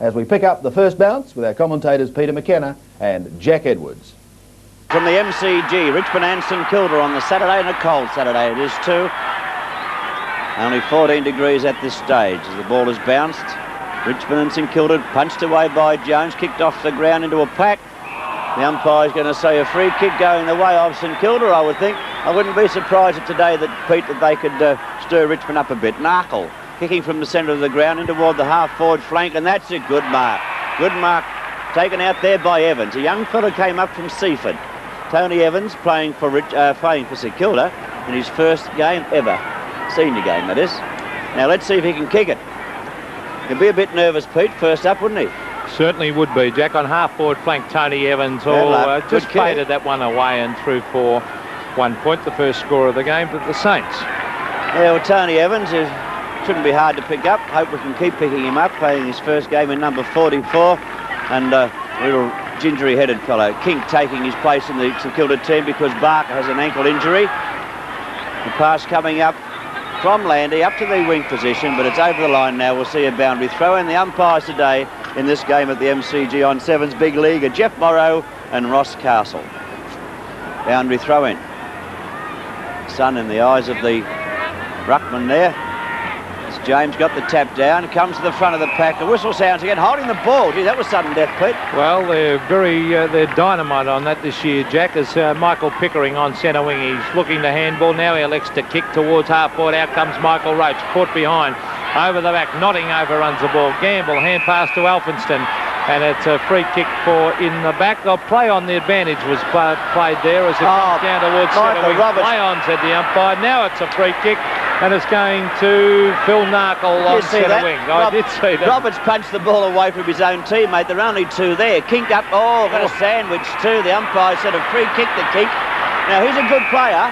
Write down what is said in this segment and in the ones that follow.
as we pick up the first bounce with our commentators Peter McKenna and Jack Edwards. From the MCG, Richmond and St Kilda on the Saturday, and a cold Saturday it is too. Only 14 degrees at this stage as the ball is bounced. Richmond and St Kilda punched away by Jones, kicked off the ground into a pack. The umpire's going to say a free kick going the way of St Kilda, I would think. I wouldn't be surprised if today that, Pete, that they could stir Richmond up a bit. Narkle kicking from the centre of the ground in toward the half-forward flank, and that's a good mark. Good mark taken out there by Evans. A young fella came up from Seaford. Tony Evans playing for St Kilda in his first game ever. Senior game, that is. Now let's see if he can kick it. He'd be a bit nervous, Pete, first up, wouldn't he? Certainly would be, Jack. On half-forward flank, Tony Evans just faded that one away and threw for 1 point, the first score of the game for the Saints. Yeah, well, Tony Evans shouldn't be hard to pick up. Hope we can keep picking him up, playing his first game in number 44. And a little gingery-headed fellow, Kink, taking his place in the St Kilda team because Barker has an ankle injury. The pass coming up from Landy up to the wing position, but it's over the line now. We'll see a boundary throw, and the umpires today in this game at the MCG on Sevens Big League are Jeff Morrow and Ross Castle. Boundary throw in. Sun in the eyes of the ruckman there. As James got the tap down, comes to the front of the pack. The whistle sounds again, holding the ball. Gee, that was sudden death, Pete. Well, they're dynamite on that this year, Jack. As Michael Pickering on centre wing, he's looking to handball. Now he elects to kick towards half forward. Out comes Michael Roach, caught behind. Over the back, Notting overruns the ball. Gamble, hand pass to Alphinston, and it's a free kick for in the back. The play on the advantage was played there as it comes down towards centre wing. Play on, said the umpire. Now it's a free kick, and it's going to Phil Narkle on centre wing. I did see that. Roberts punched the ball away from his own teammate. There are only two there. Kink up, got a sandwich too. The umpire said a free kick to Kink. Now he's a good player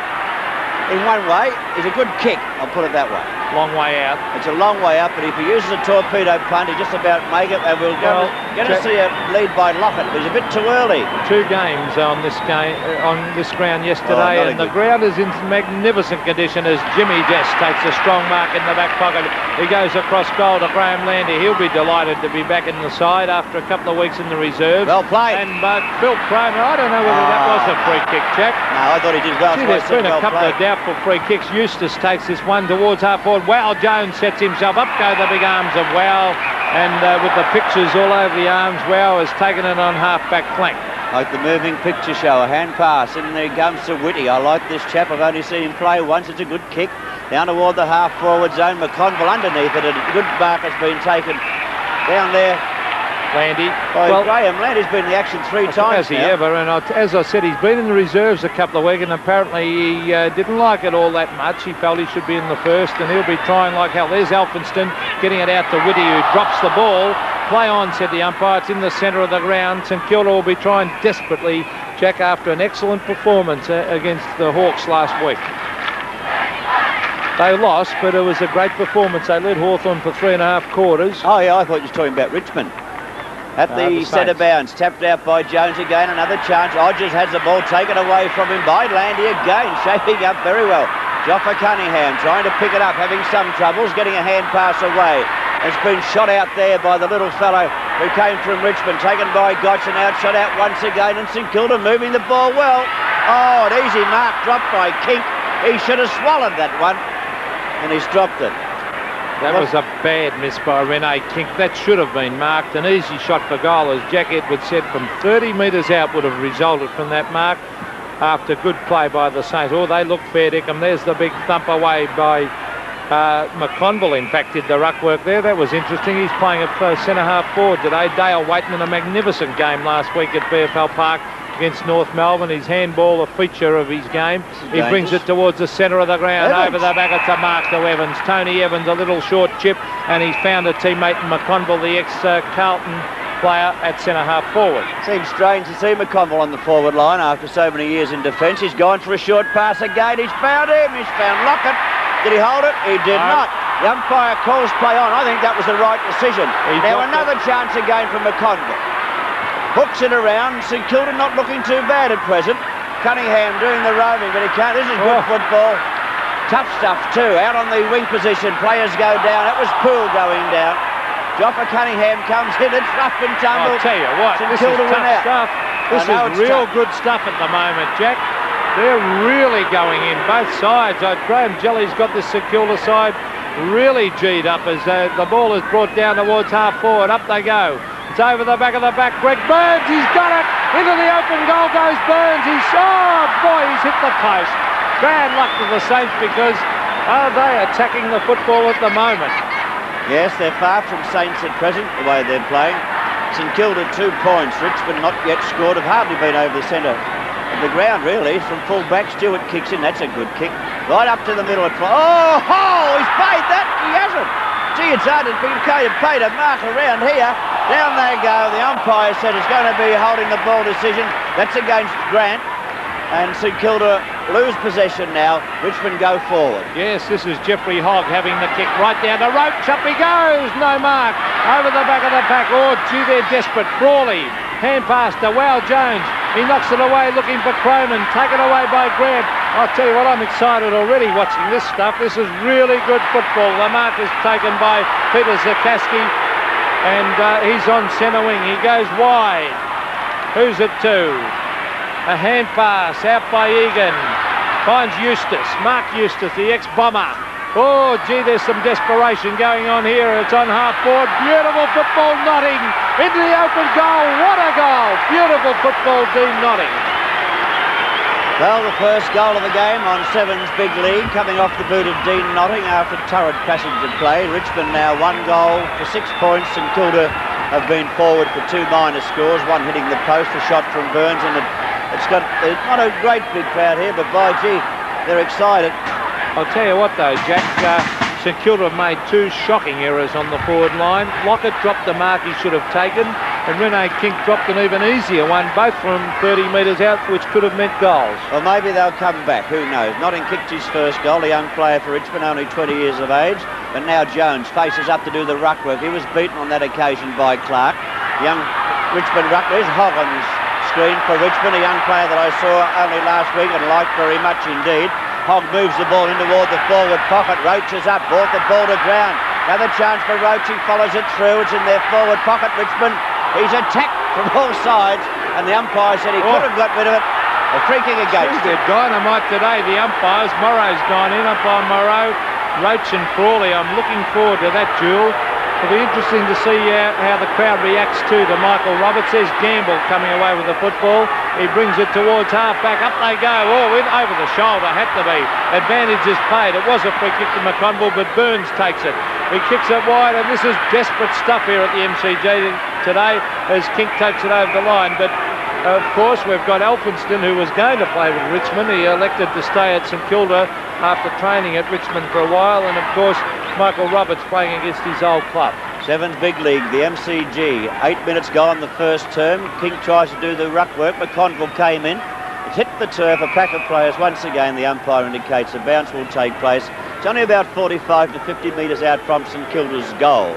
in one way. He's a good kick, I'll put it that way. Long way out. It's a long way up, but if he uses a torpedo punt, he just about make it, and we'll going to see a lead by Lockett. He's a bit too early. 2 games on this game on this ground yesterday, and the ground is in magnificent condition as Jimmy Jess takes a strong mark in the back pocket. He goes across goal to Graham Landy. He'll be delighted to be back in the side after a couple of weeks in the reserve. Well played. And Bill Cromer, I don't know whether that was a free kick, Jack. No, I thought he did well. There's been a couple of doubtful free kicks. Eustace takes this one towards half forward. Wow, Jones sets himself up. Go the big arms of Wow, and with the pictures all over the arms, Wow has taken it on half-back flank. Like the moving picture show, a hand pass, in there comes to Whitty. I like this chap. I've only seen him play once. It's a good kick. Down toward the half-forward zone. McConville underneath it. A good mark has been taken down there. Landy. Graham Landy's been in the action 3 times. Has he ever? And as I said, he's been in the reserves a couple of weeks, and apparently he didn't like it all that much. He felt he should be in the first, and he'll be trying like hell. There's Alphinston getting it out to Whitty, who drops the ball. Play on, said the umpire. It's in the centre of the ground. St Kilda will be trying desperately, Jack, after an excellent performance against the Hawks last week. They lost, but it was a great performance. They led Hawthorn for 3.5 quarters. Oh, yeah, I thought you were talking about Richmond. At the centre bounce, tapped out by Jones again, another chance. Odgers has the ball taken away from him by Landy again, shaping up very well. Joffa Cunningham trying to pick it up, having some troubles, getting a hand pass away. It's been shot out there by the little fellow who came from Richmond, taken by Gotch, and out, shot out once again, and St Kilda moving the ball well. Oh, an easy mark dropped by Kink. He should have swallowed that one, and he's dropped it. That was a bad miss by Rene Kink. That should have been marked. An easy shot for goal, as Jack Edwards said, from 30 metres out would have resulted from that mark after good play by the Saints. Oh, they look fair dinkum. There's the big thump away by McConville, in fact, did the ruck work there. That was interesting. He's playing at centre-half forward today. Dale Waiton in a magnificent game last week at VFL Park against North Melbourne. His handball, a feature of his game. He brings it towards the centre of the ground. Over the back, it's a mark to Evans. Tony Evans, a little short chip, and he's found a teammate in McConville, the ex-Carlton player at centre-half forward. Seems strange to see McConville on the forward line after so many years in defence. He's gone for a short pass again. He's found him. He's found Lockett. Did he hold it? He did not. The umpire calls play on. I think that was the right decision. Now another chance again from McConville. Hooks it around. St Kilda not looking too bad at present. Cunningham doing the roaming, but he can't. This is good football. Tough stuff too. Out on the wing position. Players go down. That was Poole going down. Jopper Cunningham comes in. It's rough and tumble. I'll tell you what, St this Kilda is win tough out. stuff. This is real tough. good stuff at the moment, Jack. They're really going in, both sides. Graham Jelly's got this St Kilda side really G'd up as the ball is brought down towards half forward. Up they go. It's over the back of the back. Greg Burns, he's got it. Into the open goal goes Burns. Oh, boy, he's hit the post. Bad luck to the Saints because they attacking the football at the moment. Yes, they're far from Saints at present, the way they're playing. St Kilda 2 points. Richmond not yet scored. Have hardly been over the centre of the ground, really. From full back, Stewart kicks in. That's a good kick. Right up to the middle. He's paid that. He hasn't. Gee, it's hard to be paid a mark around here. Down they go. The umpire said it's going to be holding the ball decision. That's against Grant. And St Kilda lose possession now. Richmond go forward. Yes, this is Jeffrey Hogg having the kick right down to Roach. Up he goes. No mark. Over the back of the pack. Oh, gee, they're desperate. Frawley. Hand pass to Wow Jones. He knocks it away looking for Croman. Taken away by Graham. I'll tell you what, I'm excited already watching this stuff. This is really good football. The mark is taken by Peter Zakaski. And he's on centre wing. He goes wide. Who's it to? A hand pass out by Egan. Finds Eustace. Mark Eustace, the ex-bomber. Oh, gee, there's some desperation going on here. It's on half forward. Beautiful football, Notting. Into the open goal. What a goal. Beautiful football, Dean Notting. Well, the first goal of the game on Sevens Big League, coming off the boot of Dean Notting after Turret Passage had played. Richmond now 1 goal for 6 points, and Kilda have been forward for 2 minor scores, one hitting the post, a shot from Burns, and it's not a great big crowd here, but by gee, they're excited. I'll tell you what though, Jack, St Kilda have made 2 shocking errors on the forward line. Lockett dropped the mark he should have taken, and Rene Kink dropped an even easier one, both from 30 metres out, which could have meant goals. Well, maybe they'll come back, who knows. Notting kicked his first goal, a young player for Richmond, only 20 years of age, but now Jones faces up to do the ruck work. He was beaten on that occasion by Clark. Young Richmond ruck, there's Hogg on his screen for Richmond, a young player that I saw only last week and liked very much indeed. Hogg moves the ball in toward the forward pocket. Roach is up, brought the ball to ground. Another chance for Roach, he follows it through. It's in their forward pocket, Richmond. He's attacked from all sides, and the umpire said he could have got rid of it. A free kick against him. They're dynamite today, the umpires. Morrow's gone in, umpire Morrow. Roach and Frawley, I'm looking forward to that duel. It'll be interesting to see how the crowd reacts to Michael Roberts. There's Gamble coming away with the football. He brings it towards half-back. Up they go. Oh, in over the shoulder. Had to be. Advantage is paid. It was a free kick to McConville, but Burns takes it. He kicks it wide, and this is desperate stuff here at the MCG today as Kink takes it over the line. But, of course, we've got Elphinston, who was going to play with Richmond. He elected to stay at St Kilda after training at Richmond for a while. And, of course, Michael Roberts playing against his old club. Sevens Big League, the MCG. 8 minutes gone the first term. King tries to do the ruck work. McConville came in. It's hit the turf. A pack of players. Once again, the umpire indicates a bounce will take place. It's only about 45 to 50 metres out from St Kilda's goal.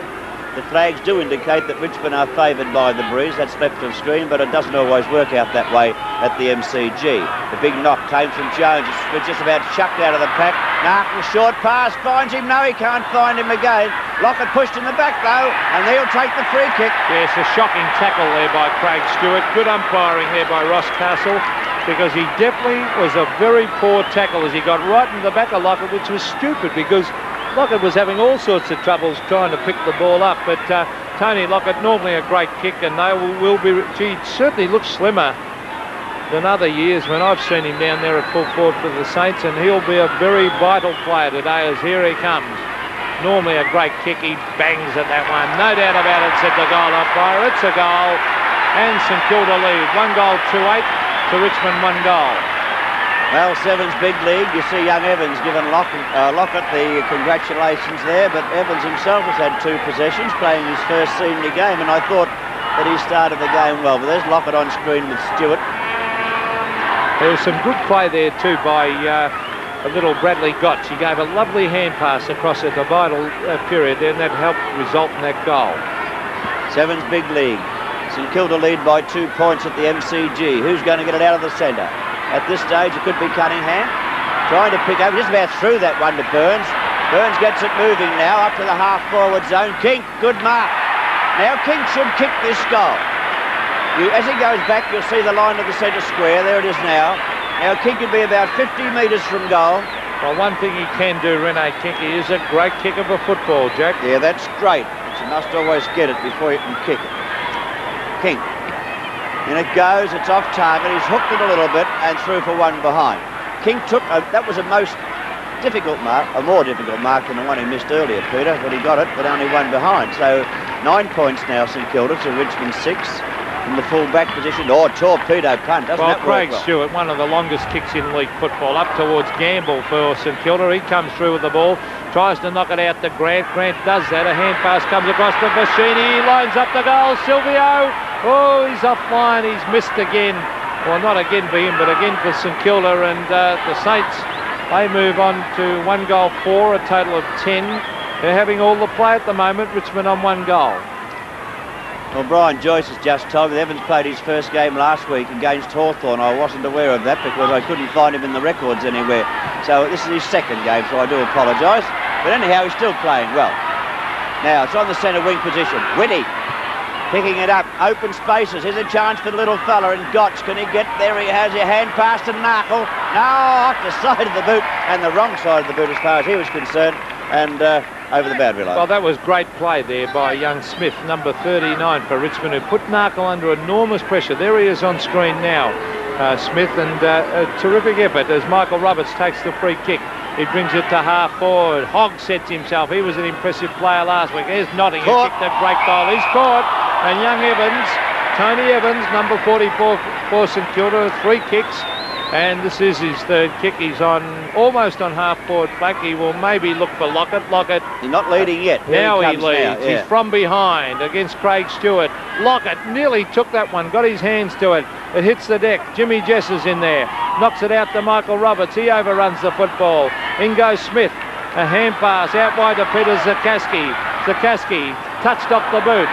The flags do indicate that Richmond are favoured by the breeze. That's left of screen, but it doesn't always work out that way at the MCG. The big knock came from Jones. It's just about chucked out of the pack. Narkle, short pass, finds him. No, he can't find him again. Lockett pushed in the back, though, and he'll take the free kick. Yes, a shocking tackle there by Craig Stewart. Good umpiring there by Ross Castle, because he definitely was a very poor tackle as he got right in the back of Lockett, which was stupid because Lockett was having all sorts of troubles trying to pick the ball up, but Tony Lockett, normally a great kick, and they will be, gee, certainly looks slimmer than other years when I've seen him down there at full forward for the Saints, and he'll be a very vital player today as here he comes. Normally a great kick, he bangs at that one, no doubt about it, said the goal umpire. It's a goal, and St Kilda lead, 1 goal 2-8 to Richmond, 1 goal. Well, Sevens Big League, you see young Evans giving Lockett the congratulations there, but Evans himself has had 2 possessions, playing his first senior game, and I thought that he started the game well. But there's Lockett on screen with Stewart. There was some good play there too by a little Bradley Gotch. He gave a lovely hand pass across at the vital period there, and that helped result in that goal. Sevens Big League. St Kilda lead by 2 points at the MCG. Who's going to get it out of the centre? At this stage, it could be Cunningham. Trying to pick up, just about through that one to Burns. Burns gets it moving now, up to the half-forward zone. King, good mark. Now King should kick this goal. As he goes back, you'll see the line of the centre square. There it is now. Now King could be about 50 metres from goal. Well, one thing he can do, Rene King, he is a great kicker of football, Jack. Yeah, that's great. But you must always get it before you can kick it. King. And it goes, it's off target. He's hooked it a little bit and through for one behind. King took, that was a most difficult mark, a more difficult mark than the one he missed earlier, Peter, but he got it, but only one behind. So 9 points now, St Kilda, to Richmond 6. In the full-back position. Oh, torpedo punt. Doesn't that work Craig Stewart, one of the longest kicks in league football, up towards Gamble for St Kilda. He comes through with the ball, tries to knock it out to Grant. Grant does that. A hand pass comes across to Foschini. He lines up the goal. Silvio. Oh, he's offline. He's missed again. Well, not again for him, but again for St Kilda. And the Saints, they move on to 1 goal 4, a total of 10. They're having all the play at the moment. Richmond on 1 goal. Well, Brian Joyce has just told me Evans played his first game last week against Hawthorn. I wasn't aware of that because I couldn't find him in the records anywhere. So this is his second game, so I do apologise. But anyhow, he's still playing well. Now, it's on the centre wing position. Whitty picking it up. Open spaces. Here's a chance for the little fella. And Gotch, can he get there? He has a hand pass to Narkle. No, off the side of the boot. And the wrong side of the boot as far as he was concerned. And over the boundary line. Well, that was great play there by young Smith, number 39 for Richmond, who put Narkle under enormous pressure. There he is on screen now, Smith, and a terrific effort as Michael Roberts takes the free kick. He brings it to half forward. Hogg sets himself. He was an impressive player last week. There's Notting. He kicked a great goal. He's caught. And young Evans, Tony Evans, number 44 for St Kilda, 3 kicks. And this is his third kick. He's on almost on half-forward flank. He will maybe look for Lockett. Lockett. He's not leading yet. Now he leads. Now, yeah. He's from behind against Craig Stewart. Lockett nearly took that one. Got his hands to it. It hits the deck. Jimmy Jess is in there. Knocks it out to Michael Roberts. He overruns the football. In goes Smith. A hand pass out wide to Peter Zakaski. Zakaski touched off the boot.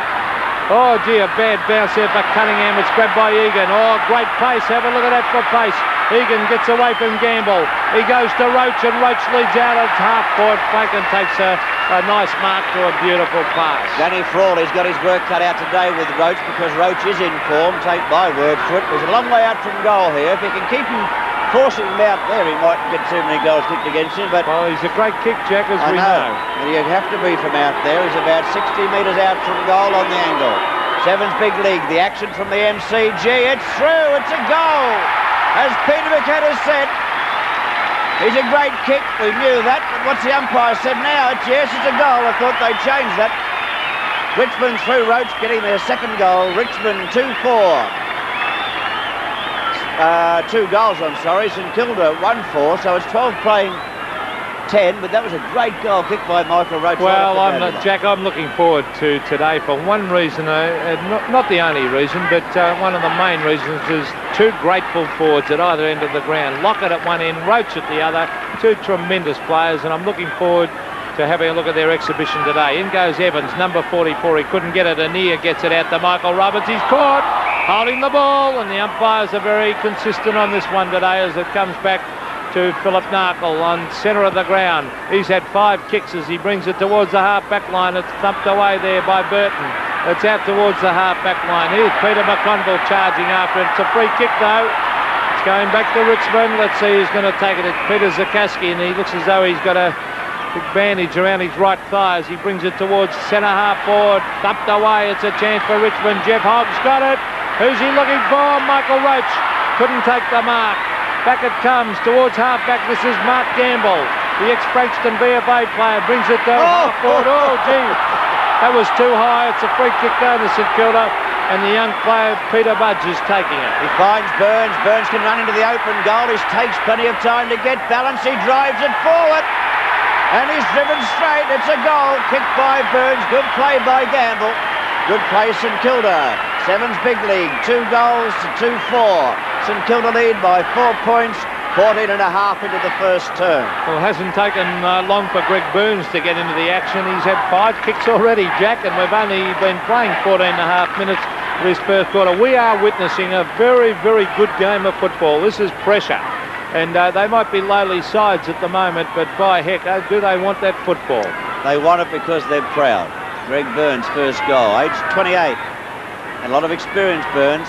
Oh, gee, a bad bounce there for Cunningham. It's grabbed by Egan. Oh, great pace. Have a look at that for pace. Egan gets away from Gamble. He goes to Roach, and Roach leads out at half-forward flank and takes a nice mark to a beautiful pass. Danny Frawley's got his work cut out today with Roach because Roach is in form. Take my word for it. There's a long way out from goal here. If he can keep him forcing him out there, he might get too many goals kicked against him. But well, he's a great kick, Jack, as we know. But you have to be from out there. He's about 60 metres out from goal on the angle. Sevens big league. The action from the MCG. It's through. It's a goal. As Peter McKenna said, he's a great kick. We knew that. But what's the umpire said now? Yes, it's a goal. I thought they'd change that. Richmond through Roach getting their second goal. Richmond 2-4. 2 goals, I'm sorry. St Kilda 1-4. So it's 12 playing 10, but that was a great goal kick by Michael Roach. Well, Jack, I'm looking forward to today for one reason, not the only reason, but one of the main reasons is 2 grateful forwards at either end of the ground. Lockett at one end, Roach at the other, 2 tremendous players, and I'm looking forward to having a look at their exhibition today. In goes Evans, number 44. He couldn't get it. Annear gets it out to Michael Roberts. He's caught, holding the ball, and the umpires are very consistent on this one today as it comes back to Phillip Narkle on centre of the ground. He's had 5 kicks as he brings it towards the half-back line. It's thumped away there by Burton. It's out towards the half-back line. Here's Peter McConville charging after it. It's a free kick, though. It's going back to Richmond. Let's see who's going to take it. It's Peter Zakaski, and he looks as though he's got a big bandage around his right thigh as he brings it towards centre half-forward. Thumped away. It's a chance for Richmond. Jeff Hogg's got it. Who's he looking for? Michael Roach. Couldn't take the mark. Back it comes towards half-back. This is Mark Gamble, the ex-Frankston VFA player. Brings it to half-forward. Oh, gee. That was too high. It's a free kick down to St Kilda. And the young player, Peter-Budge, is taking it. He finds Burns. Burns can run into the open goal. He takes plenty of time to get balance. He drives it forward. And he's driven straight. It's a goal. Kicked by Burns. Good play by Gamble. Good play, St Kilda. Sevens big league. 2 goals to 2-4. St Kilda lead by 4 points. 14 and a half into the first term. Well, it hasn't taken long for Greg Burns to get into the action. He's had 5 kicks already, Jack, and we've only been playing 14 and a half minutes of this first quarter. We are witnessing a very, very good game of football. This is pressure. And they might be lowly sides at the moment, but by heck, do they want that football? They want it because they're proud. Greg Burns' first goal, age 28. And a lot of experience, Burns.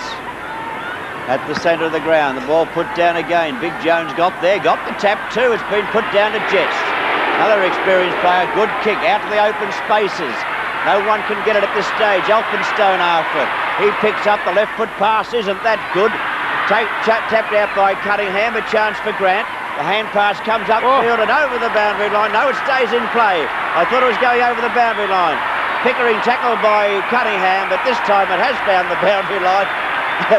At the centre of the ground, the ball put down again. Big Jones got there, got the tap too. It's been put down to Jets. Another experienced player, good kick out to the open spaces. No one can get it at this stage. Elphinstone after it. He picks up the left foot pass, isn't that good? Tapped out by Cunningham, a chance for Grant. The hand pass comes upfield and over the boundary line. No, it stays in play. I thought it was going over the boundary line. Pickering tackled by Cunningham, but this time it has found the boundary line.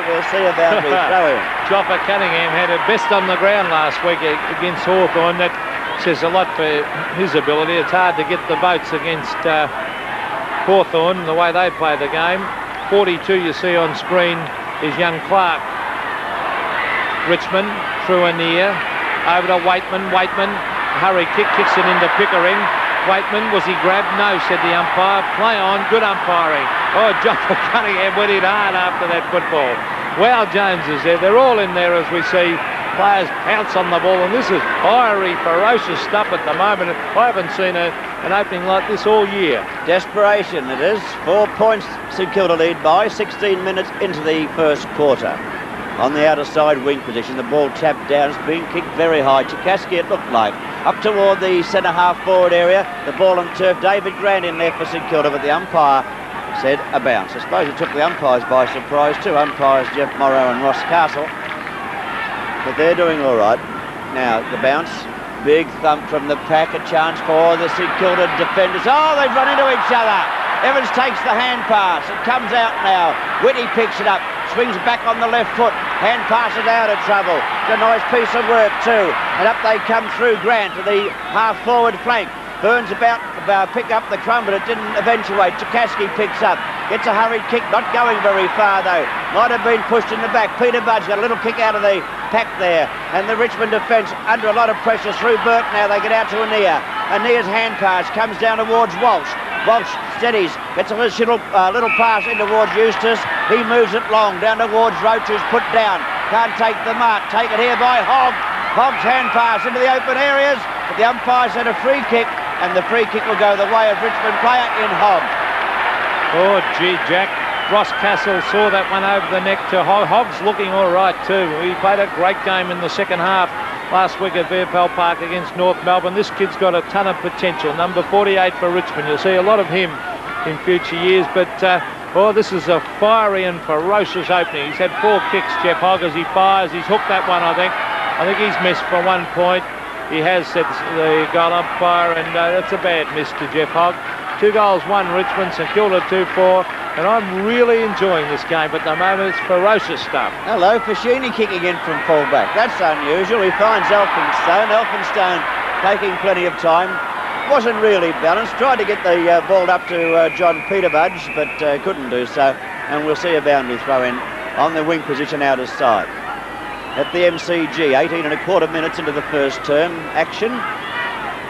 We'll see a boundary throw in. Chopper Cunningham had it best on the ground last week against Hawthorn. That says a lot for his ability. It's hard to get the votes against Hawthorn, the way they play the game. 42 you see on screen is young Clark. Richmond through Annear. Over to Waitman. Hurry kick, kicks it into Pickering. Waitman, was he grabbed? No, said the umpire. Play on, good umpiring. Oh, John Cunningham went in hard after that football. Wow, Jones is there. They're all in there as we see players pounce on the ball, and this is fiery, ferocious stuff at the moment. I haven't seen an opening like this all year. Desperation it is. 4 points St Kilda lead by 16 minutes into the first quarter. On the outer side wing position, the ball tapped down. It's being kicked very high. Chikaski, it looked like. Up toward the centre half forward area. The ball on turf. David Grant in there for St Kilda, but the umpire said a bounce. I suppose it took the umpires by surprise too. Umpires Jeff Morrow and Ross Castle. But they're doing all right. Now, the bounce. Big thump from the pack. A chance for the St Kilda defenders. Oh, they've run into each other. Evans takes the hand pass. It comes out now. Whitty picks it up. Swings back on the left foot. Hand passes out of trouble. It's a nice piece of work too. And up they come through Grant to the half-forward flank. Burns about pick up the crumb, but it didn't eventuate. Chikaski picks up. Gets a hurried kick. Not going very far though. Might have been pushed in the back. Peter-Budge got a little kick out of the pack there. And the Richmond defence under a lot of pressure through Burt now. They get out to Annear. Annear's hand pass comes down towards Walsh. Walsh steadies, gets a little pass in towards Eustace. He moves it long down towards Roach, who's put down. Can't take the mark. Taken here by Hogg. Hogg's hand pass into the open areas. But the umpire said a free kick, and the free kick will go the way of Richmond player in Hogg. Oh, gee, Jack. Ross Castle saw that one over the neck to Hogg. Hogg's looking all right too. He played a great game in the second half last week at VFL Park against North Melbourne. This kid's got a ton of potential. Number 48 for Richmond. You'll see a lot of him in future years, but this is a fiery and ferocious opening. He's had 4 kicks, Jeff Hogg, as he fires. He's hooked that one, I think. I think he's missed for 1 point. He has, said the goal umpire, and that's a bad miss to Jeff Hogg. 2 goals, 1 Richmond, St Kilda 2-4, and I'm really enjoying this game at the moment. It's ferocious stuff. Hello, Foschini kicking in from fullback. That's unusual. He finds Elphinstone taking plenty of time. Wasn't really balanced. Tried to get the ball up to John Peter-Budge, but couldn't do so. And we'll see a boundary throw in on the wing position out of sight. At the MCG, 18 1/4 minutes into the first term. Action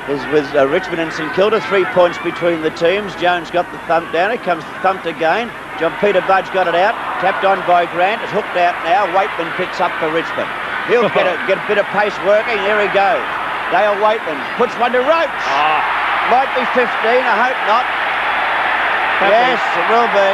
is with Richmond and St Kilda. 3 points between the teams. Jones got the thump down. It comes thumped again. John Peter-Budge got it out. Tapped on by Grant. It's hooked out now. Waitman picks up for Richmond. He'll get a bit of pace working. Here he goes. Dale Waitman puts one to Roach. Might be 15. I hope not. Yes, it will be.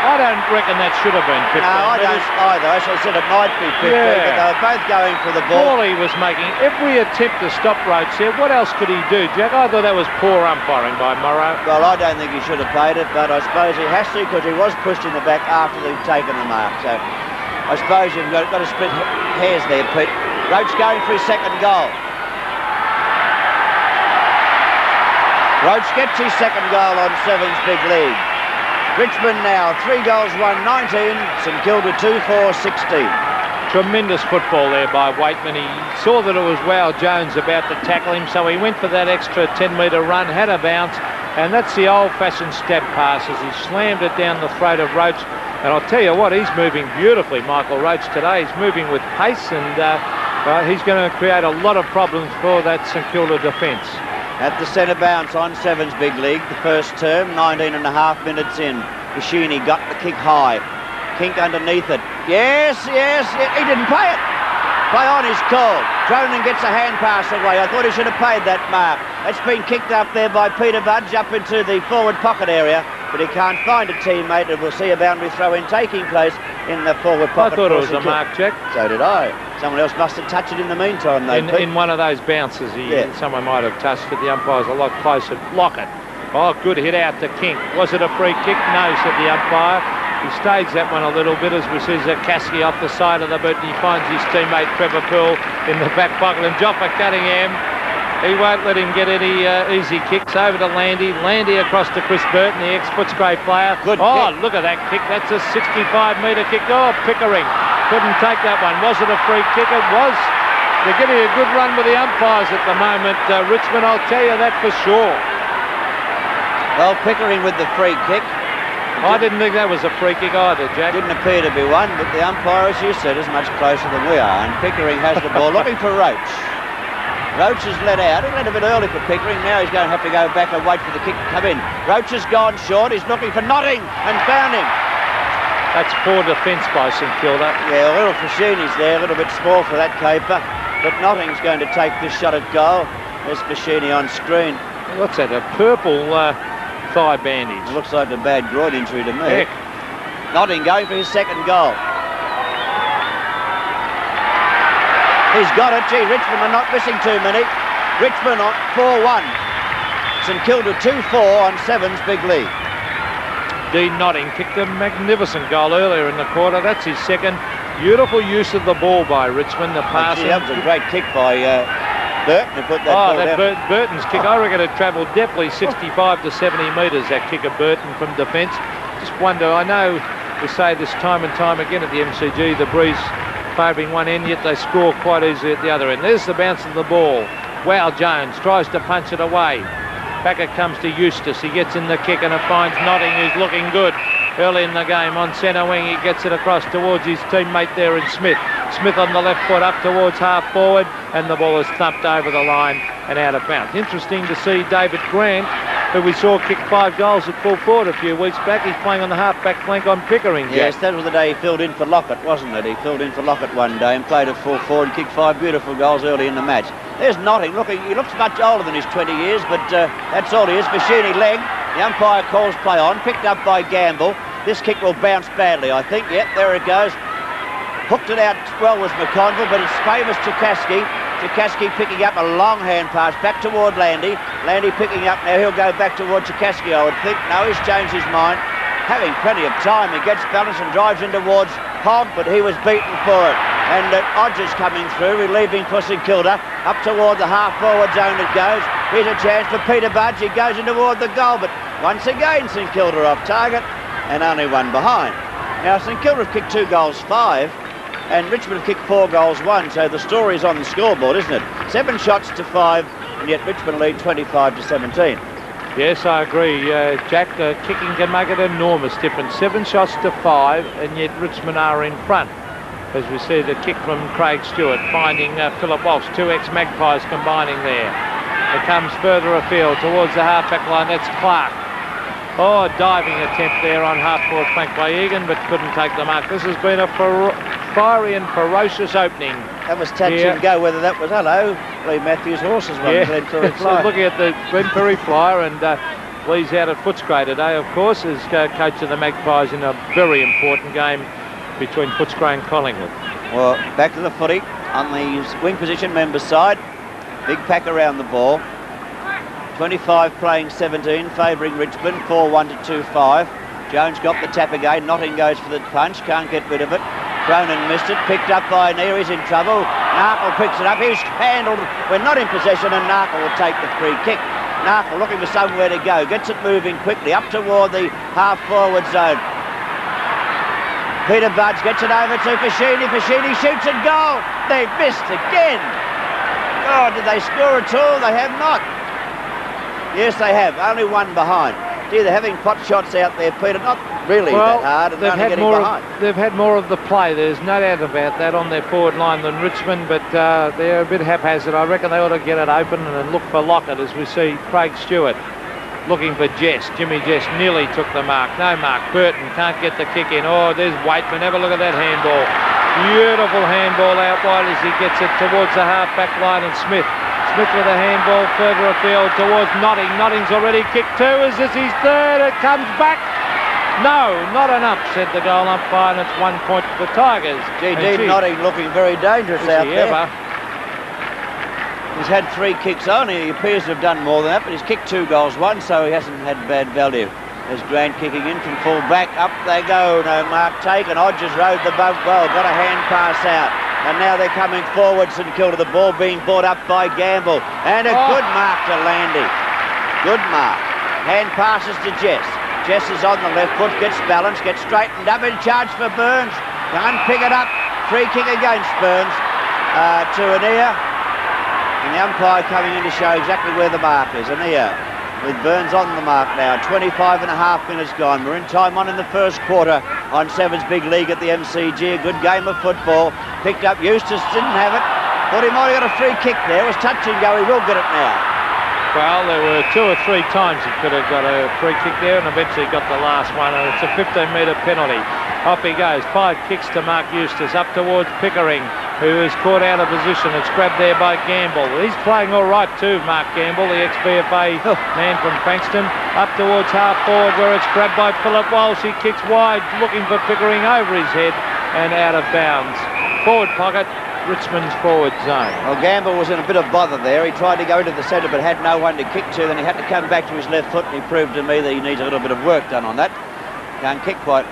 I don't reckon that should have been 15. No, I don't either. As I said, it might be 15, but they were both going for the ball. Paulie was making every attempt to stop Roach there. What else could he do, Jack? I thought that was poor umpiring by Morrow. Well, I don't think he should have played it, but I suppose he has to, because he was pushed in the back after they've taken the mark. So I suppose you've got to split hairs there, Pete. Roach going for his second goal. Roach gets his second goal on Sevens Big League. Richmond now 3 goals, 1-19. St Kilda 2-4-16. Tremendous football there by Waitman. He saw that it was Wow Jones about to tackle him, so he went for that extra 10-metre run, had a bounce, and that's the old-fashioned stab passes. He slammed it down the throat of Roach, and I'll tell you what, he's moving beautifully, Michael Roach, today. He's moving with pace, and he's going to create a lot of problems for that St Kilda defence. At the centre bounce on Sevens Big League, the first term, 19 1/2 minutes in. Foschini got the kick high. Kink underneath it. Yes, he didn't pay it. Play on is called. Cronin gets a hand pass away. I thought he should have paid that mark. It's been kicked up there by Peter-Budge up into the forward pocket area. but he can't find a teammate, and we'll see a boundary throw-in taking place in the forward pocket. I thought it was a mark, Jack. So did I. Someone else must have touched it in the meantime, though. In one of those bounces, someone might have touched it. The umpire's a lot closer. Lockett. Oh, good hit out to King. Was it a free kick? No, said the umpire. He staged that one a little bit as we see Zakaski off the side of the boot, and he finds his teammate Trevor Poole in the back pocket. And Joffa Cunningham, he won't let him get any easy kicks. Over to Landy. Landy across to Chris Burton, the ex-Footscray player. Good kick. Look at that kick. That's a 65-metre kick. Oh, Pickering couldn't take that one. Was it a free kick? It was. They're getting a good run with the umpires at the moment. Richmond, I'll tell you that for sure. Well, Pickering with the free kick. I didn't think that was a free kick either, Jack. Didn't appear to be one, but the umpire, as you said, is much closer than we are. And Pickering has the ball, looking for Roach. Roach has let out. He let a bit early for Pickering. Now he's going to have to go back and wait for the kick to come in. Roach has gone short. He's looking for Notting and found him. That's poor defence by St Kilda. Yeah, a little Foschini's there, a little bit small for that caper. But Notting's going to take this shot at goal. There's Foschini on screen. What's that, a purple thigh bandage? It looks like a bad groin injury to me. Heck. Notting going for his second goal. He's got it. Gee, Richmond are not missing too many. Richmond on 4-1. St Kilda 2-4 on Sevens big lead. Dean Notting kicked a magnificent goal earlier in the quarter. That's his second. Beautiful use of the ball by Richmond. The passing. That was a great kick by Burton to put that ball down. Burton's kick, I reckon it travelled definitely 65 to 70 metres, that kick of Burton from defence. Just wonder, I know we say this time and time again at the MCG, the breeze favouring one end, yet they score quite easily at the other end. There's the bounce of the ball. Wow, Jones tries to punch it away. Back it comes to Eustace. He gets in the kick and it finds Notting, who's looking good early in the game. On centre wing, he gets it across towards his teammate there in Smith. Smith on the left foot up towards half forward, and the ball is thumped over the line and out of bounds. Interesting to see David Grant, who we saw kick 5 goals at full forward a few weeks back. He's playing on the half-back flank on Pickering. Yes, that was the day he filled in for Lockett, wasn't it? He filled in for Lockett one day and played at full forward and kicked 5 beautiful goals early in the match. There's Notting looking, he looks much older than his 20 years, but that's all he is. Foschini leg, the umpire calls play on, picked up by Gamble. This kick will bounce badly, I think. Yep, there it goes. Hooked it out well with McConville, but it's famous Chikaski. Chikaski picking up a long hand pass back toward Landy. Landy picking up, now he'll go back toward Chikaski, I would think. No, he's changed his mind. Having plenty of time, he gets balance and drives in towards Hogg, but he was beaten for it. And Odgers coming through, relieving for St Kilda. Up toward the half-forward zone it goes. Here's a chance for Peter-Budge. He goes in toward the goal, but once again St Kilda off target and only one behind. Now St Kilda have kicked 2 goals 5, and Richmond have kicked 4 goals 1, so the story is on the scoreboard, isn't it? 7 shots to 5, and yet Richmond lead 25 to 17. Yes, I agree, Jack. Kicking can make an enormous difference. 7 shots to 5, and yet Richmond are in front. As we see the kick from Craig Stewart, finding Phillip Walsh, 2 ex-Magpies combining there. It comes further afield towards the half-back line. That's Clark. Oh, diving attempt there on half-forward flank by Egan, but couldn't take the mark. This has been a fiery and ferocious opening. That was touch and go, whether that was, hello, Lee Matthews' horses one, Glen Perry Flyer. Looking at the Glen Perry Flyer, and Lee's out at Footscray today, of course, as coach of the Magpies in a very important game between Footscray and Collingwood. Well, back to the footy on the wing position members side. Big pack around the ball. 25 playing 17, favouring Richmond, 4-1 to 2-5. Jones got the tap again. Notting goes for the punch, can't get rid of it. Cronin missed it, picked up by Annear, he's in trouble. Narkle picks it up, he's handled. We're not in possession, and Narkle will take the free kick. Narkle looking for somewhere to go, gets it moving quickly up toward the half-forward zone. Peter-Budge gets it over to Foschini. Foschini shoots at goal. They've missed again. Oh, did they score at all? They have not. Yes, they have. Only one behind. Gee, they're having pot shots out there, Peter. Not really that hard. And they've had more of the play. There's no doubt about that on their forward line than Richmond, but they're a bit haphazard. I reckon they ought to get it open and look for Lockett, as we see Craig Stewart looking for Jess. Jimmy Jess nearly took the mark. No mark. Burton can't get the kick in. Oh, there's Waitman. Have a look at that handball. Beautiful handball out wide as he gets it towards the half-back line, and Smith Smith with a handball further afield towards Notting. Notting's already kicked 2. Is this his 3rd? It comes back. No, not enough, said the goal umpire, and it's 1 point for the Tigers. Gee, Notting looking very dangerous out there. Ever? He's had 3 kicks on. He appears to have done more than that, but he's kicked 2 goals, 1, so he hasn't had bad value. There's Grant kicking in from full back. Up they go. No mark taken. Hodges rode the boat well. Got a hand pass out. And now they're coming forward, St Kilda. The ball being brought up by Gamble. And a good mark to Landy. Good mark. Hand passes to Jess. Jess is on the left foot, gets balanced, gets straightened up in charge for Burns. Can't pick it up. Free kick against Burns to Annear. And the umpire coming in to show exactly where the mark is. Annear with Burns on the mark now. 25 and a half minutes gone. We're in time on in the first quarter on Sevens Big League at the MCG. A good game of football. Picked up Eustace, didn't have it. Thought he might have got a free kick there. It was touch and go. He will get it now. Well, there were 2 or 3 times he could have got a free kick there, and eventually got the last one, and it's a 15-metre penalty. Off he goes. 5 kicks to Mark Eustace, up towards Pickering, who is caught out of position. It's grabbed there by Gamble. He's playing all right too, Mark Gamble, the ex-VFA man from Frankston. Up towards half forward, where it's grabbed by Phillip Walsh. He kicks wide, looking for Pickering over his head and out of bounds. Forward pocket, Richmond's forward zone. Well, Gamble was in a bit of bother there. He tried to go into the centre but had no one to kick to. Then he had to come back to his left foot, and he proved to me that he needs a little bit of work done on that. Can't kick quite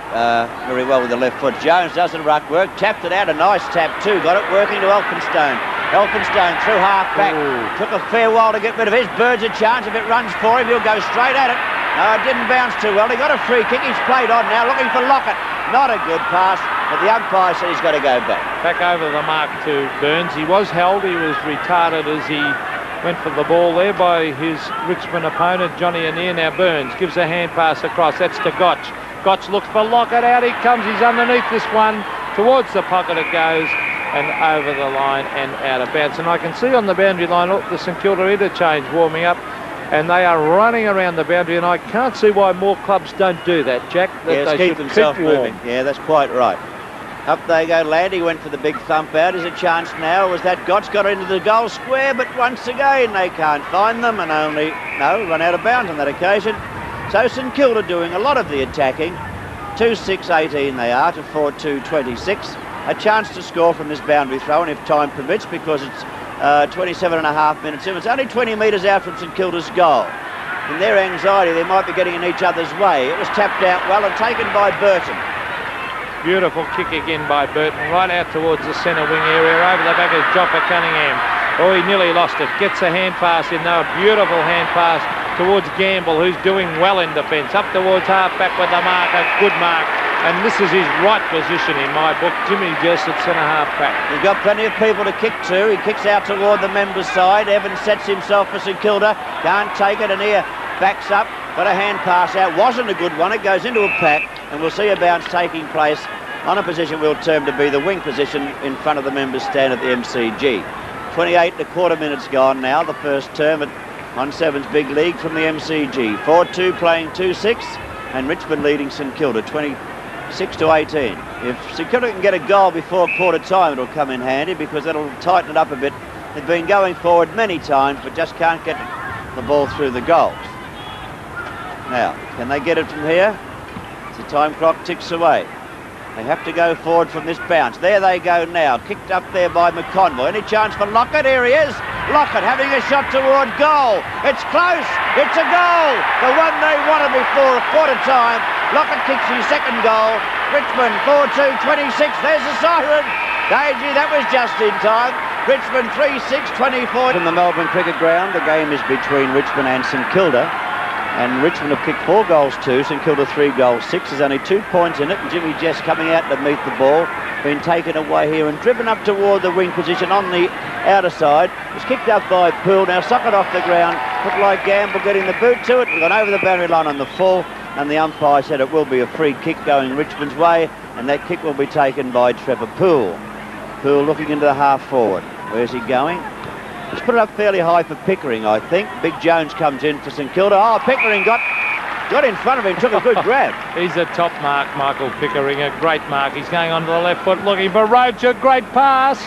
very well with the left foot. Jones does the ruck work, tapped it out, a nice tap too. Got it working to Elphinstone. Elphinstone through half back. Ooh. Took a fair while to get rid of his. Bird's a chance. If it runs for him, he'll go straight at it. No, it didn't bounce too well. He got a free kick. He's played on now, looking for Lockett. Not a good pass, but the umpire said he's got to go back. Back over the mark to Burns. He was held. He was retarded as he went for the ball there by his Richmond opponent, Johnny Annear. Now Burns gives a hand pass across. That's to Gotch. Gotch looks for Lockett. Out he comes. He's underneath this one. Towards the pocket it goes, and over the line and out of bounds. And I can see on the boundary line the St Kilda interchange warming up, and they are running around the boundary, and I can't see why more clubs don't do that, Jack. Yes, keep themselves moving. Yeah, that's quite right. Up they go. Landy went for the big thump out. Is a chance now. Was that Gotch got into the goal square, but once again they can't find them, and run out of bounds on that occasion. So St Kilda doing a lot of the attacking. 2-6-18 they are to 4-2-26. A chance to score from this boundary throw, and if time permits, because it's 27 and a half minutes in. It's only 20 metres out from St Kilda's goal. In their anxiety, they might be getting in each other's way. It was tapped out well and taken by Burton. Beautiful kick again by Burton, right out towards the centre wing area, over the back of Joffa Cunningham. Oh, he nearly lost it. Gets a hand pass in though, a beautiful hand pass towards Gamble, who's doing well in defence. Up towards half-back with the mark, a good mark. And this is his right position in my book. Jimmy just at centre half-back. He's got plenty of people to kick to. He kicks out toward the members' side. Evans sets himself for St Kilda. Can't take it, and here backs up. Got a hand pass out. Wasn't a good one. It goes into a pack, and we'll see a bounce taking place on a position we'll term to be the wing position in front of the members' stand at the MCG. 28 and a quarter minutes gone now, the first term on Sevens Big League from the MCG. 4-2 playing 2-6, and Richmond leading St Kilda 26-18. If St Kilda can get a goal before quarter time, it'll come in handy, because that'll tighten it up a bit. They've been going forward many times, but just can't get the ball through the goals. Now, can they get it from here? The time clock ticks away. They have to go forward from this bounce. There they go now. Kicked up there by McConville. Any chance for Lockett? Here he is. Lockett having a shot toward goal. It's close. It's a goal. The one they wanted before quarter time. Lockett kicks his second goal. Richmond 4-2-26. There's the siren. Dagey, that was just in time. Richmond 3-6-24. From the Melbourne Cricket Ground, the game is between Richmond and St Kilda. And Richmond have kicked 4 goals, 2. St Kilda 3 goals, 6. There's only 2 points in it. And Jimmy Jess coming out to meet the ball. Been taken away here and driven up toward the wing position on the outer side. It's kicked up by Poole. Now Socket off the ground. Looked like Gamble getting the boot to it. Gone over the boundary line on the full. And the umpire said it will be a free kick going Richmond's way. And that kick will be taken by Trevor Poole. Poole looking into the half forward. Where's he going? He's put it up fairly high for Pickering, I think. Big Jones comes in for St Kilda. Oh, Pickering got in front of him, took a good grab. He's a top mark, Michael Pickering, a great mark. He's going onto the left foot looking for Roach, a great pass.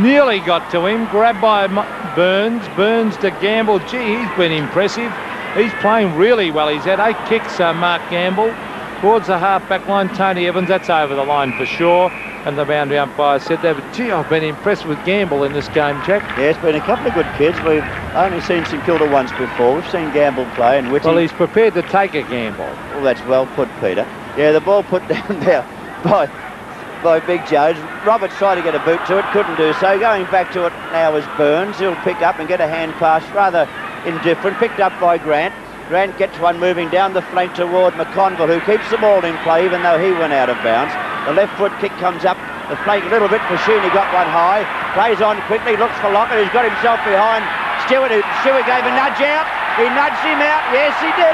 nearly got to him, grabbed by Burns. Burns to Gamble. Gee, he's been impressive. He's playing really well. He's had 8 kicks, Mark Gamble. Towards the half-back line, Tony Evans. That's over the line for sure. And the boundary umpire said that. But gee, I've been impressed with Gamble in this game, Jack. Yeah, it's been a couple of good kids. We've only seen St Kilda once before. We've seen Gamble play and Whitty. Well, he's prepared to take a gamble. Well, that's well put, Peter. Yeah, the ball put down there by Big Jones. Roberts tried to get a boot to it, couldn't do so. Going back to it now is Burns. He'll pick up and get a hand pass, rather indifferent. Picked up by Grant. Grant gets one moving down the flank toward McConville, who keeps the ball in play even though he went out of bounds. The left foot kick comes up the flank a little bit. Foschini got one high. Plays on quickly, looks for Lockett, who's got himself behind Stewart. Stewart gave a nudge out. He nudged him out. Yes, he did.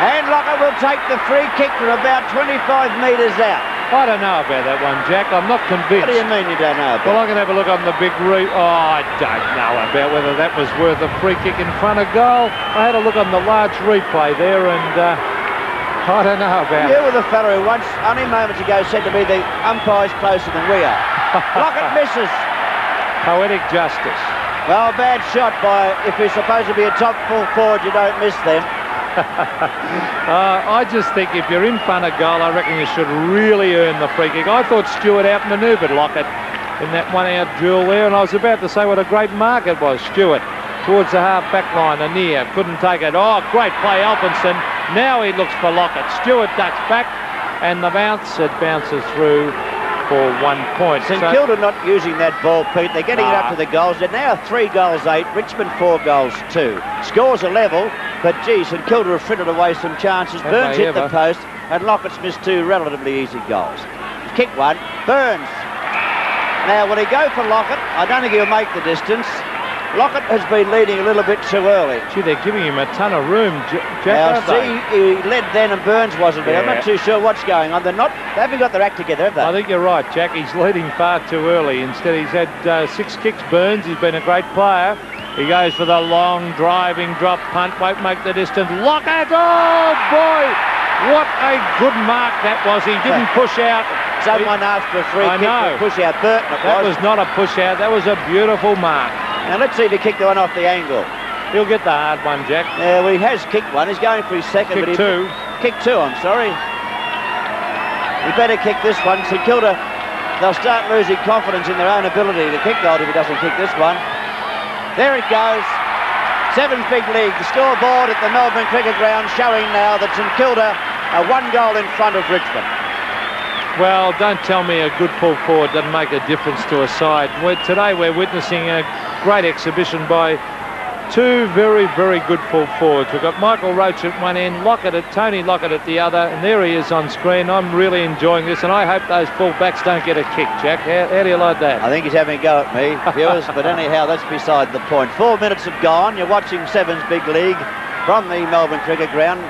And Lockett will take the free kick from about 25 metres out. I don't know about that one, Jack. I'm not convinced. What do you mean you don't know about? Well, I'm going to have a look on the big I don't know about whether that was worth a free kick in front of goal. I had a look on the large replay there, and I don't know about it. You were the fellow who once, only moments ago, said to me the umpire's closer than we are. Lockett misses. Poetic justice. Well, bad shot by, if you're supposed to be a top full forward, you don't miss them. I just think if you're in front of goal, I reckon you should really earn the free kick. I thought Stewart outmanoeuvred Lockett in that one-out drill there, and I was about to say what a great mark it was. Stewart towards the half-back line, Annear couldn't take it. Oh, great play, Alpinson. Now he looks for Lockett. Stewart ducks back, and the bounce, it bounces through for 1 point. St Kilda not using that ball, Pete. They're getting it up to the goals. They're now 3 goals 8. Richmond 4 goals 2. Scores are level, but gee, St Kilda have frittered away some chances. Burns hit the post, and Lockett's missed 2 relatively easy goals. Kick one. Burns. Now, will he go for Lockett? I don't think he'll make the distance. Lockett has been leading a little bit too early. Gee, they're giving him a ton of room, Jack. Now, see, he led then and Burns wasn't there. I'm not too sure what's going on. They haven't got their act together, have they? I think you're right, Jack. He's leading far too early. Instead, he's had 6 kicks. Burns, he's been a great player. He goes for the long, driving drop punt. Won't make the distance. Lockett! Oh, boy! What a good mark that was. He didn't push out. Someone asked for a free kick for a push out. Burton, that was not a push out. That was a beautiful mark. Now let's see if he kicked the one off the angle. He'll get the hard one, Jack. Yeah, well, he has kicked one. He's going for his second. Kick two. Kick 2, I'm sorry. He better kick this one. St Kilda, they'll start losing confidence in their own ability to kick goal if he doesn't kick this one. There it goes. 7th big league. The scoreboard at the Melbourne Cricket Ground showing now that St Kilda are 1 goal in front of Richmond. Well, don't tell me a good full forward doesn't make a difference to a side. Today we're witnessing a great exhibition by 2 very, very good full forwards. We've got Michael Roach at one end, Tony Lockett at the other, and there he is on screen. I'm really enjoying this, and I hope those full backs don't get a kick, Jack. How do you like that? I think he's having a go at me, viewers, but anyhow, that's beside the point. 4 minutes have gone. You're watching Sevens Big League from the Melbourne Cricket Ground.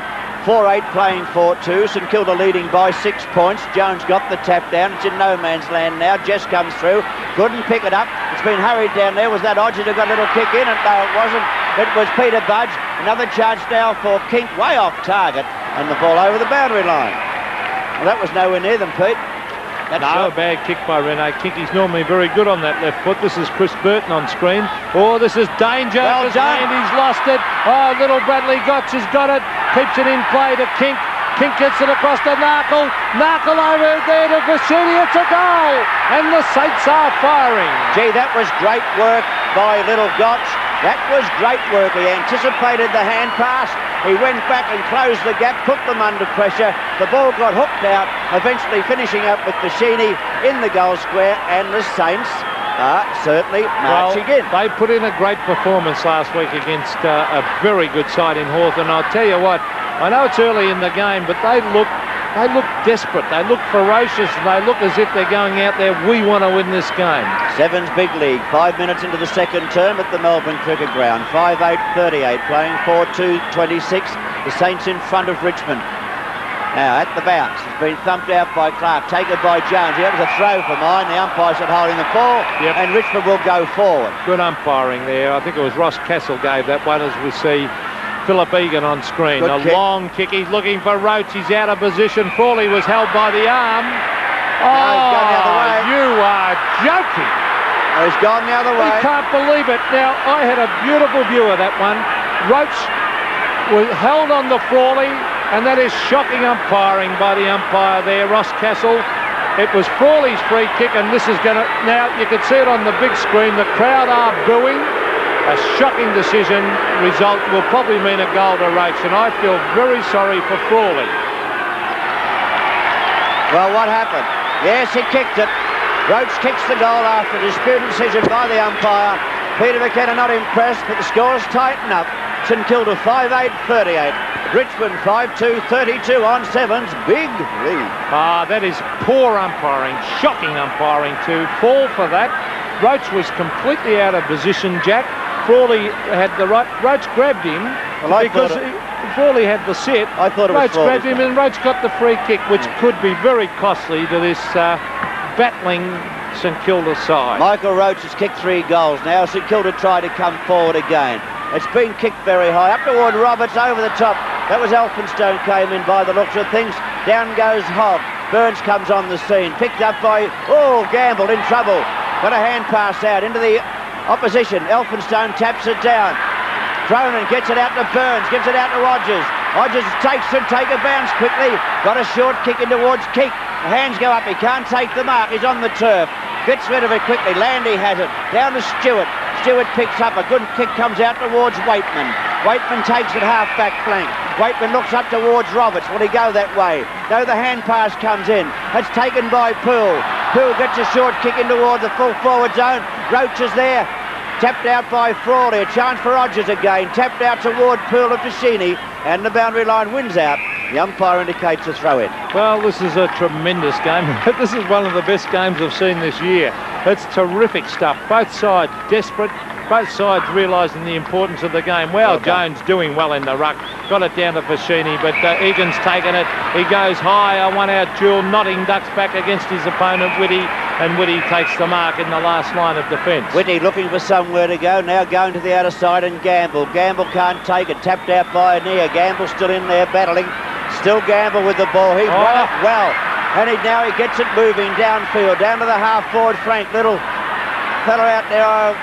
4-8 playing 4-2. St Kilda leading by 6 points. Jones got the tap down. It's in no man's land now. Jess comes through. Couldn't pick it up. It's been hurried down there. Was that Odgett who got a little kick in? And no, it wasn't. It was Peter-Budge. Another charge now for Kink, way off target. And the ball over the boundary line. Well, that was nowhere near them, Pete. No, a bad kick by Rene Kink. He's normally very good on that left foot. This is Chris Burton on screen. Oh, this is danger. Well done. Andy's lost it. Oh, little Bradley Gotch has got it. Keeps it in play to Kink. Kink gets it across to Narkle. Narkle over there to Foschini. It's a goal. And the Saints are firing. Gee, that was great work by little Gotch. That was great work. He anticipated the hand pass. He went back and closed the gap, put them under pressure. The ball got hooked out, eventually finishing up with Foschini in the goal square, and the Saints are certainly marching in. They put in a great performance last week against a very good side in Hawthorn. I'll tell you what, I know it's early in the game, but they look desperate. They look ferocious, and they look as if they're going out there, we want to win this game. Sevens Big League, 5 minutes into the second term at the Melbourne Cricket Ground. 5-8-38, playing 4-2-26. The Saints in front of Richmond. Now at the bounce, it's been thumped out by Clark, taken by Jones. That was a throw for mine. The umpire said holding the ball, and Richmond will go forward. Good umpiring there. I think it was Ross Castle gave that one, as we see Phillip Egan on screen. Good kick. Long kick. He's looking for Roach. He's out of position. Frawley was held by the arm. No, he's gone the other way. You are joking. Oh, he's gone the other way. You can't believe it. Now, I had a beautiful view of that one. Roach was held on the Frawley, and that is shocking umpiring by the umpire there, Ross Castle. It was Frawley's free kick, and this is going to... Now, you can see it on the big screen. The crowd are booing. A shocking decision. Result will probably mean a goal to Roach, and I feel very sorry for Frawley. Well, what happened? Yes, he kicked it. Roach kicks the goal after a disputed decision by the umpire. Peter McKenna not impressed, but the scores tighten up. St Kilda 5-8-38. Richmond 5-2-32 on Sevens. Big lead. That is poor umpiring, shocking umpiring to fall for that. Roach was completely out of position, Jack. Frawley had the right... Roach grabbed him because Frawley had the set. I thought it was Roach grabbed him and Roach got the free kick, which could be very costly to this battling St Kilda side. Michael Roach has kicked 3 goals now. St Kilda tried to come forward again. It's been kicked very high, up toward Roberts, over the top. That was Elphinstone came in by the looks of things. Down goes Hogg. Burns comes on the scene, picked up by, Gamble in trouble. Got a hand pass out into the opposition. Elphinstone taps it down. Cronin gets it out to Burns, gives it out to Rogers. Rogers should take a bounce quickly. Got a short kick in towards Keek. The hands go up, he can't take the mark, he's on the turf. Gets rid of it quickly, Landy has it. Down to Stewart. Stewart picks up, a good kick comes out towards Waitman. Waitman takes it half-back flank. Waitman looks up towards Roberts. Will he go that way? No, the hand pass comes in. It's taken by Poole. Poole gets a short kick in toward the full forward zone. Roach is there. Tapped out by Frawley. A chance for Rogers again. Tapped out toward Poole of Foschini. And the boundary line wins out. The umpire indicates a throw in. Well, this is a tremendous game. This is one of the best games I've seen this year. It's terrific stuff. Both sides desperate. Both sides realising the importance of the game. Well, Jones doing well in the ruck. Got it down to Foschini, but Egan's taken it. He goes high, a one-out duel. Notting ducks back against his opponent, Whitty. And Whitty takes the mark in the last line of defence. Whitty looking for somewhere to go. Now going to the outer side and Gamble. Gamble can't take it. Tapped out by Annear. Gamble still in there battling. Still Gamble with the ball. He's run up well. And now he gets it moving downfield. Down to the half-forward flank. Little fella out there.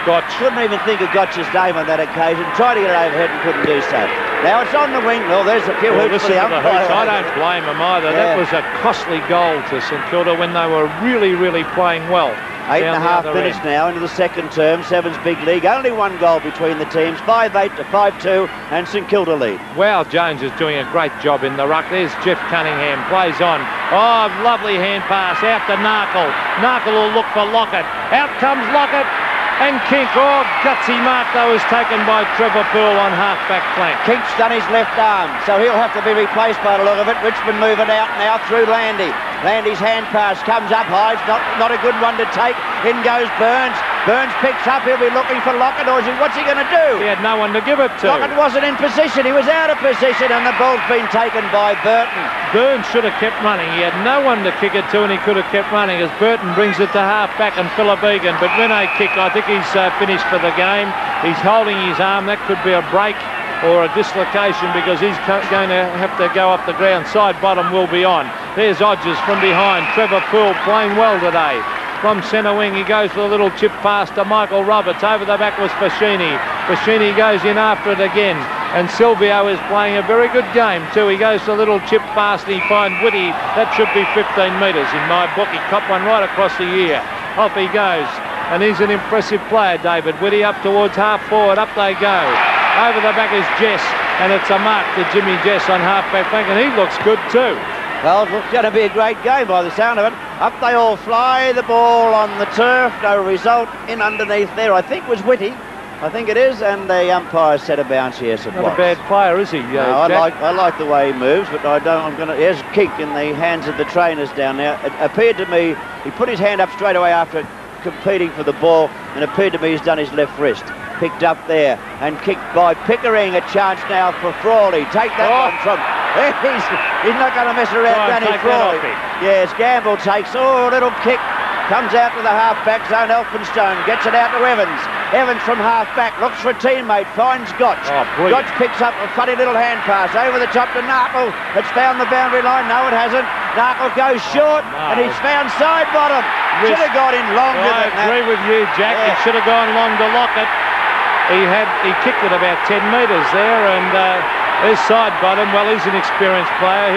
Gotch. Couldn't even think of Gotch's name on that occasion. Tried to get it overhead and couldn't do so. Now it's on the wing. Well, there's a few hoots for the umpire. I don't blame him either. Yeah. That was a costly goal to St Kilda when they were really, really playing well. 8.5 minutes now into the second term. Sevens big league. Only 1 goal between the teams. 5-8 to 5-2 and St Kilda lead. Well, Jones is doing a great job in the ruck. There's Jeff Cunningham. Plays on. Oh, lovely hand pass out to Narkle. Narkle will look for Lockett. Out comes Lockett. And Kink, gutsy mark though is taken by Trevor Poole on half-back flank. Kink's done his left arm, so he'll have to be replaced by the look of it. Richmond move it out now through Landy. Landy's hand pass comes up high, it's not a good one to take. In goes Burns. Burns picks up, he'll be looking for Lockett, or what's he going to do? He had no one to give it to. Lockett wasn't in position, he was out of position, and the ball's been taken by Burton. Burns should have kept running. He had no one to kick it to, and he could have kept running as Burton brings it to half-back and Phillip. But Rene kick, I think he's finished for the game. He's holding his arm. That could be a break or a dislocation because he's going to have to go up the ground. Side bottom will be on. There's Odgers from behind. Trevor Poole playing well today. From centre wing, he goes for a little chip pass to Michael Roberts. Over the back was Foschini. Foschini goes in after it again. And Silvio is playing a very good game too. He goes for a little chip pass and he finds Whitty. That should be 15 metres in my book. He copped one right across the ear. Off he goes. And he's an impressive player, David. Whitty up towards half forward. Up they go. Over the back is Jess. And it's a mark to Jimmy Jess on half-back flank. And he looks good too. Well, it's going to be a great game by the sound of it. Up they all fly, the ball on the turf, no result. In underneath there, I think was Whitty. I think it is, and the umpire set a bounce. Yes, it was. Not a bad player, is he? No, I like the way he moves, but I don't. I'm going to. There's a kick in the hands of the trainers down there. It appeared to me he put his hand up straight away after competing for the ball, and it appeared to me he's done his left wrist. Picked up there and kicked by Pickering. A chance now for Frawley. Take that one from. He's not going to mess around, Danny Frawley. Yes, Gamble takes. A little kick. Comes out to the half-back zone. Elphinstone gets it out to Evans. Evans from half-back looks for a teammate. Finds Gotch. Gotch picks up a funny little hand pass over the top to Narkle. It's found the boundary line. No, it hasn't. Narkle goes short, and he's found side bottom. Should have got in longer than that. I agree with you, Jack. Yeah. It should have gone long to Lockett. He kicked it about 10 metres there, and his side bottom. Well, he's an experienced player.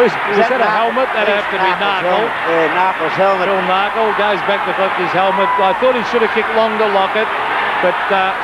Is that a helmet? That'd have to be Narkle. Yeah, Narkle's helmet. Phil Narkle goes back to collect his helmet. I thought he should have kicked long to Lockett, but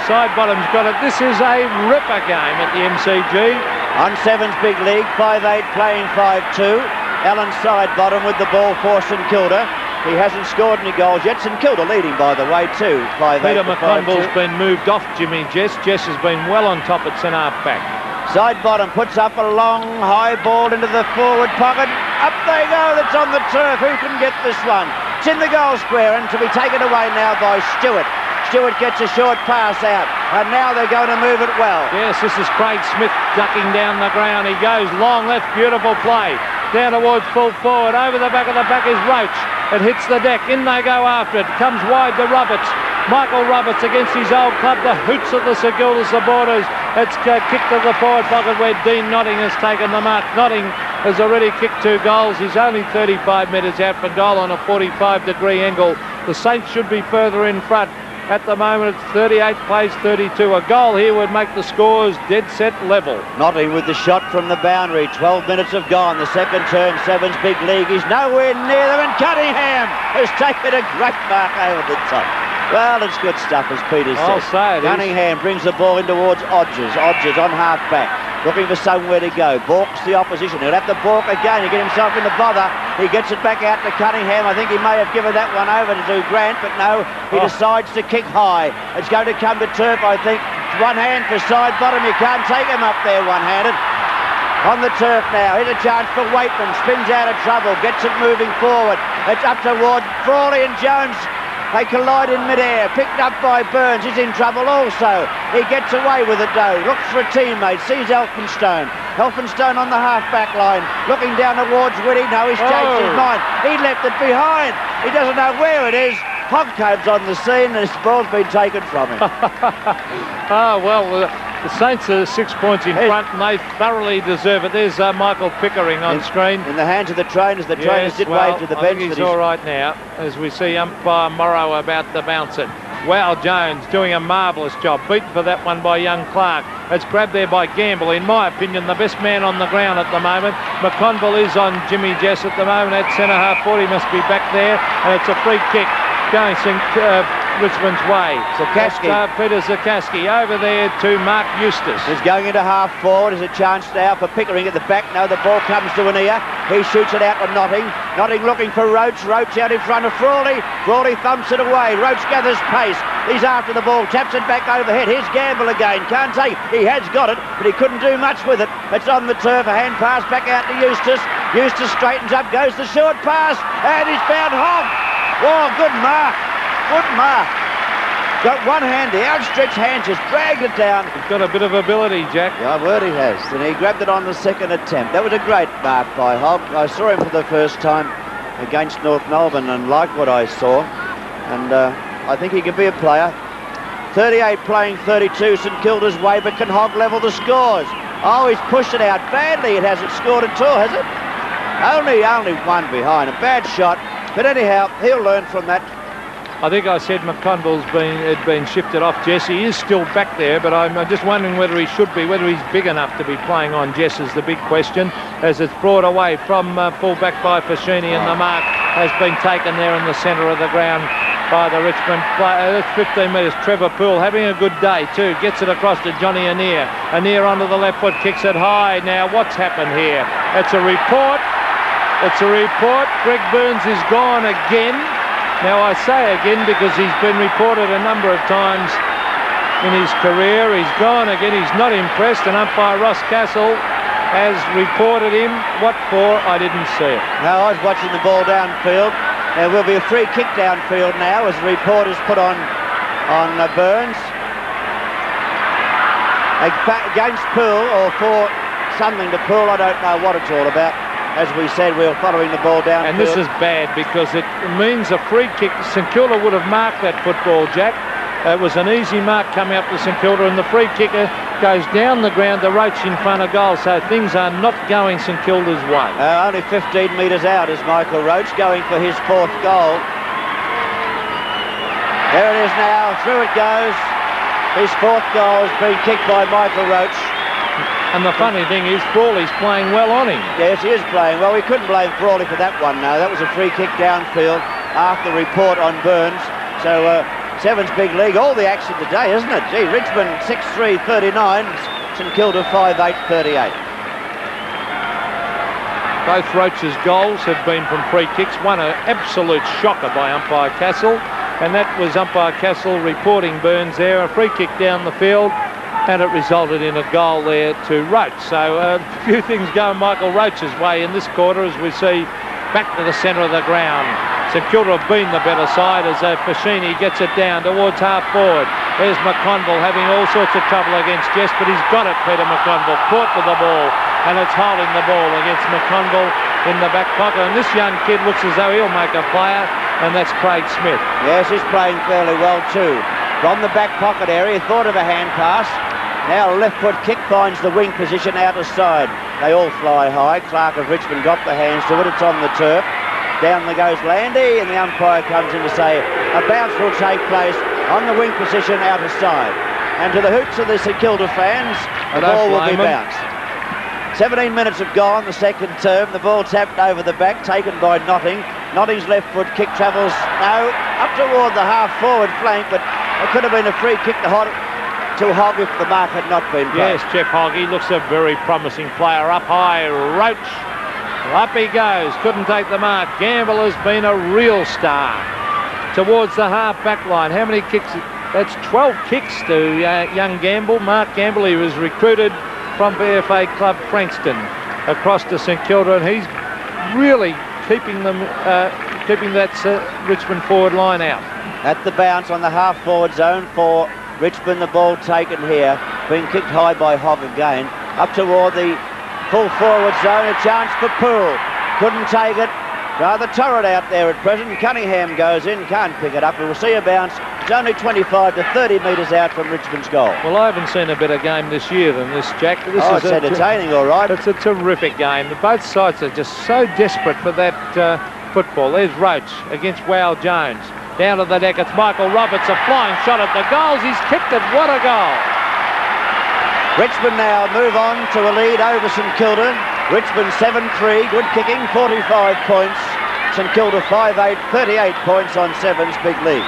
side bottom's got it. This is a ripper game at the MCG. On Sevens big league, 5-8 playing 5-2. Allen side bottom with the ball for St Kilda. He hasn't scored any goals yet. St Kilda leading, by the way, too. 5-8 Peter to McConville's 5-2. been moved off Jimmy Jess. Jess has been well on top at centre half back. Side bottom puts up a long high ball into the forward pocket. Up they go. That's on the turf. Who can get this one? It's in the goal square and to be taken away now by Stewart. Stewart gets a short pass out, and now they're going to move it well. Yes, this is Craig Smith ducking down the ground. He goes long. That's beautiful play. Down towards full forward. Over the back of the back is Roach. It hits the deck. In they go after it. Comes wide to Roberts. Michael Roberts against his old club. The hoots of the St Kilda supporters. It's kicked to the forward pocket where Dean Notting has taken the mark. Notting has already kicked 2 goals. He's only 35 metres out for goal on a 45-degree angle. The Saints should be further in front. At the moment, it's 38 plays 32. A goal here would make the scores dead set level. Notting with the shot from the boundary. 12 minutes have gone. The second term, Sevens big league. He's nowhere near them, and Cunningham has taken a great mark over the top. Well, it's good stuff, as Peter said. I'll say it Cunningham brings the ball in towards Odgers. Odgers on half back, looking for somewhere to go. Balks the opposition. He'll have to balk again to get himself in the bother. He gets it back out to Cunningham. I think he may have given that one over to Grant, but no, he decides to kick high. It's going to come to turf, I think. One hand for side bottom. You can't take him up there one-handed. On the turf now. Here's a chance for Waitman. Spins out of trouble. Gets it moving forward. It's up toward Frawley and Jones. They collide in midair. Picked up by Burns. He's in trouble also. He gets away with it though. Looks for a teammate. Sees Elphinstone. Elphinstone on the half-back line. Looking down towards Whitty. No, he's changed his mind. He left it behind. He doesn't know where it is. Hogg comes on the scene and his ball's been taken from him. The Saints are 6 points in front and they thoroughly deserve it. There's Michael Pickering on screen. In the hands of the trainers. The trainers did wave to the bench. I think he's all right now as we see umpire Morrow about to bounce it. Wow, Jones doing a marvellous job. Beaten for that one by young Clark. It's grabbed there by Gamble. In my opinion, the best man on the ground at the moment. McConville is on Jimmy Jess at the moment at centre half forward. He must be back there. And it's a free kick going Richmond's way. Zakaski. Peter Zakaski over there to Mark Eustace. He's going into half forward. There's a chance now for Pickering at the back. No, the ball comes to Annear. He shoots it out to Notting. Notting looking for Roach. Roach out in front of Frawley. Frawley thumps it away. Roach gathers pace. He's after the ball. Taps it back overhead. Here's Gamble again. Can't take it. He has got it, but he couldn't do much with it. It's on the turf. A hand pass back out to Eustace. Eustace straightens up. Goes the short pass. And he's found Hogg. Oh, good mark. Good mark. Got one hand, the outstretched hand just dragged it down. He's got a bit of ability, Jack. Yeah, I've heard he has. And he grabbed it on the second attempt. That was a great mark by Hogg. I saw him for the first time against North Melbourne and liked what I saw. And I think he can be a player. 38 playing 32, St Kilda's way, but can Hogg level the scores? Oh, he's pushed it out badly. It hasn't scored at all, has it? Only one behind. A bad shot. But anyhow, he'll learn from that. I think I said McConville's been shifted off Jess. He is still back there, but I'm just wondering whether he should be, whether he's big enough to be playing on Jess is the big question, as it's brought away from full-back by Foschini, and the mark has been taken there in the centre of the ground by the Richmond player. That's 15 metres. Trevor Poole having a good day too. Gets it across to Johnny Annear. Annear onto the left foot, kicks it high. Now what's happened here? It's a report. It's a report. Greg Burns is gone again. Now I say again because he's been reported a number of times in his career. He's gone again. He's not impressed, and umpire Ross Castle has reported him. What for? I didn't see it. No, I was watching the ball downfield. There will be a free kick downfield now as the report is put on Burns. Against Poole, or for something to Poole, I don't know what it's all about. As we said, we're following the ball downfield. And this is bad because it means a free kick. St Kilda would have marked that football, Jack. It was an easy mark coming up to St Kilda, and the free kicker goes down the ground to Roach in front of goal, so things are not going St Kilda's way. Only 15 metres out is Michael Roach going for his 4th goal. There it is now, through it goes. His 4th goal has been kicked by Michael Roach. And the funny thing is, Frawley's playing well on him. Yes, he is playing well. We couldn't blame Frawley for that one, no. That was a free kick downfield after the report on Burns. So, Sevens big league, all the action today, isn't it? Gee, Richmond 6-3-39, St Kilda 5-8-38. Both Roach's goals have been from free kicks. One an absolute shocker by umpire Castle, and that was umpire Castle reporting Burns there. A free kick down the field, and it resulted in a goal there to Roach. So a few things going Michael Roach's way in this quarter as we see back to the centre of the ground. St Kilda have been the better side as Foschini gets it down towards half forward. There's McConville having all sorts of trouble against Jess, but he's got it, Peter McConville, caught with the ball, and it's holding the ball against McConville in the back pocket. And this young kid looks as though he'll make a player, and that's Craig Smith. Yes, he's playing fairly well too. From the back pocket area, thought of a hand pass. Now a left foot kick finds the wing position out of side. They all fly high. Clark of Richmond got the hands to it. It's on the turf. Down there goes Landy, and the umpire comes in to say a bounce will take place on the wing position out of side. And to the hoots of the St Kilda fans, the ball will be bounced. 17 minutes have gone, the second term. The ball tapped over the back, taken by Notting. Notting's left foot kick travels now up toward the half-forward flank, but it could have been a free kick to Hogg if the mark had not been played. Yes, Jeff Hogg, he looks a very promising player. Up high, Roach. Up he goes, couldn't take the mark. Gamble has been a real star. Towards the half-back line. How many kicks? That's 12 kicks to young Gamble. Mark Gamble, he was recruited from VFA club Frankston across to St Kilda, and he's really keeping that Richmond forward line out. At the bounce on the half-forward zone for Richmond, the ball taken here, being kicked high by Hogg again. Up toward the full forward zone, a chance for Poole. Couldn't take it. Rather torrid out there at present. Cunningham goes in, can't pick it up. We'll see a bounce. It's only 25 to 30 metres out from Richmond's goal. Well, I haven't seen a better game this year than this, Jack. It's entertaining, all right. It's a terrific game. Both sides are just so desperate for that football. There's Roach against Wow Jones. Down to the deck, it's Michael Roberts, a flying shot at the goals. He's kicked it. What a goal. Richmond now move on to a lead over St Kilda. Richmond 7-3, good kicking, 45 points. St Kilda 5-8, 38 points on Sevens big league.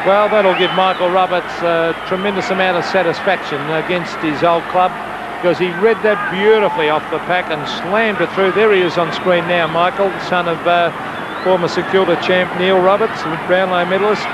Well, that'll give Michael Roberts a tremendous amount of satisfaction against his old club, because he read that beautifully off the pack and slammed it through. There he is on screen now, Michael, son of former St Kilda champ Neil Roberts, Brownlow medalist.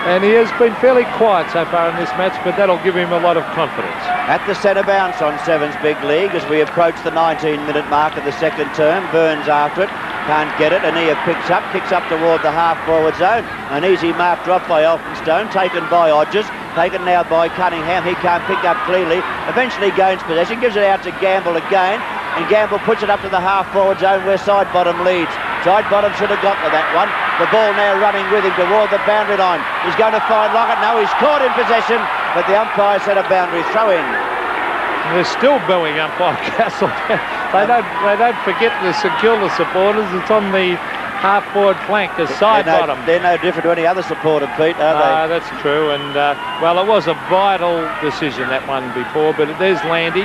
And he has been fairly quiet so far in this match, but that'll give him a lot of confidence. At the centre bounce on Sevens big league as we approach the 19-minute mark of the second term. Burns after it, can't get it. Annear kicks up toward the half-forward zone. An easy mark drop by Elphinstone, taken by Hodges, taken now by Cunningham. He can't pick up clearly. Eventually gains possession, gives it out to Gamble again, and Gamble puts it up to the half-forward zone where Sidebottom leads. Sidebottom should have got to that one. The ball now running with him toward the boundary line. He's going to find Lockett. No, he's caught in possession, but the umpire said a boundary throw in. They're still booing umpire Castle. they don't forget the St Kilda supporters. It's on the half-forward flank, the Sidebottom. They're no different to any other supporter, Pete, are they? That's true, and well, it was a vital decision, that one before, but there's Landy.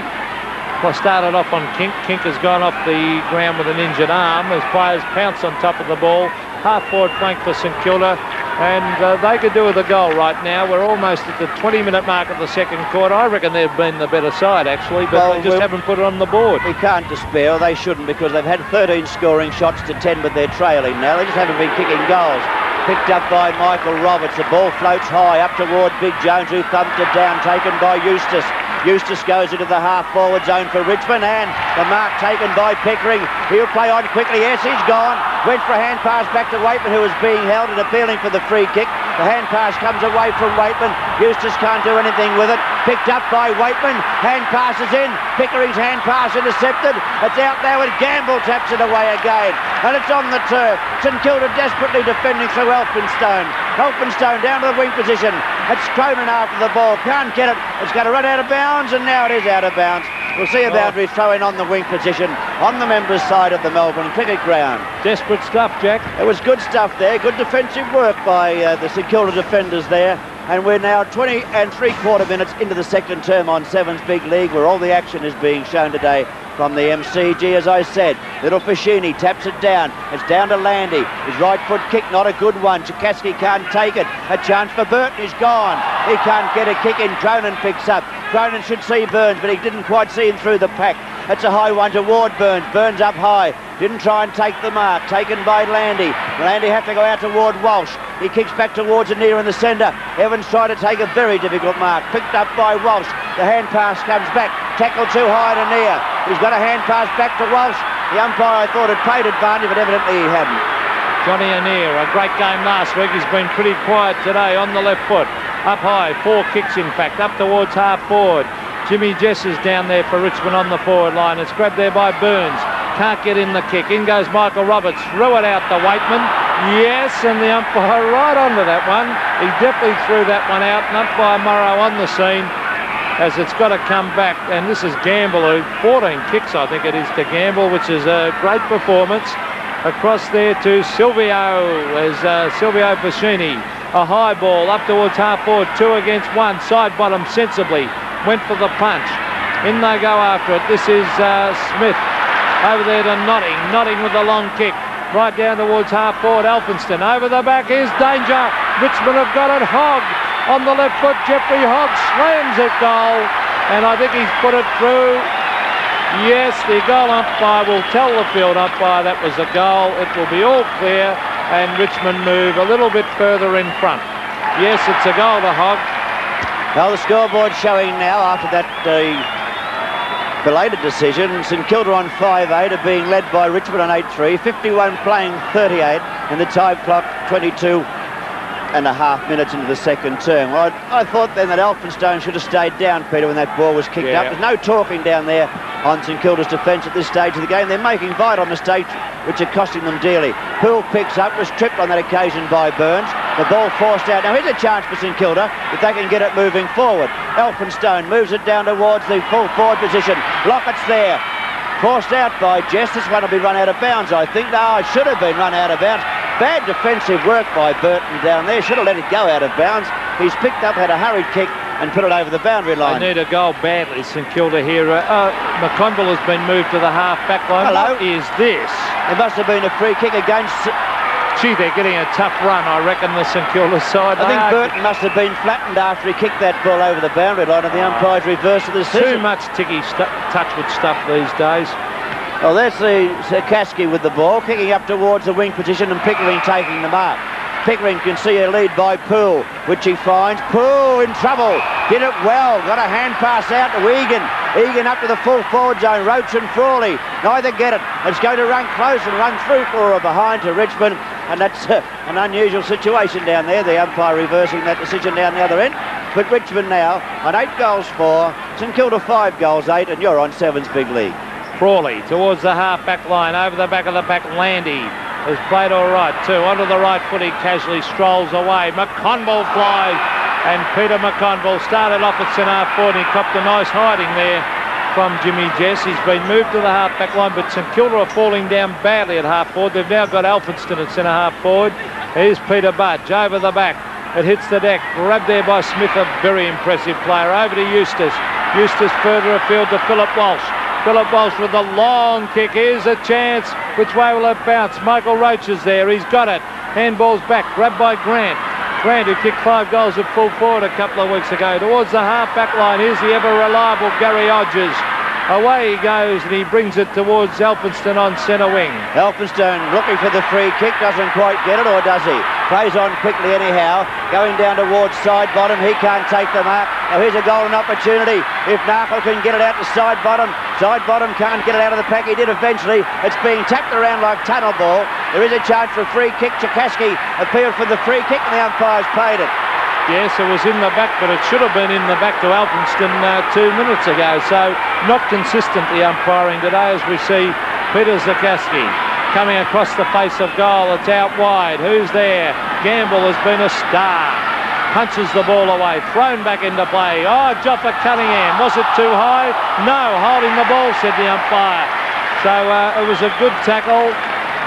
Well, started off on Kink. Kink has gone off the ground with an injured arm as players pounce on top of the ball. Half-forward flank for St Kilda, and they could do with a goal right now. We're almost at the 20-minute mark of the second quarter. I reckon they've been the better side, actually, but they just haven't put it on the board. We can't despair. They shouldn't, because they've had 13 scoring shots to 10, but they're trailing now. They just haven't been kicking goals. Picked up by Michael Roberts. The ball floats high up toward Big Jones, who thumped it down, taken by Eustace. Eustace goes into the half-forward zone for Richmond, and the mark taken by Pickering. He'll play on quickly. Yes, he's gone. Went for a hand pass back to Waitman, who was being held and appealing for the free kick. The hand pass comes away from Waitman. Eustace can't do anything with it. Picked up by Waitman. Hand passes in. Pickering's hand pass intercepted. It's out there with Gamble, taps it away again. And it's on the turf. St Kilda desperately defending through Elphinstone. Elphinstone down to the wing position. It's Cronin after the ball. Can't get it. It's going to run out of bounds, and now it is out of bounds. We'll see a boundary throw in on the wing position on the members' side of the Melbourne cricket ground. Desperate stuff, Jack. It was good stuff there. Good defensive work by the St Kilda defenders there. And we're now 20 3/4 minutes into the second term on Sevens Big League, where all the action is being shown today from the MCG. As I said, little Foschini taps it down. It's down to Landy. His right foot kick, not a good one. Chikaski can't take it. A chance for Burton is gone. He can't get a kick in. Cronin picks up. Cronin should see Burns, but he didn't quite see him through the pack. That's a high one toward Burns. Burns up high. Didn't try and take the mark. Taken by Landy. Landy had to go out toward Walsh. He kicks back towards Annear in the centre. Evans tried to take a very difficult mark. Picked up by Walsh. The hand pass comes back. Tackled too high at Annear. He's got a hand pass back to Walsh. The umpire, I thought, had paid advantage, but evidently he hadn't. Johnny Annear, a great game last week. He's been pretty quiet today on the left foot. Up high, 4 kicks in fact, up towards half forward. Jimmy Jess is down there for Richmond on the forward line. It's grabbed there by Burns. Can't get in the kick. In goes Michael Roberts. Threw it out to Waitman. Yes, and the umpire right onto that one. He definitely threw that one out. And umpire Morrow on the scene as it's got to come back. And this is Gamble, who 14 kicks, I think it is, to Gamble, which is a great performance. Across there to Silvio as Silvio Foschini. A high ball up towards half forward. 2 against 1. Side bottom sensibly. Went for the punch. In they go after it. This is Smith. Over there to Notting with the long kick. Right down towards half forward. Elphinston over the back. Here's danger. Richmond have got it. Hogg on the left foot. Jeffrey Hogg slams it goal. And I think he's put it through. Yes, the goal umpire will tell the field umpire that was a goal. It will be all clear. And Richmond move a little bit further in front. Yes, it's a goal to Hogg. Well, the scoreboard showing now after that belated decision, St Kilda on 5-8 are being led by Richmond on 8-3, 51 playing 38, and the time clock 22.5 minutes into the second term. Well, I thought then that Elphinstone should have stayed down, Peter, when that ball was kicked up. There's no talking down there on St Kilda's defence at this stage of the game. They're making vital mistakes which are costing them dearly. Poole picks up, was tripped on that occasion by Burns. The ball forced out. Now here's a chance for St Kilda if they can get it moving forward. Elphinstone moves it down towards the full forward position. Lockett's there. Forced out by Jess. This one will be run out of bounds, I think. No, it should have been run out of bounds. Bad defensive work by Burton down there. Should have let it go out of bounds. He's picked up, had a hurried kick and put it over the boundary line. They need a goal badly, St Kilda here. McConville has been moved to the half-back line. Hello. What is this? It must have been a free kick against... Gee, they're getting a tough run, I reckon, the St Kilda side. I think Burton must have been flattened after he kicked that ball over the boundary line, and the umpire's reversed the decision. Too much ticky touch with stuff these days. Well, there's the Sikorsky with the ball, kicking up towards the wing position, and Pickering taking the mark. Pickering can see a lead by Poole, which he finds. Poole in trouble. Did it well. Got a hand pass out to Egan. Egan up to the full forward zone. Roach and Frawley neither get it. It's going to run close and run through for or behind to Richmond. And that's an unusual situation down there. The umpire reversing that decision down the other end. But Richmond now on 8 goals 4. St Kilda 5 goals 8. And you're on Sevens Big League. Frawley towards the half-back line. Over the back of the pack, Landy has played all right too. Onto the right foot, he casually strolls away. McConville flies. And Peter McConville started off at centre forward. He copped a nice hiding there from Jimmy Jess. He's been moved to the half-back line, but St Kilda are falling down badly at half-forward. They've now got Alfredston at centre-half forward. Here's Peter-Budge over the back. It hits the deck. Grabbed there by Smith, a very impressive player. Over to Eustace. Eustace further afield to Phillip Walsh. Phillip Walsh with a long kick. Here's a chance. Which way will it bounce? Michael Roach is there. He's got it. Handball's back. Grabbed by Grant. Grant, who kicked 5 goals at full forward a couple of weeks ago. Towards the half-back line, here's the ever-reliable Gary Hodges. Away he goes, and he brings it towards Elphinstone on centre wing. Elphinstone looking for the free kick, doesn't quite get it, or does he? Plays on quickly anyhow, going down towards side bottom. He can't take the mark. Now here's a golden opportunity. If Narkle can get it out to side bottom can't get it out of the pack. He did eventually. It's being tapped around like tunnel ball. There is a chance for a free kick. Chikaski appealed for the free kick, and the umpire's paid it. Yes, it was in the back, but it should have been in the back to Alphonston 2 minutes ago. So not consistent, the umpiring today, as we see Peter Zakaski coming across the face of goal. It's out wide. Who's there? Gamble has been a star. punches the ball away, thrown back into play. Oh, Joffa Cunningham, was it too high? No, holding the ball, said the umpire. So it was a good tackle,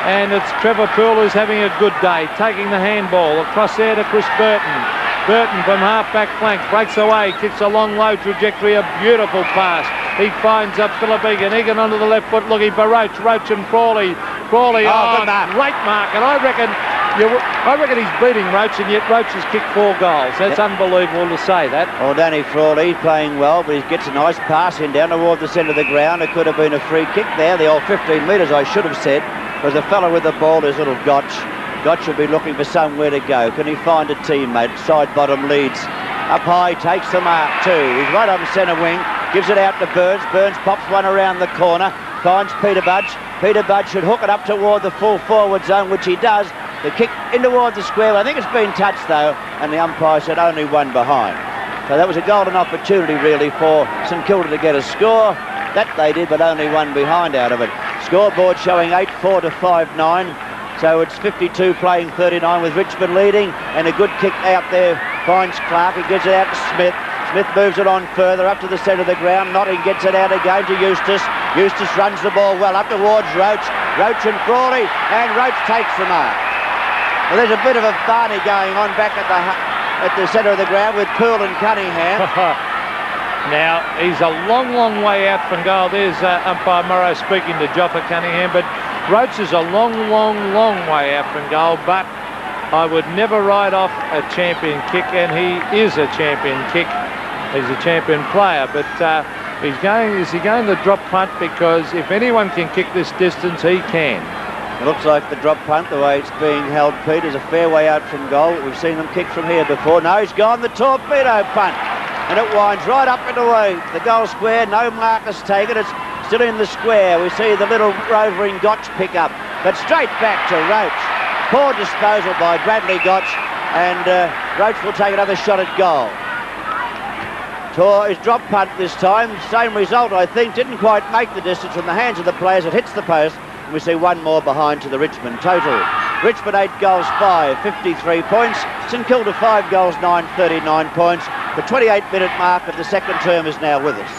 and it's Trevor Poole who's having a good day, taking the handball across there to Chris Burton. Burton from half-back flank, breaks away, kicks a long, low trajectory, a beautiful pass. He finds up Phillip Egan. Egan onto the left foot, looking for Roach. Roach and Crawley. Crawley, good mark. Great mark, and I reckon he's beating Roach, and yet Roach has kicked 4 goals. That's unbelievable to say that. Well, Danny Frawley playing well, but he gets a nice pass in down toward the centre of the ground. It could have been a free kick there. The old 15 metres, I should have said, was the fellow with the ball is little Gotch. Gotch will be looking for somewhere to go. Can he find a teammate? Side bottom leads. Up high, takes the mark too. He's right on centre wing, gives it out to Burns. Burns pops one around the corner, finds Peter-Budge. Peter-Budge should hook it up toward the full forward zone, which he does. The kick in toward the square. I think it's been touched though, and the umpire said only one behind. So that was a golden opportunity really for St Kilda to get a score. That they did, but only one behind out of it. Scoreboard showing 8-4 to 5-9. So it's 52 playing 39 with Richmond leading, and a good kick out there finds Clark. He gives it out to Smith. Smith moves it on further up to the centre of the ground. Notting gets it out again to Eustace. Eustace runs the ball well up towards Roach. Roach and Crawley, and Roach takes the mark. Well, there's a bit of a Barney going on back at the centre of the ground with Poole and Cunningham. Now, he's a long, long way out from goal. There's umpire Morrow speaking to Joffa Cunningham, but Roach is a long, long, long way out from goal, but I would never write off a champion kick, and he is a champion kick. He's a champion player, but is he going to drop punt? Because if anyone can kick this distance, he can. It looks like the drop punt, the way it's being held, Pete, is a fair way out from goal. We've seen them kick from here before. No, he's gone the torpedo punt. And it winds right up into the goal square. No markers taken. It's still in the square. We see the little rovering Gotch pick up. But straight back to Roach. Poor disposal by Bradley Gotch. And Roach will take another shot at goal. Tore his drop punt this time. Same result, I think. Didn't quite make the distance from the hands of the players. It hits the post. And we see one more behind to the Richmond total. Richmond 8 goals 5, 53 points. St Kilda 5 goals 9, 39 points. The 28-minute mark of the second term is now with us.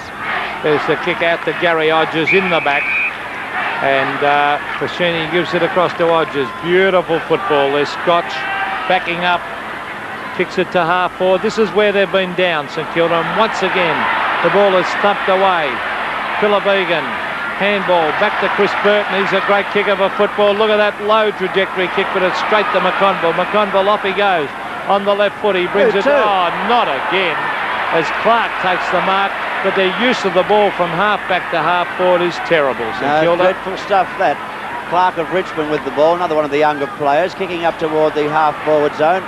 There's the kick out to Gary Hodges in the back. And Foschini gives it across to Hodges. Beautiful football. There's Gotch backing up. Kicks it to half forward. This is where they've been down, St Kilda. And once again, the ball is thumped away. Phillip Egan. Handball back to Chris Burton. He's a great kick of a football. Look at that low trajectory kick, but it's straight to McConville. McConville off he goes on the left foot. He brings it. Oh, not again. As Clark takes the mark, but their use of the ball from half back to half forward is terrible. Dreadful stuff that. Clark of Richmond with the ball, another one of the younger players, kicking up toward the half forward zone.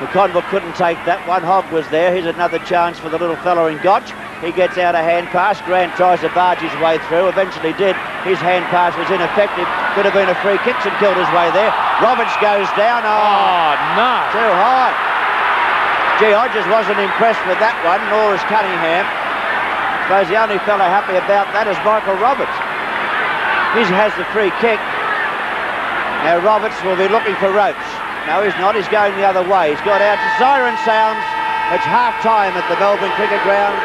McConville couldn't take that one. Hogg was there. Here's another chance for the little fella in Gotch. He gets out a hand pass. Grant tries to barge his way through. Eventually did. His hand pass was ineffective. Could have been a free kick. St Kilda's way there. Roberts goes down. Oh, no. Too high. Gee, Hodges wasn't impressed with that one, nor is Cunningham. I suppose the only fella happy about that is Michael Roberts. He has the free kick. Now Roberts will be looking for Roach. No, he's not. He's going the other way. He's got out. The siren sounds. It's half-time at the Melbourne Cricket Ground.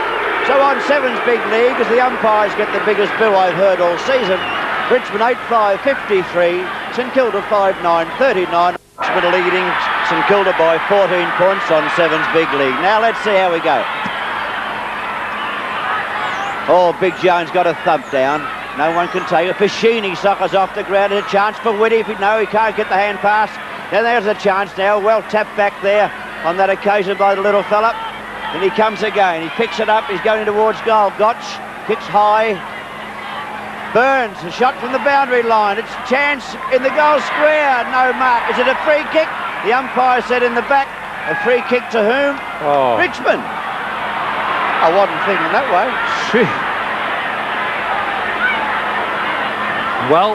So on Sevens Big League, as the umpires get the biggest bill I've heard all season, Richmond 8-5, 53, St Kilda 5-9, 39. Richmond leading St Kilda by 14 points on Sevens Big League. Now let's see how we go. Oh, Big Jones got a thump down. No one can take it. Foschini suckers off the ground. There's a chance for Whitty. No, he can't get the hand pass. Now there's a chance now. Well tapped back there on that occasion by the little fella. Then he comes again. He picks it up. He's going towards goal. Gotch kicks high. Burns, a shot from the boundary line. It's a chance in the goal square. No mark. Is it a free kick? The umpire said in the back. A free kick to whom? Oh. Richmond. I wasn't thinking that way. Well,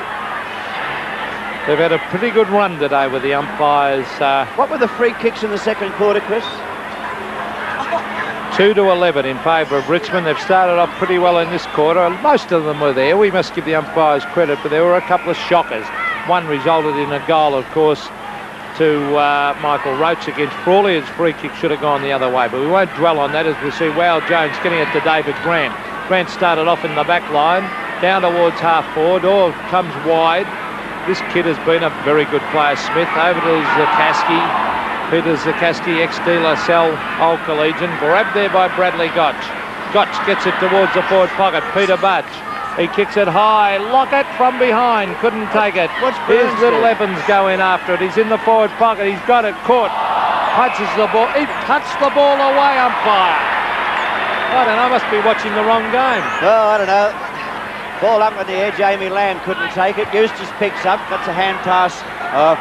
they've had a pretty good run today with the umpires. What were the free kicks in the second quarter, Chris? 2-11 in favour of Richmond. They've started off pretty well in this quarter. Most of them were there. We must give the umpires credit, but there were a couple of shockers. One resulted in a goal, of course, to Michael Roach against Frawley. His free kick should have gone the other way, but we won't dwell on that as we see Wow Jones getting it to David Grant. Grant started off in the back line, down towards half forward, or comes wide. This kid has been a very good player. Smith over to Zakaski. Peter Zakaski, ex-De La Salle, old collegian. Grabbed there by Bradley Gotch. Gotch gets it towards the forward pocket. Peter-Budge. He kicks it high. Lockett from behind. Couldn't take it. Here's little Evans going after it. He's in the forward pocket. He's got it caught. Punches the ball. He punched the ball away, umpire. I don't know. I must be watching the wrong game. Oh, I don't know. Ball up in the air, Jamie Lamb couldn't take it. Eustace picks up, gets a hand pass,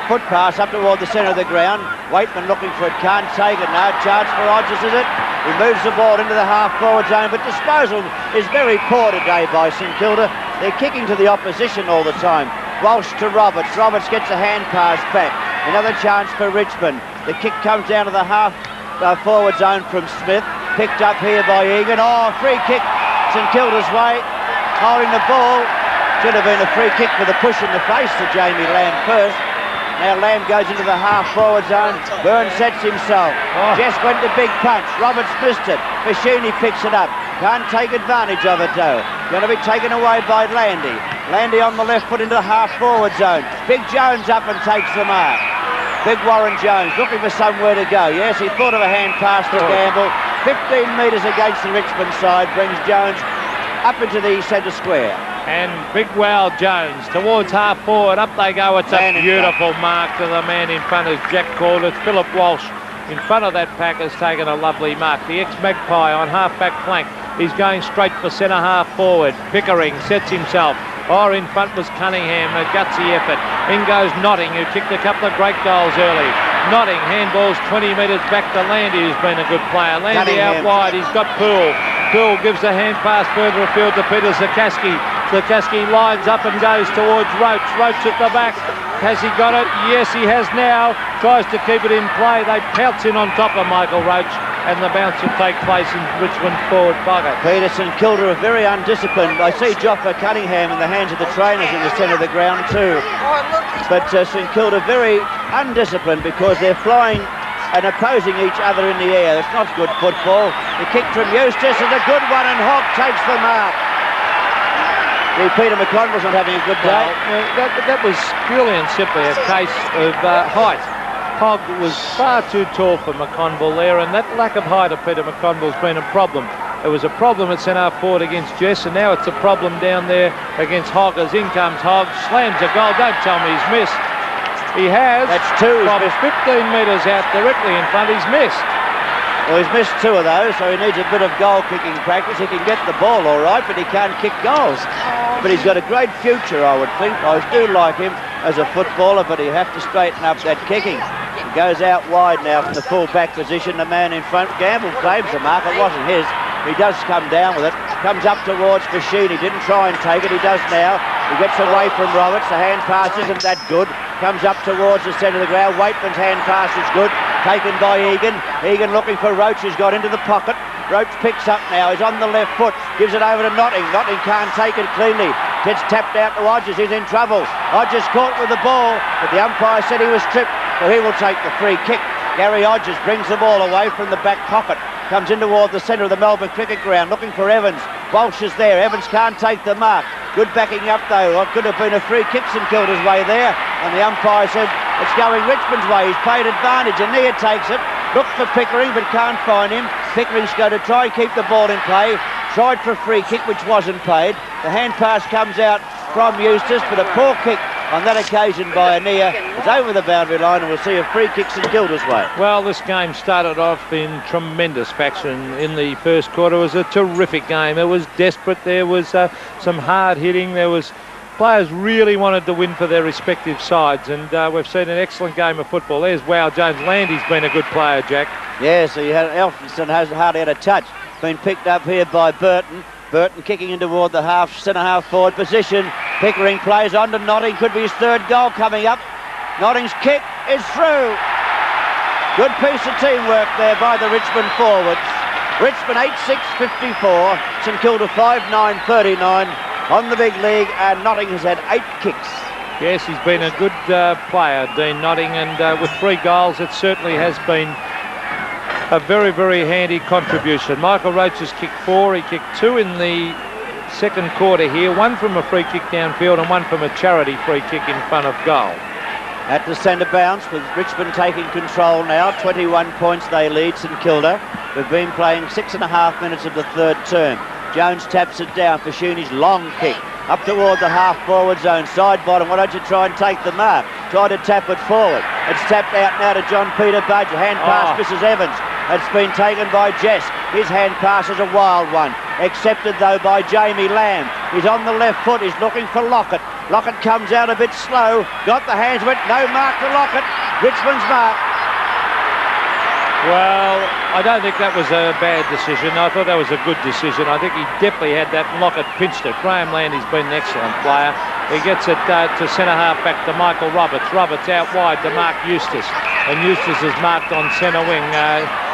foot pass up toward the centre of the ground. Waitman looking for it, can't take it. No chance for Hodges, is it? He moves the ball into the half-forward zone, but disposal is very poor today by St Kilda. They're kicking to the opposition all the time. Walsh to Roberts. Roberts gets a hand pass back. Another chance for Richmond. The kick comes down to the half-forward zone from Smith. Picked up here by Egan. Oh, free kick St Kilda's way. Holding the ball. Should have been a free kick for the push in the face to Jamie Lamb first. Now Lamb goes into the half-forward zone. Byrne sets himself. Jess went to big punch. Roberts missed it. Foschini picks it up. Can't take advantage of it though. Going to be taken away by Landy. Landy on the left foot into the half-forward zone. Big Jones up and takes the mark. Big Warren Jones looking for somewhere to go. Yes, he thought of a hand pass to Gamble. 15 metres against the Richmond side brings Jones up into the centre square. And big Wow Jones towards half forward. Up they go. It's a beautiful mark to the man in front, as Jack called it. Phillip Walsh in front of that pack has taken a lovely mark. The ex-Magpie on half-back flank. He's going straight for centre half forward. Pickering sets himself. In front was Cunningham, a gutsy effort. In goes Notting, who kicked a couple of great goals early. Notting handballs 20 metres back to Landy, who's been a good player. Landy out wide, he's got Poole. Poole gives a hand pass further afield to Peter Zakaski. Zakaski lines up and goes towards Roach. Roach at the back. Has he got it? Yes, he has now. Tries to keep it in play. They pounce in on top of Michael Roach, and the bounce will take place in Richmond forward pocket. St Kilda are very undisciplined. I see Joffa Cunningham in the hands of the trainers in the centre of the ground too. But St Kilda very undisciplined because they're flying and opposing each other in the air. That's not good football. The kick from Eustace is a good one, and Hogg takes the mark. Peter McConville's not having a good day. That was purely and simply a case of height. Hogg was far too tall for McConville there, and that lack of height of Peter McConville's been a problem. It was a problem at centre forward against Jess, and now it's a problem down there against Hogg. As in comes Hogg, slams a goal. Don't tell me he's missed. He has. That's two. From 15 metres out directly in front, he's missed. Well, he's missed two of those, so he needs a bit of goal-kicking practice. He can get the ball all right, but he can't kick goals. But he's got a great future, I would think. I do like him as a footballer, but he'll have to straighten up that kicking. He goes out wide now from the full-back position. The man in front, Gamble claims the mark. It wasn't his. He does come down with it. Comes up towards Foschini. Didn't try and take it. He does now. He gets away from Roberts. The hand pass isn't that good. Comes up towards the centre of the ground. Waitman's hand pass is good. Taken by Egan. Egan looking for Roach, who's got into the pocket. Roach picks up now. He's on the left foot. Gives it over to Notting. Notting can't take it cleanly. Gets tapped out to Hodges. He's in trouble. Hodges caught with the ball, but the umpire said he was tripped, so he will take the free kick. Gary Hodges brings the ball away from the back pocket. Comes in toward the centre of the Melbourne cricket ground, looking for Evans. Walsh is there. Evans can't take the mark. Good backing up though. It could have been a free kick St Kilda's way there, and the umpire said it's going Richmond's way. He's paid advantage. Annear takes it. Looks for Pickering, but can't find him. Pickering's going to try and keep the ball in play. Tried for a free kick, which wasn't paid. The hand pass comes out from Eustace, but a poor kick on that occasion by Annear. It's over the boundary line, and we'll see a free kick St Kilda's way. Well, this game started off in tremendous fashion in the first quarter. It was a terrific game. It was desperate. There was some hard hitting. There was players really wanted to win for their respective sides, and we've seen an excellent game of football. There's Wow Jones. Landy's been a good player, Jack. Yes, Elphinstone has hardly had a touch. Been picked up here by Burton. Burton kicking in toward the centre half forward position. Pickering plays on to Notting. Could be his third goal coming up. Notting's kick is through. Good piece of teamwork there by the Richmond forwards. Richmond 8-6-54. St Kilda 5-9-39 on the big league, and Notting has had 8 kicks. Yes, he's been a good player, Dean Notting, and with 3 goals, it certainly has been a very, very handy contribution. Michael Roach has kicked 4. He kicked 2 in the second quarter here, 1 from a free kick downfield and 1 from a charity free kick in front of goal. At the centre bounce, with Richmond taking control now. 21 points they lead St Kilda. We've been playing 6.5 minutes of the third term. Jones taps it down. Foschini's long kick up toward the half-forward zone, side bottom. Why don't you try and take the mark? Try to tap it forward. It's tapped out now to John Peter-Budge. Hand pass misses Evans. It's been taken by Jess. His hand pass is a wild one. Accepted, though, by Jamie Lamb. He's on the left foot. He's looking for Lockett. Lockett comes out a bit slow. Got the hands of it. No mark to Lockett. Richmond's mark. Well, I don't think that was a bad decision. I thought that was a good decision. I think he definitely had that. Lockett pinched it. Graham Landy's been an excellent player. He gets it to centre-half back to Michael Roberts. Roberts out wide to Mark Eustace. And Eustace is marked on centre wing.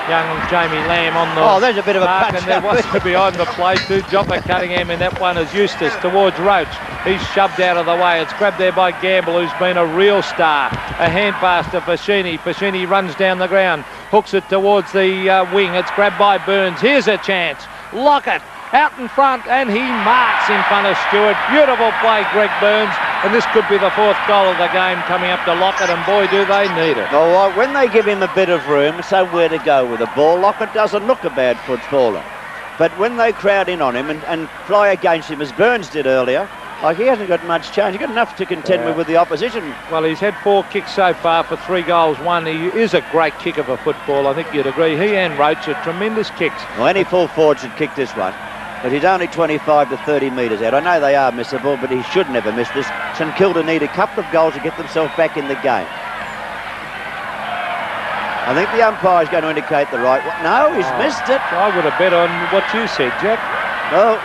Young Jamie Lamb on the there's a bit of a mark, punch. and there was behind the play too. Joppa Cunningham in that one as Eustace towards Roach. He's shoved out of the way. It's grabbed there by Gamble, who's been a real star. A hand pass to Foschini. Foschini runs down the ground, hooks it towards the wing. It's grabbed by Burns. Here's a chance. Lockett out in front, and he marks in front of Stewart. Beautiful play, Greg Burns, and this could be the 4th goal of the game coming up to Lockett, and boy, do they need it. All right, when they give him a bit of room, somewhere to go with the ball, Lockett doesn't look a bad footballer. But when they crowd in on him and fly against him, as Burns did earlier, like, he hasn't got much change. He's got enough to contend with the opposition. Well, he's had 4 kicks so far for 3 goals, 1. He is a great kicker for football. I think you'd agree. He and Roach are tremendous kicks. Well, any full forward should kick this one. But he's only 25 to 30 metres out. I know they are missable, but he should never miss this. St Kilda need a couple of goals to get themselves back in the game. I think the umpire's going to indicate the right one. No, he's missed it. I would have bet on what you said, Jack. Well,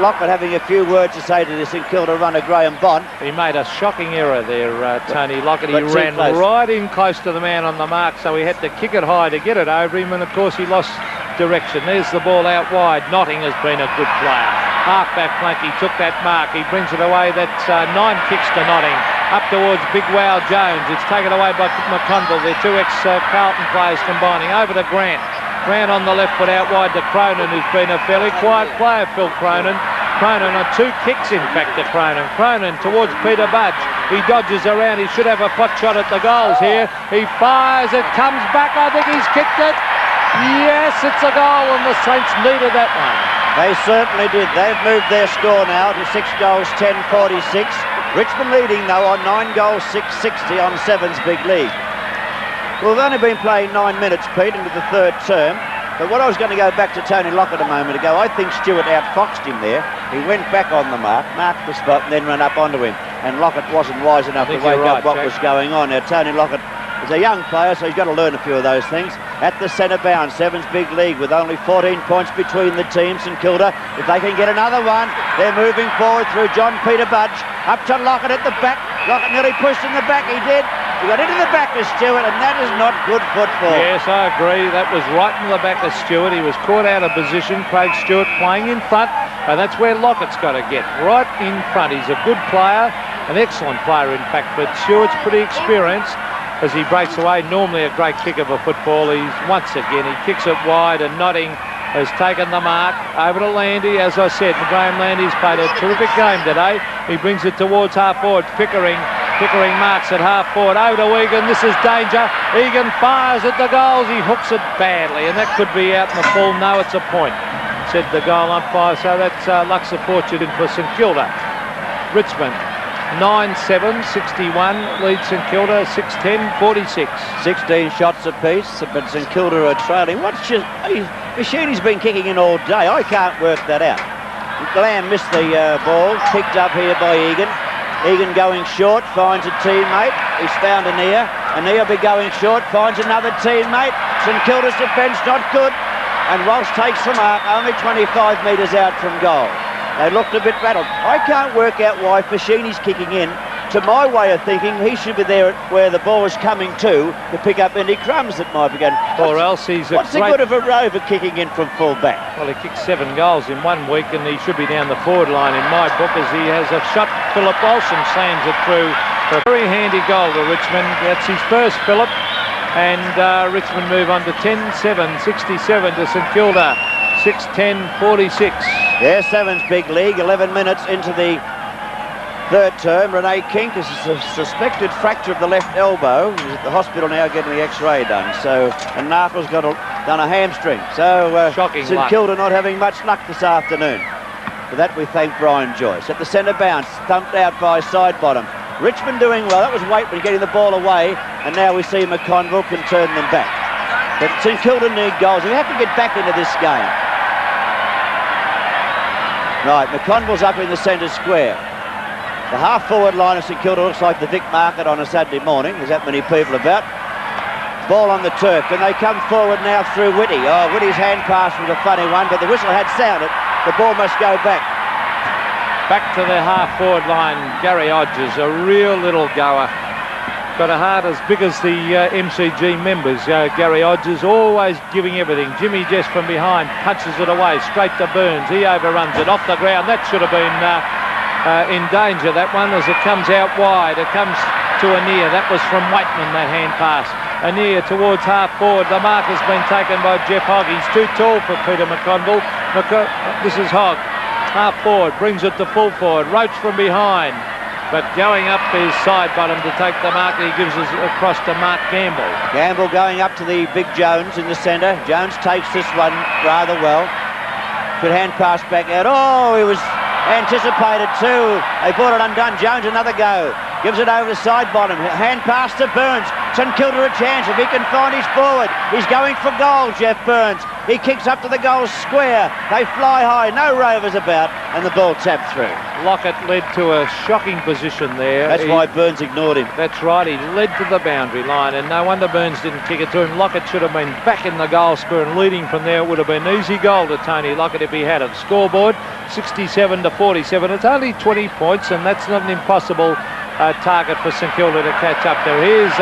Lockett having a few words to say to the St Kilda runner, Graham Bond. He made a shocking error there, Tony Lockett. He ran right in close to the man on the mark, so he had to kick it high to get it over him, and of course he lost direction. There's the ball out wide. Notting has been a good player. Half-back flank, he took that mark. He brings it away. That's 9 kicks to Notting. Up towards Big Wow Jones. It's taken away by McConville. They're 2 ex-Carlton players combining. Over to Grant. Grant on the left foot out wide to Cronin, who's been a fairly quiet player, Phil Cronin. Cronin on 2 kicks, in fact, to Cronin. Cronin towards Peter-Budge. He dodges around. He should have a pot shot at the goals here. He fires. It comes back. I think he's kicked it. Yes, it's a goal, and the Saints needed that one. They certainly did. They've moved their score now to 6 goals, 10-46. Richmond leading, though, on 9 goals, 6-60 on 7's big lead. Well, we've only been playing 9 minutes, Pete, into the third term. But what I was going to go back to Tony Lockett a moment ago, I think Stewart outfoxed him there. He went back on the mark, marked the spot, and then ran up onto him. And Lockett wasn't wise enough to wake up what was going on. Now, Tony Lockett is a young player, so he's got to learn a few of those things. At the centre bound, 7's big league with only 14 points between the teams. St Kilda, if they can get another one, they're moving forward through John Peter-Budge. Up to Lockett at the back. Lockett nearly pushed in the back. He did. He got into the back of Stewart, and that is not good football. Yes, I agree. That was right in the back of Stewart. He was caught out of position. Craig Stewart playing in front, and that's where Lockett's got to get, right in front. He's a good player, an excellent player, in fact, but Stewart's pretty experienced as he breaks away. Normally a great kicker for football. He's once again, he kicks it wide, and Notting has taken the mark over to Landy. As I said, Graham Landy's played a terrific game today. He brings it towards half forward. Pickering marks at half forward. Over to Egan. This is danger. Egan fires at the goals. He hooks it badly, and that could be out in the full. No, it's a point, said the goal umpire. So that's Lux of fortune for St Kilda. Richmond 9-7, 61, leads St Kilda 6-10, 46. 16 shots apiece, but St Kilda are trailing. Foschini's been kicking in all day. I can't work that out. Lamb missed the ball, picked up here by Egan. Egan going short, finds a teammate. He's found Annear. Annear be going short, finds another teammate. St Kilda's defence not good. And Walsh takes the mark, only 25 metres out from goal. They looked a bit rattled. I can't work out why Foschini's kicking in. To my way of thinking, he should be there where the ball is coming to pick up any crumbs that might be going. Or else he's a What's the good of a rover kicking in from full back? Well, he kicked 7 goals in 1 week, and he should be down the forward line in my book, as he has a shot. Phillip Walsh slams it through A very handy goal to Richmond. That's his first, Phillip. And Richmond move on to 10-7, 67 to St Kilda, 6-10, 46. Yeah, Sevens big league, 11 minutes into the third term. Renee Kink is a suspected fracture of the left elbow. He's at the hospital now getting the x-ray done. So, and Nartle's done a hamstring. So shocking St Kilda not having much luck this afternoon. For that we thank Brian Joyce. At the centre bounce, thumped out by side bottom. Richmond doing well. That was Waitman getting the ball away, and now we see McConville can turn them back. But St Kilda need goals. We have to get back into this game. Right, McConville's up in the centre square. The half-forward line of St Kilda looks like the Vic Market on a Saturday morning. There's that many people about. Ball on the turf, and they come forward now through Whitty. Oh, Whitty's hand pass was a funny one, but the whistle had sounded. The ball must go back. Back to the half-forward line. Gary Hodges, a real little goer. Got a heart as big as the MCG members. Gary Hodges always giving everything. Jimmy Jess from behind punches it away straight to Burns. He overruns it off the ground. That should have been in danger, that one, as it comes out wide. It comes to Annear. That was from Waitman, that hand pass. Annear towards half-forward. The mark has been taken by Jeff Hogg. He's too tall for Peter McConville. This is Hogg. Half-forward, brings it to full-forward. Roach from behind. But going up his side bottom to take the mark, he gives us across to Mark Gamble. Gamble going up to the big Jones in the centre. Jones takes this one rather well. Good hand pass back out. Oh, he was anticipated too. They brought it undone. Jones another go. Gives it over the side bottom. Hand pass to Burns. St Kilda a chance if he can find his forward. He's going for goal, Jeff Burns. He kicks up to the goal square. They fly high. No rovers about. And the ball tapped through. Lockett led to a shocking position there. That's why Burns ignored him. That's right. He led to the boundary line. And no wonder Burns didn't kick it to him. Lockett should have been back in the goal square and leading from there. It would have been an easy goal to Tony Lockett if he had it. Scoreboard 67 to 47. It's only 20 points, and that's not an impossible target for St Kilda to catch up to. Here's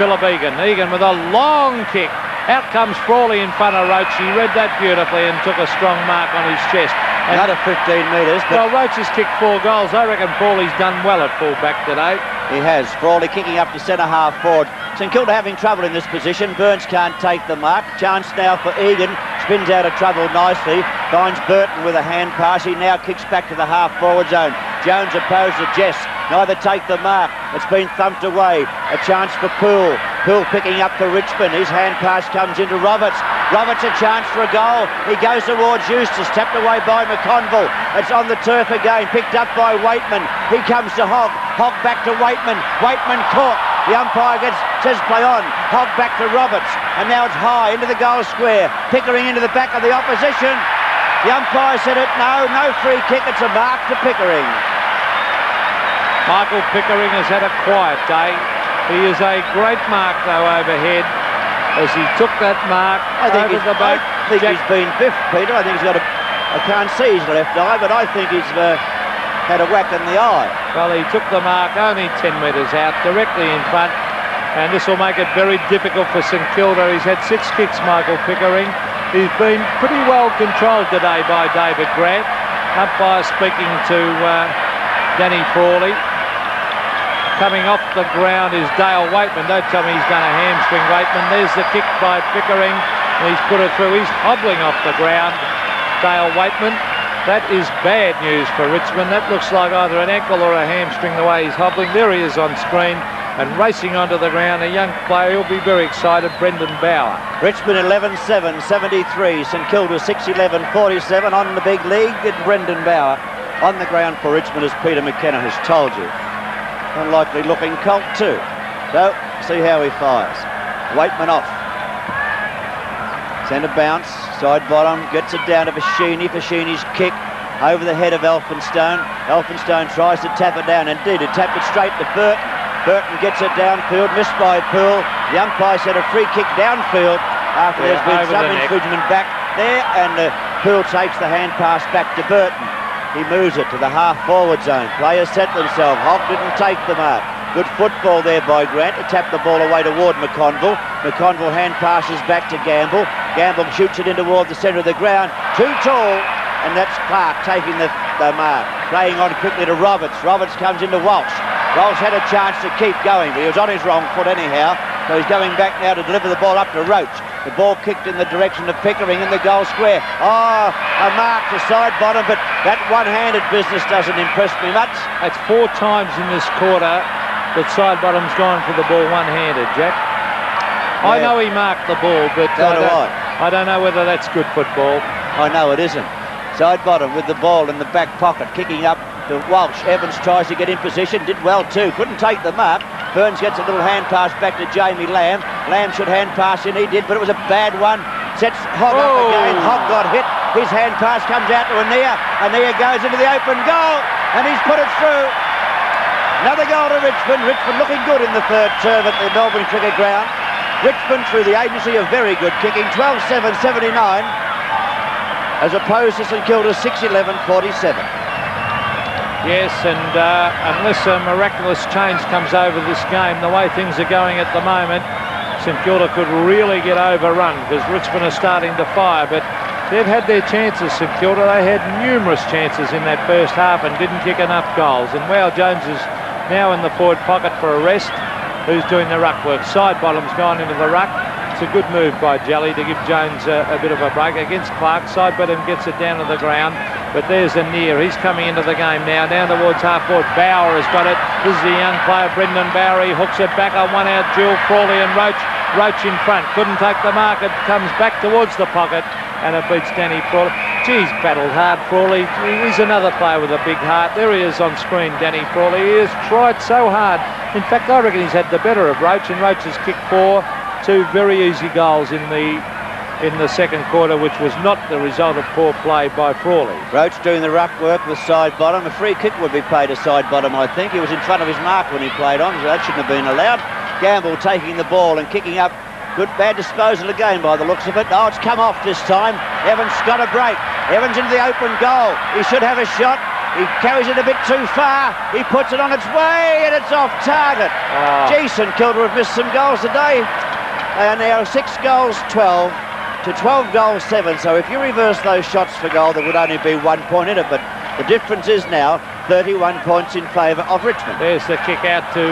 Phillip Egan with a long kick. Out comes Frawley in front of Roach. He read that beautifully and took a strong mark on his chest. And another 15 metres. Well, Roach has kicked 4 goals. I reckon Frawley's done well at full-back today. He has. Frawley kicking up to centre half forward. St Kilda having trouble in this position. Burns can't take the mark. Chance now for Egan. Spins out of trouble nicely. Finds Burton with a hand pass. He now kicks back to the half forward zone. Jones opposed to Jess. Neither take the mark. It's been thumped away. A chance for Poole. Poole picking up for Richmond. His hand pass comes into Roberts. Roberts a chance for a goal. He goes towards Eustace. Tapped away by McConville. It's on the turf again. Picked up by Waitman. He comes to Hogg. Hogg back to Waitman. Waitman caught. The umpire says play on. Hogg back to Roberts. And now it's high into the goal square. Pickering into the back of the opposition. The umpire said it. No free kick. It's a mark to Pickering. Michael Pickering has had a quiet day. He is a great mark, though, overhead, as he took that mark over the boat. I think he's been biffed, Peter. I think he's got I can't see his left eye, but I think he's had a whack in the eye. Well, he took the mark only 10 metres out, directly in front, and this will make it very difficult for St Kilda. He's had 6 kicks, Michael Pickering. He's been pretty well controlled today by David Grant. Umpire speaking to Danny Frawley. Coming off the ground is Dale Waitman. Don't tell me he's done a hamstring, Waitman. There's the kick by Pickering. He's put it through. He's hobbling off the ground, Dale Waitman. That is bad news for Richmond. That looks like either an ankle or a hamstring the way he's hobbling. There he is on screen and racing onto the ground. A young player. He'll be very excited, Brendan Bauer. Richmond 11-7, 73. St Kilda 6-11, 47 on the big league. And Brendan Bauer on the ground for Richmond, as Peter McKenna has told you. Unlikely looking Colt too. So, see how he fires. Waitman off. Centre bounce, side bottom, gets it down to Foschini. Foschini's kick over the head of Elphinstone. Elphinstone tries to tap it down. Indeed, he tapped it straight to Burton. Burton gets it downfield, missed by Poole. The umpire said a free kick downfield after there's been some infringement back there, and Poole takes the hand pass back to Burton. He moves it to the half-forward zone. Players set themselves. Hogg didn't take the mark. Good football there by Grant to tap the ball away toward McConville. McConville hand passes back to Gamble. Gamble shoots it in toward the centre of the ground. Too tall, and that's Clark taking the mark. Playing on quickly to Roberts. Roberts comes into Walsh. Walsh had a chance to keep going, but he was on his wrong foot anyhow. So he's going back now to deliver the ball up to Roach. The ball kicked in the direction of Pickering in the goal square. Oh, a mark to side bottom, but that one-handed business doesn't impress me much. It's 4 times in this quarter that side bottom's gone for the ball one-handed, Jack. Yeah. I know he marked the ball, but I don't know whether that's good football. I know it isn't. Side bottom with the ball in the back pocket, kicking up to Walsh. Evans tries to get in position, did well too, couldn't take the mark. Burns gets a little hand pass back to Jamie Lamb. Lamb should hand pass in, he did, but it was a bad one. Sets Hogg up again, Hogg got hit. His hand pass comes out to Annear. Annear goes into the open goal, and he's put it through. Another goal to Richmond. Richmond looking good in the third term at the Melbourne Cricket Ground. Richmond through the agency of very good kicking, 12-7-79, as opposed to St Kilda's 6-11-47. Yes, and unless a miraculous change comes over this game, the way things are going at the moment, St Kilda could really get overrun because Richmond are starting to fire, but they've had their chances, St Kilda. They had numerous chances in that first half and didn't kick enough goals. And Wow Jones is now in the forward pocket for a rest. Who's doing the ruck work? Side bottom's gone into the ruck. It's a good move by Jelly to give Jones a bit of a break against Clark. Side bottom gets it down to the ground. But there's Annear. He's coming into the game now. Down towards half forward. Bauer has got it. This is the young player, Brendan Bauer. He hooks it back on one out. Duel, Frawley and Roach. Roach in front. Couldn't take the mark. It comes back towards the pocket. And it beats Danny Frawley. Geez, battled hard, Frawley. He's another player with a big heart. There he is on screen, Danny Frawley. He has tried so hard. In fact, I reckon he's had the better of Roach, and Roach has kicked 2 very easy goals in the second quarter, which was not the result of poor play by Frawley. Roach doing the ruck work with side bottom. A free kick would be paid to side bottom, I think. He was in front of his mark when he played on, so that shouldn't have been allowed. Gamble taking the ball and kicking up. Good bad disposal again by the looks of it. Oh, it's come off this time. Evans got a break. Evans into the open goal. He should have a shot. He carries it a bit too far. He puts it on its way and it's off target. Oh. Gee, St Kilda have missed some goals today. They are now 6 goals 12 to 12 goals 7. So if you reverse those shots for goal, there would only be 1 point in it. But the difference is now 31 points in favour of Richmond. There's the kick out to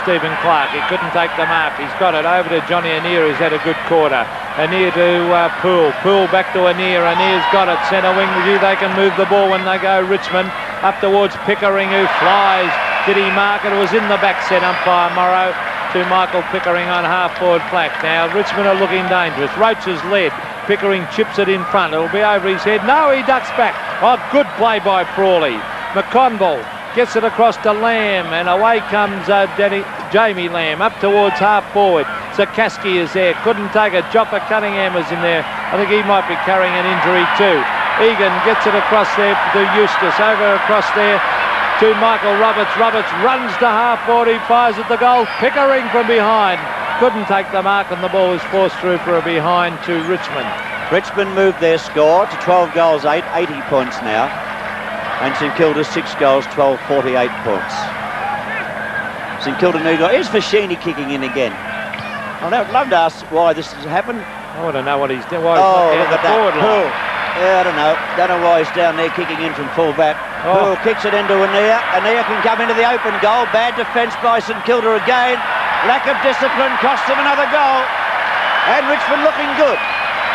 Stephen Clark. He couldn't take the mark. He's got it over to Johnny Annear, who's had a good quarter. Annear to Poole. Poole back to Annear. Annear's got it. Centre wing review. They can move the ball when they go Richmond. Up towards Pickering, who flies. Did he mark it? It was in the back set, umpire Morrow, to Michael Pickering on half-forward flank. Now Richmond are looking dangerous. Roach is led. Pickering chips it in front. It'll be over his head. No, he ducks back. Oh, good play by Frawley. McConville gets it across to Lamb, and away comes Jamie Lamb up towards half-forward. Sakaski is there. Couldn't take it. Joppa Cunningham was in there. I think he might be carrying an injury too. Egan gets it across there to Eustace. Over across there to Michael Roberts. Roberts runs to half-forward. He fires at the goal. Pickering from behind. Couldn't take the mark, and the ball was forced through for a behind to Richmond. Richmond moved their score to 12 goals 8, 80 points now. And St Kilda 6 goals 12, 48 points. St Kilda new goal. Here's Foschini kicking in again. I'd love to ask why this has happened. I want to know what he's doing. Why he's not look at that. Poole. Yeah, I don't know. Don't know why he's down there kicking in from full back. Poole kicks it into Annear. Annear can come into the open goal. Bad defence by St Kilda again. Lack of discipline cost them another goal. And Richmond looking good.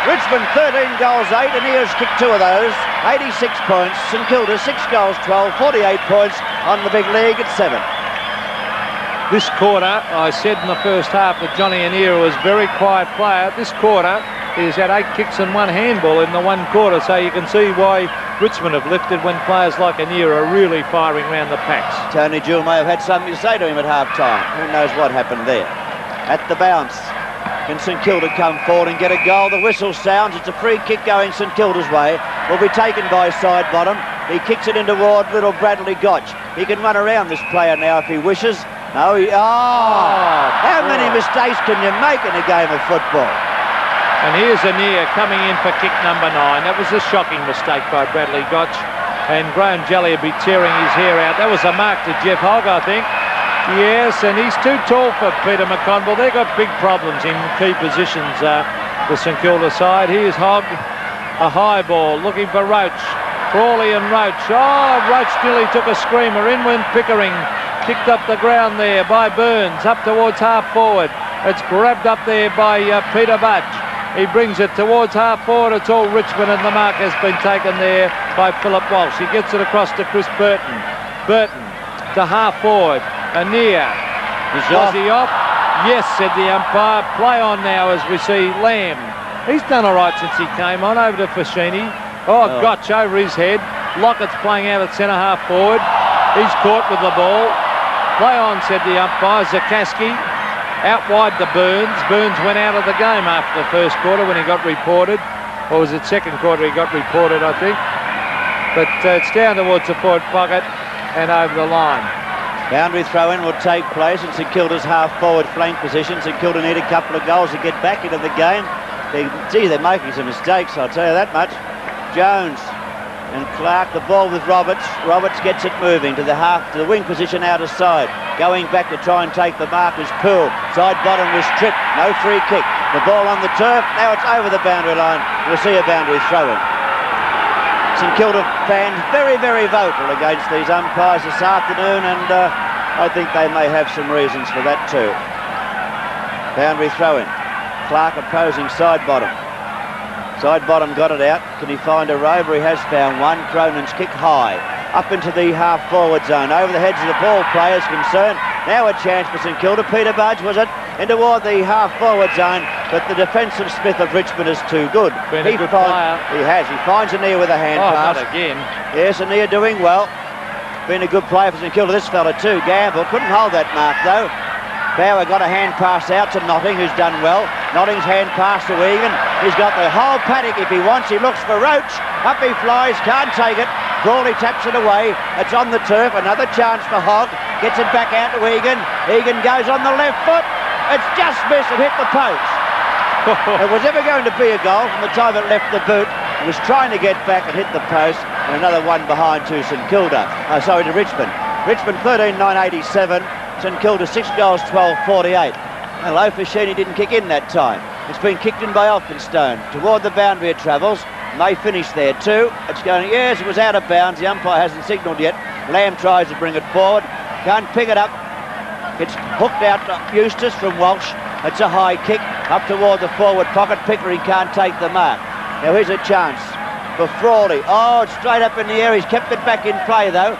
Richmond 13 goals 8. Annear's kicked 2 of those. 86 points. St Kilda 6 goals 12. 48 points on the big league at 7. This quarter, I said in the first half that Johnny Annear was a very quiet player. This quarter, he's had 8 kicks and 1 handball in the 1 quarter, so you can see why Richmond have lifted when players like Annear are really firing around the packs. Tony Jewell may have had something to say to him at half-time. Who knows what happened there. At the bounce, can St Kilda come forward and get a goal? The whistle sounds. It's a free kick going St Kilda's way. Will be taken by side bottom. He kicks it into Ward, little Bradley Gotch. He can run around this player now if he wishes. No, how many mistakes can you make in a game of football? And here's Annear coming in for kick number 9. That was a shocking mistake by Bradley Gotch. And Graham Jelly will be tearing his hair out. That was a mark to Jeff Hogg, I think. Yes, and he's too tall for Peter McConville. They've got big problems in key positions, the St Kilda side. Here's Hogg, a high ball, looking for Roach. Frawley and Roach. Oh, Roach nearly took a screamer. In went Pickering. Kicked up the ground there by Burns, up towards half forward. It's grabbed up there by Peter-Budge. He brings it towards half forward. It's all Richmond, and the mark has been taken there by Phillip Walsh. He gets it across to Chris Burton. Burton to half forward. Annear. Was he off? Yes, said the umpire. Play on now as we see Lamb. He's done all right since he came on. Over to Foschini. Gotch over his head. Lockett's playing out at centre half forward. He's caught with the ball. Play on, said the umpire. Zakaski out wide to Burns. Burns went out of the game after the first quarter when he got reported. Or was it second quarter he got reported, I think. But it's down towards the forward pocket and over the line. Boundary throw-in will take place in St Kilda's half-forward flank position. St Kilda need a couple of goals to get back into the game. They're making some mistakes, I'll tell you that much. Jones and Clark, the ball with Roberts. Roberts gets it moving to the wing position out of side. Going back to try and take the mark is Poole. Side bottom was tripped. No free kick. The ball on the turf. Now it's over the boundary line. We'll see a boundary throw-in. St Kilda fans very, very vocal against these umpires this afternoon, and I think they may have some reasons for that too. Boundary throw-in. Clark opposing side bottom. Side bottom got it out. Can he find a rover? He has found one. Cronin's kick high. Up into the half-forward zone. Over the heads of the ball players concerned. Now a chance for St Kilda. Peter-Budge was it? In toward the half-forward zone. But the defensive Smith of Richmond is too good. Been a good player. He has. He finds Annear with a hand pass. Not again. Yes, Annear doing well. Been a good player for St Kilda. This fella too. Gamble couldn't hold that mark though. Bauer got a hand pass out to Notting, who's done well. Notting's hand pass to Egan. He's got the whole paddock if he wants. He looks for Roach. Up he flies, can't take it. Crawley taps it away. It's on the turf. Another chance for Hogg. Gets it back out to Egan. Egan goes on the left foot. It's just missed and hit the post. It was ever going to be a goal from the time it left the boot. It was trying to get back and hit the post. And another one behind to St Kilda. To Richmond. Richmond 13-9-87. St Kilda 6 goals, 12-48. Hello, Foschini didn't kick in that time. It's been kicked in by Elphinstone. Toward the boundary it travels. May finish there too. It's going, yes, it was out of bounds. The umpire hasn't signalled yet. Lamb tries to bring it forward. Can't pick it up. It's hooked out to Eustace from Walsh. It's a high kick up toward the forward pocket. Pickering can't take the mark. Now here's a chance for Frawley. Oh, it's straight up in the air. He's kept it back in play though.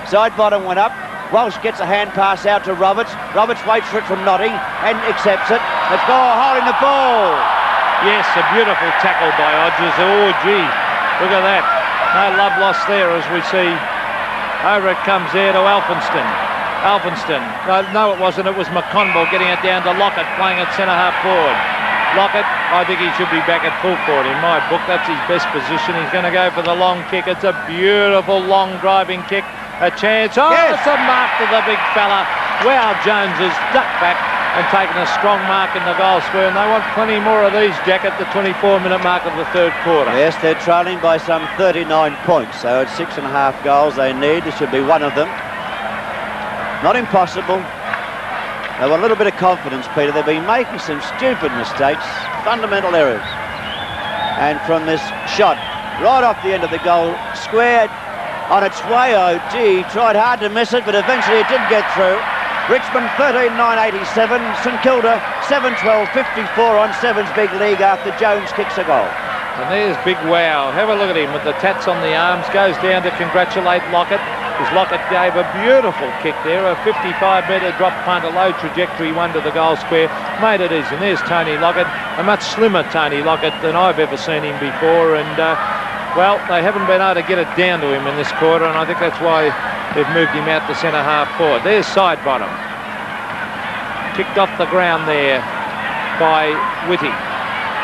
Side bottom went up. Walsh gets a hand pass out to Roberts. Roberts waits for it from Notting and accepts it. It's holding the ball. Yes, a beautiful tackle by Hodges. Oh, gee, look at that. No love lost there as we see. Over it comes there to Elphinstone. No, it wasn't. It was McConville getting it down to Lockett, playing at centre half forward. Lockett, I think he should be back at full forward in my book. That's his best position. He's going to go for the long kick. It's a beautiful long driving kick. A chance. Oh, yes. It's a mark to the big fella. Wow, Jones has ducked back and taken a strong mark in the goal square, and they want plenty more of these, Jack, at the 24-minute mark of the third quarter. Yes, they're trailing by some 39 points, so it's 6.5 goals they need. This should be one of them. Not impossible. They want a little bit of confidence, Peter. They've been making some stupid mistakes, fundamental errors. And from this shot, right off the end of the goal square, on its way, oh gee, tried hard to miss it, but eventually it did get through. Richmond 13-9-87, St Kilda 7-12-54 on Sevens big league after Jones kicks a goal. And there's Big Wow. Have a look at him with the tats on the arms. Goes down to congratulate Lockett, because Lockett gave a beautiful kick there, a 55-metre drop punt, a low trajectory one to the goal square. Made it easy. And there's Tony Lockett, a much slimmer Tony Lockett than I've ever seen him before. And well, they haven't been able to get it down to him in this quarter, and I think that's why they've moved him out to centre half forward. There's side bottom. Kicked off the ground there by Whitty.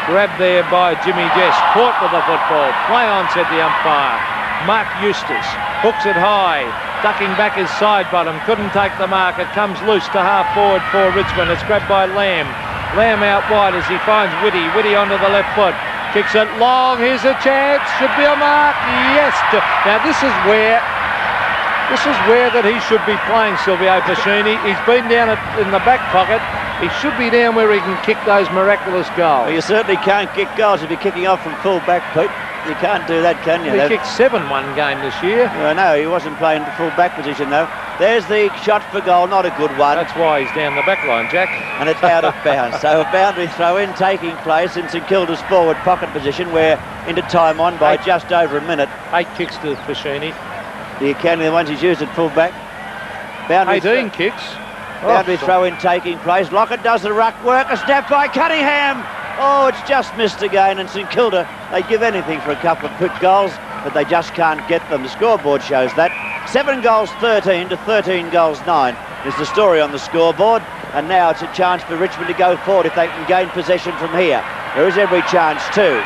Grabbed there by Jimmy Jess. Caught with the football. Play on, said the umpire. Mark Eustace hooks it high. Ducking back his side bottom. Couldn't take the mark. It comes loose to half forward for Richmond. It's grabbed by Lamb. Lamb out wide as he finds Whitty. Whitty onto the left foot. Kicks it long. Here's a chance. Should be a mark. Yes. Now this is where that he should be playing, Silvio Foschini. He's been down in the back pocket. He should be down where he can kick those miraculous goals. Well, you certainly can't kick goals if you're kicking off from full back, Pete. You can't do that, can you? He kicked 7 one game this year. I know, he wasn't playing the full back position though. There's the shot for goal, not a good one. That's why he's down the back line, Jack. And it's out of bounds. So a boundary throw-in taking place in St Kilda's forward pocket position. We're into time on by just over a minute. 8 kicks to Foschini. The accounting, the ones he's used at full-back. 18 kicks. Boundary throw-in taking place. Lockett does the ruck work. A snap by Cunningham. Oh, it's just missed again. And St Kilda, they give anything for a couple of quick goals, but they just can't get them. The scoreboard shows that. 7 goals 13 to 13 goals 9 is the story on the scoreboard. And now it's a chance for Richmond to go forward if they can gain possession from here. There is every chance too.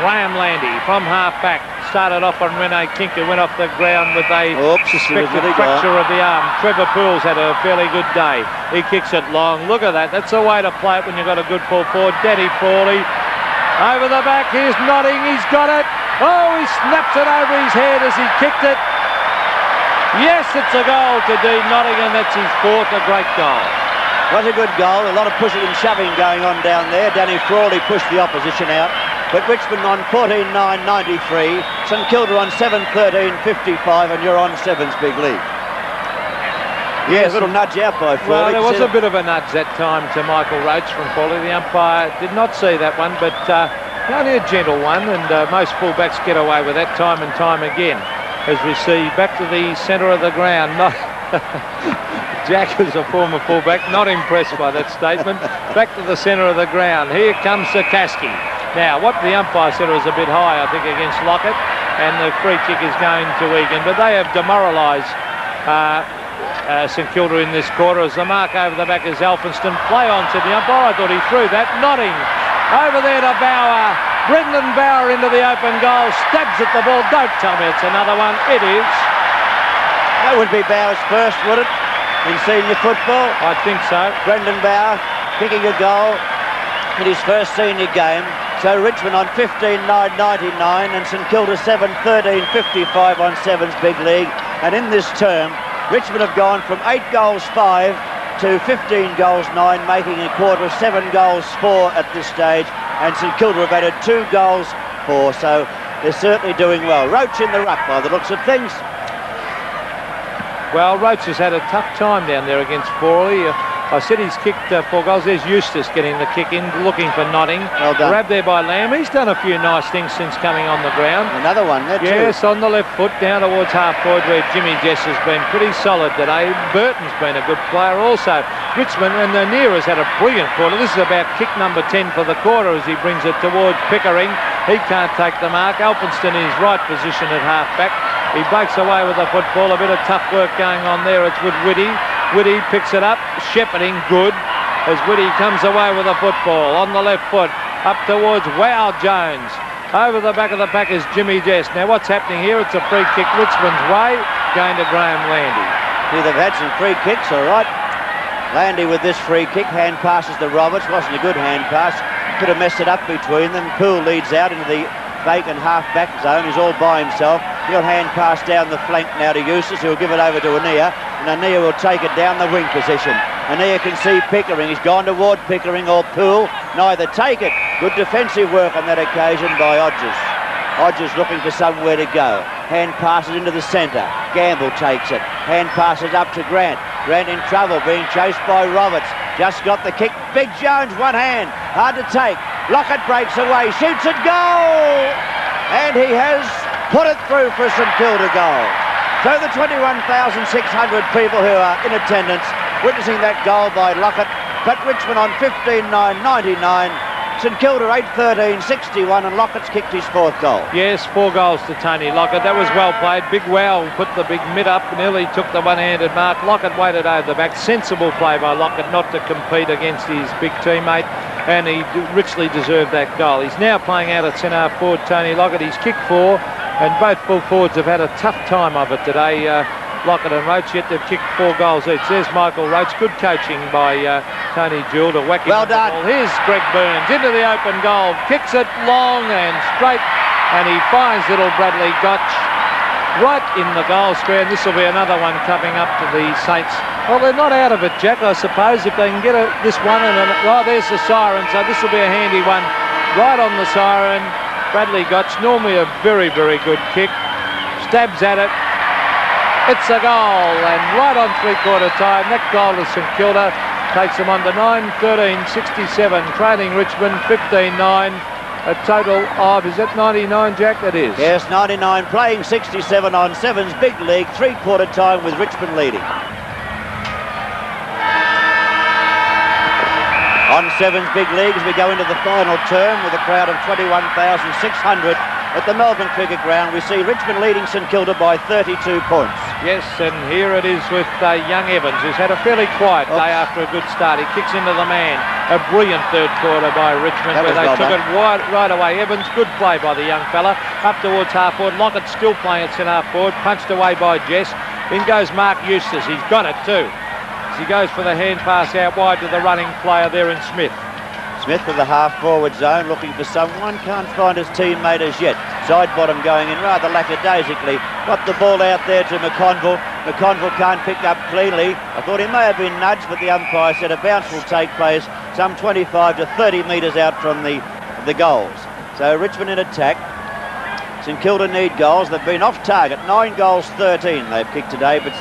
Graham Landy from half-back. Started off on Rene Kink, who went off the ground with a suspected fracture of the arm. Trevor Poole's had a fairly good day. He kicks it long. Look at that. That's the way to play it when you've got a good full forward. Daddy Frawley over the back. Here's Notting. He's got it. Oh, he snaps it over his head as he kicked it. Yes, it's a goal to Dean Notting, and that's his 4th, a great goal. What a good goal. A lot of pushing and shoving going on down there. Danny Frawley pushed the opposition out. But Richmond on 14-9-93, St Kilda on 7-13-55, and you're on 7's big lead. Yes, a little nudge out by Frawley. Well, there was a bit of a nudge that time to Michael Roach from Frawley. The umpire did not see that one, but only a gentle one, and most fullbacks get away with that time and time again. As we see back to the centre of the ground. Jack, as a former fullback, not impressed by that statement. Back to the centre of the ground. Here comes Sakaski. Now, what the umpire said was a bit high, I think, against Lockett, and the free kick is going to Egan. But they have demoralised St Kilda in this quarter as the mark over the back is Elphinston. Play on, said the umpire. I thought he threw that. Notting over there to Bauer. Brendan Bauer into the open goal. Stabs at the ball. Don't tell me it's another one. It is. That would be Bauer's first, would it, in senior football? I think so. Brendan Bauer kicking a goal in his first senior game. So Richmond on 15-9-99 and St Kilda 7-13-55 on 7's big league. And in this term, Richmond have gone from 8 goals 5 to 15 goals 9, making a quarter of 7 goals 4 at this stage. And St Kilda have added 2 goals 4, so they're certainly doing well. Roach in the ruck by the looks of things. Well, Roach has had a tough time down there against Frawley. I said he's kicked 4 goals. There's Eustace getting the kick in, looking for Notting. Well done. Grabbed there by Lamb. He's done a few nice things since coming on the ground. Another one there too. Yes, on the left foot, down towards half forward where Jimmy Jess has been pretty solid today. Burton's been a good player also. Richmond and Annear has had a brilliant quarter. This is about kick number 10 for the quarter as he brings it towards Pickering. He can't take the mark. Elphinston in his right position at half back. He breaks away with the football. A bit of tough work going on there. It's with Whitty. Whitty picks it up, shepherding good as Whitty comes away with the football on the left foot up towards Jones. Over the back of the pack is Jimmy Jess. Now what's happening here? It's a free kick Richmond's way, going to Graham Landy. See, they've had some free kicks, all right. Landy with this free kick, hand passes to Roberts. Wasn't a good hand pass, could have messed it up between them. Poole leads out into the vacant half-back zone. He's all by himself. He'll hand pass down the flank now to Eustace, who'll give it over to Annear, and Annear will take it down the wing position. Annear can see Pickering. He's gone toward Pickering or Poole. Neither take it. Good defensive work on that occasion by Hodges. Hodges looking for somewhere to go. Hand passes into the centre. Gamble takes it. Hand passes up to Grant. Grant in trouble, being chased by Roberts. Just got the kick. Big Jones, one hand. Hard to take. Lockett breaks away. Shoots it. Goal! And he has put it through for a St Kilda goal. So the 21,600 people who are in attendance witnessing that goal by Lockett. But Richmond on 15-9-99. St Kilda 8-13-61 and Lockett's kicked his 4th goal. Yes, 4 goals to Tony Lockett. That was well played. Big wow put the big mid up, nearly took the one-handed mark. Lockett waited over the back. Sensible play by Lockett not to compete against his big teammate, and he richly deserved that goal. He's now playing out at centre forward, Tony Lockett. He's kicked 4, and both full forwards have had a tough time of it today. Lockett and Roach, yet they've kicked 4 goals each. There's Michael Roach. Good coaching by Tony Jewell to whack him. Well done. Here's Greg Burns into the open goal. Kicks it long and straight, and he finds little Bradley Gotch right in the goal square. And this will be another one coming up to the Saints. Well, they're not out of it, Jack, I suppose, if they can get this one. Oh, there's the siren, so this will be a handy one. Right on the siren. Bradley Gotch, normally a very, very good kick. Stabs at it. It's a goal, and right on three-quarter time, that goal to St Kilda takes them on to 9-13-67, trailing Richmond 15-9. A total of, is that 99, Jack? That is. Yes, 99, playing 67 on sevens, big league, three-quarter time with Richmond leading. On sevens, big leagues, we go into the final term with a crowd of 21,600 at the Melbourne Cricket Ground. We see Richmond leading St Kilda by 32 points. Yes, and here it is with young Evans, who's had a fairly quiet day after a good start. He kicks into the man. A brilliant third quarter by Richmond, where they took it right away. Evans, good play by the young fella. Up towards half forward. Lockett still playing at centre half forward. Punched away by Jess. In goes Mark Eustace. He's got it too. As he goes for the hand pass out wide to the running player there in Smith. Smith with the half-forward zone, looking for someone. Can't find his teammate as yet. Side bottom going in rather lackadaisically. Got the ball out there to McConville. McConville can't pick up cleanly. I thought he may have been nudged, but the umpire said a bounce will take place some 25 to 30 metres out from the goals. So Richmond in attack. St Kilda need goals. They've been off target. 9 goals, 13 they've kicked today, but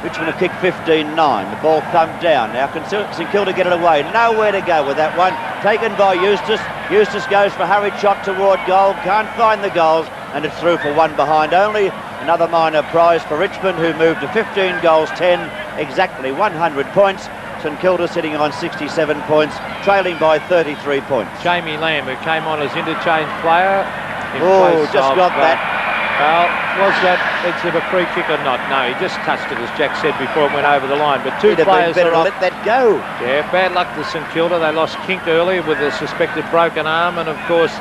Richmond have kicked 15-9. The ball thumped down. Now can St Kilda get it away? Nowhere to go with that one. Taken by Eustace. Eustace goes for hurried shot toward goal. Can't find the goals, and it's through for one behind only. Another minor prize for Richmond, who moved to 15 goals, 10, exactly 100 points. St Kilda sitting on 67 points, trailing by 33 points. Jamie Lamb, who came on as interchange player. Oh, just got that. Well, was that edge of a free kick or not? No, he just touched it, as Jack said before it went over the line. But two players better let that go. Yeah, bad luck to St Kilda. They lost Kink earlier with a suspected broken arm, and of course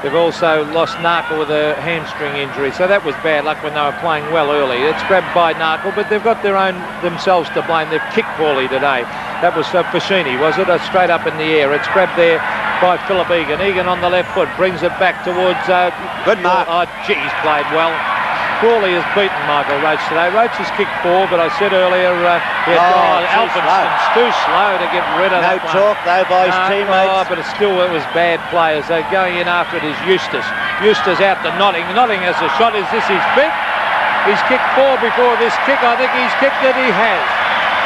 they've also lost Narkle with a hamstring injury. So that was bad luck when they were playing well early. It's grabbed by Narkle, but they've got themselves to blame. They've kicked poorly today. That was Foschini, was it? Straight up in the air. It's grabbed there by Phillip Egan. Egan on the left foot brings it back towards... good mark. Oh, geez, played well. Crawley has beaten Michael Roach today. Roach has kicked 4, but I said earlier... Alvinson's too slow to get rid of that one. No talk, though, by his teammates. Oh, but it was bad players. They're going in after it is Eustace. Eustace out to Notting. Notting has a shot. Is this his big? He's kicked 4 before this kick. I think he's kicked it. He has.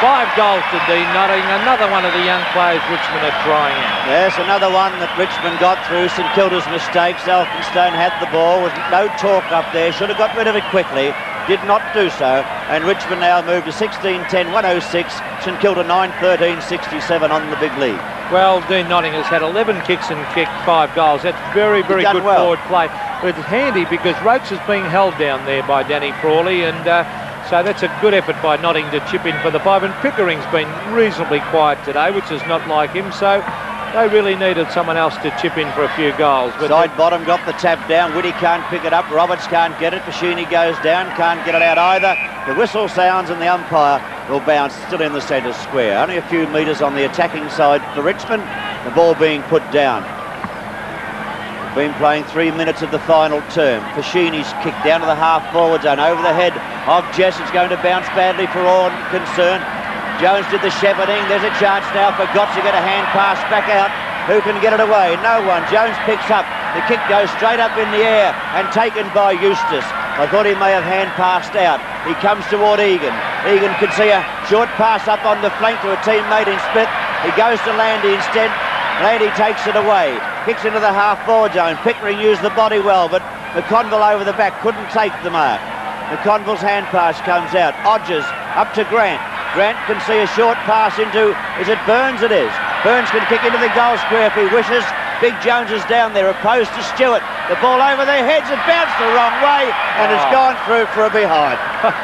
5 goals to Dean Notting. Another one of the young players Richmond are trying out. Yes, another one that Richmond got through. St Kilda's mistakes. Elphinstone had the ball. Was no talk up there. Should have got rid of it quickly. Did not do so. And Richmond now moved to 16-10, 106. St Kilda 9-13, 67 on the big lead. Well, Dean Notting has had 11 kicks and kicked 5 goals. That's very, very good forward play. But it's handy because Roach is being held down there by Danny Crawley, and so that's a good effort by Notting to chip in for the 5. And Pickering's been reasonably quiet today, which is not like him. So they really needed someone else to chip in for a few goals. But side bottom got the tap down. Whitty can't pick it up. Roberts can't get it. Foschini goes down. Can't get it out either. The whistle sounds and the umpire will bounce still in the centre square. Only a few metres on the attacking side for Richmond. The ball being put down. Been playing 3 minutes of the final term. Foschini's kicked down to the half-forward zone, over the head of Jess. It's going to bounce badly for all concerned. Jones did the shepherding. There's a chance now for Gotch to get a hand pass back out. Who can get it away? No one. Jones picks up. The kick goes straight up in the air and taken by Eustace. I thought he may have hand passed out. He comes toward Egan. Egan can see a short pass up on the flank to a teammate in Smith. He goes to Landy instead. Landy takes it away. Kicks into the half-forward zone. Pickering used the body well, but McConville over the back couldn't take the mark. McConville's hand pass comes out. Odgers up to Grant. Grant can see a short pass into, is it Burns? It is. Burns can kick into the goal square if he wishes. Big Jones is down there, opposed to Stewart. The ball over their heads, it bounced the wrong way, and it's gone through for a behind.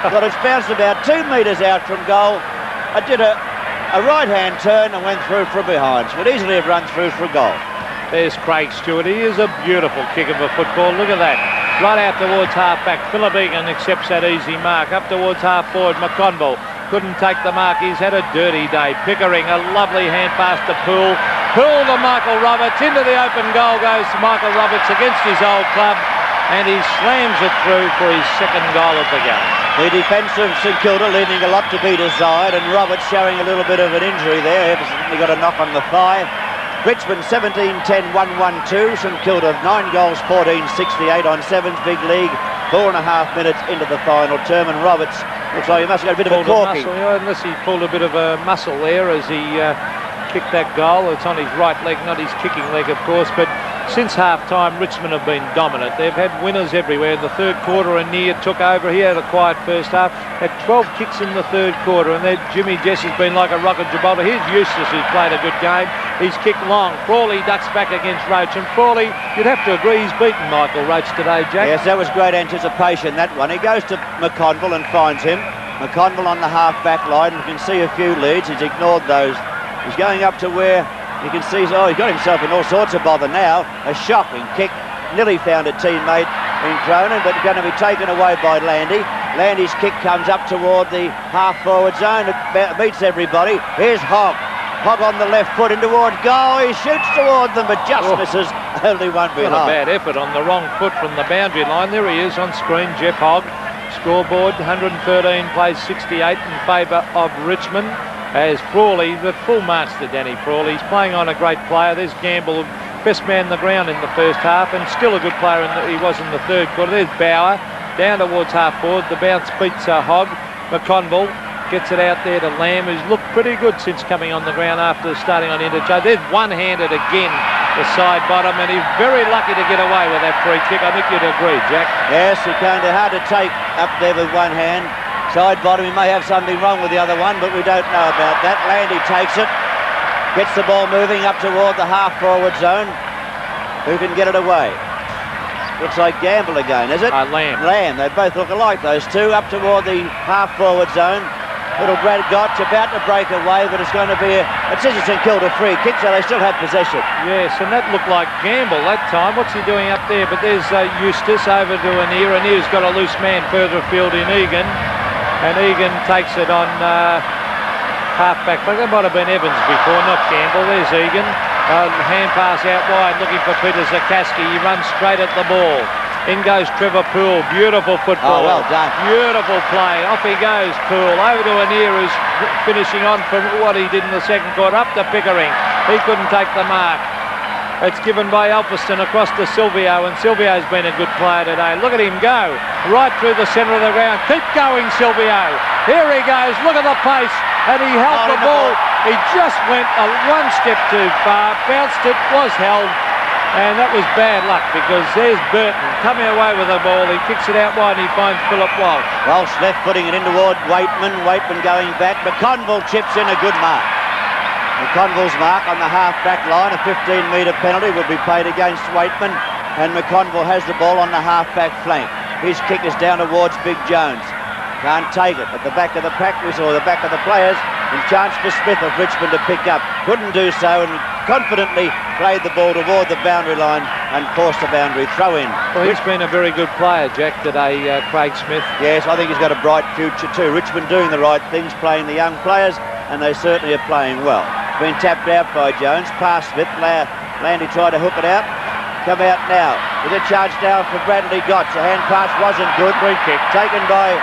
But it's bounced about 2 metres out from goal. I did a right-hand turn and went through for a behind. So it easily have run through for a goal. There's Craig Stewart. He is a beautiful kick of a football. Look at that. Right out towards half-back. Phillip Egan accepts that easy mark. Up towards half-forward, McConville couldn't take the mark. He's had a dirty day. Pickering, a lovely hand pass to Poole. Poole to Michael Roberts. Into the open goal goes Michael Roberts against his old club, and he slams it through for his second goal of the game. The defence of St Kilda leaving a lot to be desired, and Roberts showing a little bit of an injury there. He got a knock on the thigh. Richmond 17-10, 1-1-2. St Kilda 9 goals, 14-68 on sevens, big league. 4.5 minutes into the final term, and Roberts looks like he must have got a bit of a corking. Unless he pulled a bit of a muscle there as he kicked that goal. It's on his right leg, not his kicking leg, of course. But since half-time, Richmond have been dominant. They've had winners everywhere. In the third quarter, Annear took over. He had a quiet first half. Had 12 kicks in the third quarter, and then Jimmy Jess has been like a rock at Gibraltar. Here's Eustace, who's played a good game. He's kicked long. Frawley ducks back against Roach, and Frawley, you'd have to agree, he's beaten Michael Roach today, Jack. Yes, that was great anticipation, that one. He goes to McConville and finds him. McConville on the half-back line. You can see a few leads. He's ignored those. He's going up to where you can see, oh, he's got himself in all sorts of bother now. A shocking kick. Nearly found a teammate in Cronin, but going to be taken away by Landy. Landy's kick comes up toward the half-forward zone. It beats everybody. Here's Hogg. Hogg on the left foot in towards goal. He shoots toward them, but just misses. Only one behind. What a bad effort on the wrong foot from the boundary line. There he is on screen, Jeff Hogg. Scoreboard, 113 plays 68 in favour of Richmond. As Frawley, the full master, Danny Frawley, he's playing on a great player. There's Gamble, best man on the ground in the first half, and still a good player he was in the third quarter. There's Bauer, down towards half-forward. The bounce beats Hogg. McConville gets it out there to Lamb, who's looked pretty good since coming on the ground after starting on interchange. There's one-handed again, the side bottom, and he's very lucky to get away with that free kick. I think you'd agree, Jack. Yes, it's kind of hard to take up there with one hand. Side bottom, he may have something wrong with the other one, but we don't know about that. Landy takes it, gets the ball moving up toward the half-forward zone. Who can get it away? Looks like Gamble again, is it? Lamb. Lamb, they both look alike, those two, up toward the half-forward zone. Little Brad Gotch about to break away, but it's going to be it's St Kilda free kick, so they still have possession. Yes, and that looked like Gamble that time. What's he doing up there? But there's Eustace over to Annear. Annear's got a loose man further afield in Egan. And Egan takes it on half-back. That might have been Evans before, not Gamble. There's Egan. Hand pass out wide, looking for Peter Zakaski. He runs straight at the ball. In goes Trevor Poole. Beautiful football. Oh, well done. Beautiful play. Off he goes, Poole. Over to Annear, who's finishing on from what he did in the second quarter. Up to Pickering. He couldn't take the mark. It's given by Alphiston across to Silvio, and Silvio's been a good player today. Look at him go, right through the centre of the ground. Keep going, Silvio. Here he goes, look at the pace, and he held the ball. He just went one step too far, bounced it, was held, and that was bad luck because there's Burton coming away with the ball. He kicks it out wide and he finds Phillip Walsh. Walsh left footing it in toward Waitman. Waitman going back. McConville chips in a good mark. McConville's mark on the half-back line, a 15-metre penalty will be paid against Waitman, and McConville has the ball on the half-back flank. His kick is down towards Big Jones. Can't take it. At the back of the pack, we saw the back of the players, and chance for Smith of Richmond to pick up. Couldn't do so, and confidently played the ball toward the boundary line and forced a boundary throw in. Well, he's been a very good player, Jack, today, Craig Smith. Yes, I think he's got a bright future too. Richmond doing the right things, playing the young players, and they certainly are playing well. Been tapped out by Jones, past Smith. Landy tried to hook it out. Come out now with a charge down for Bradley Gotch. The hand pass wasn't good. Free kick taken by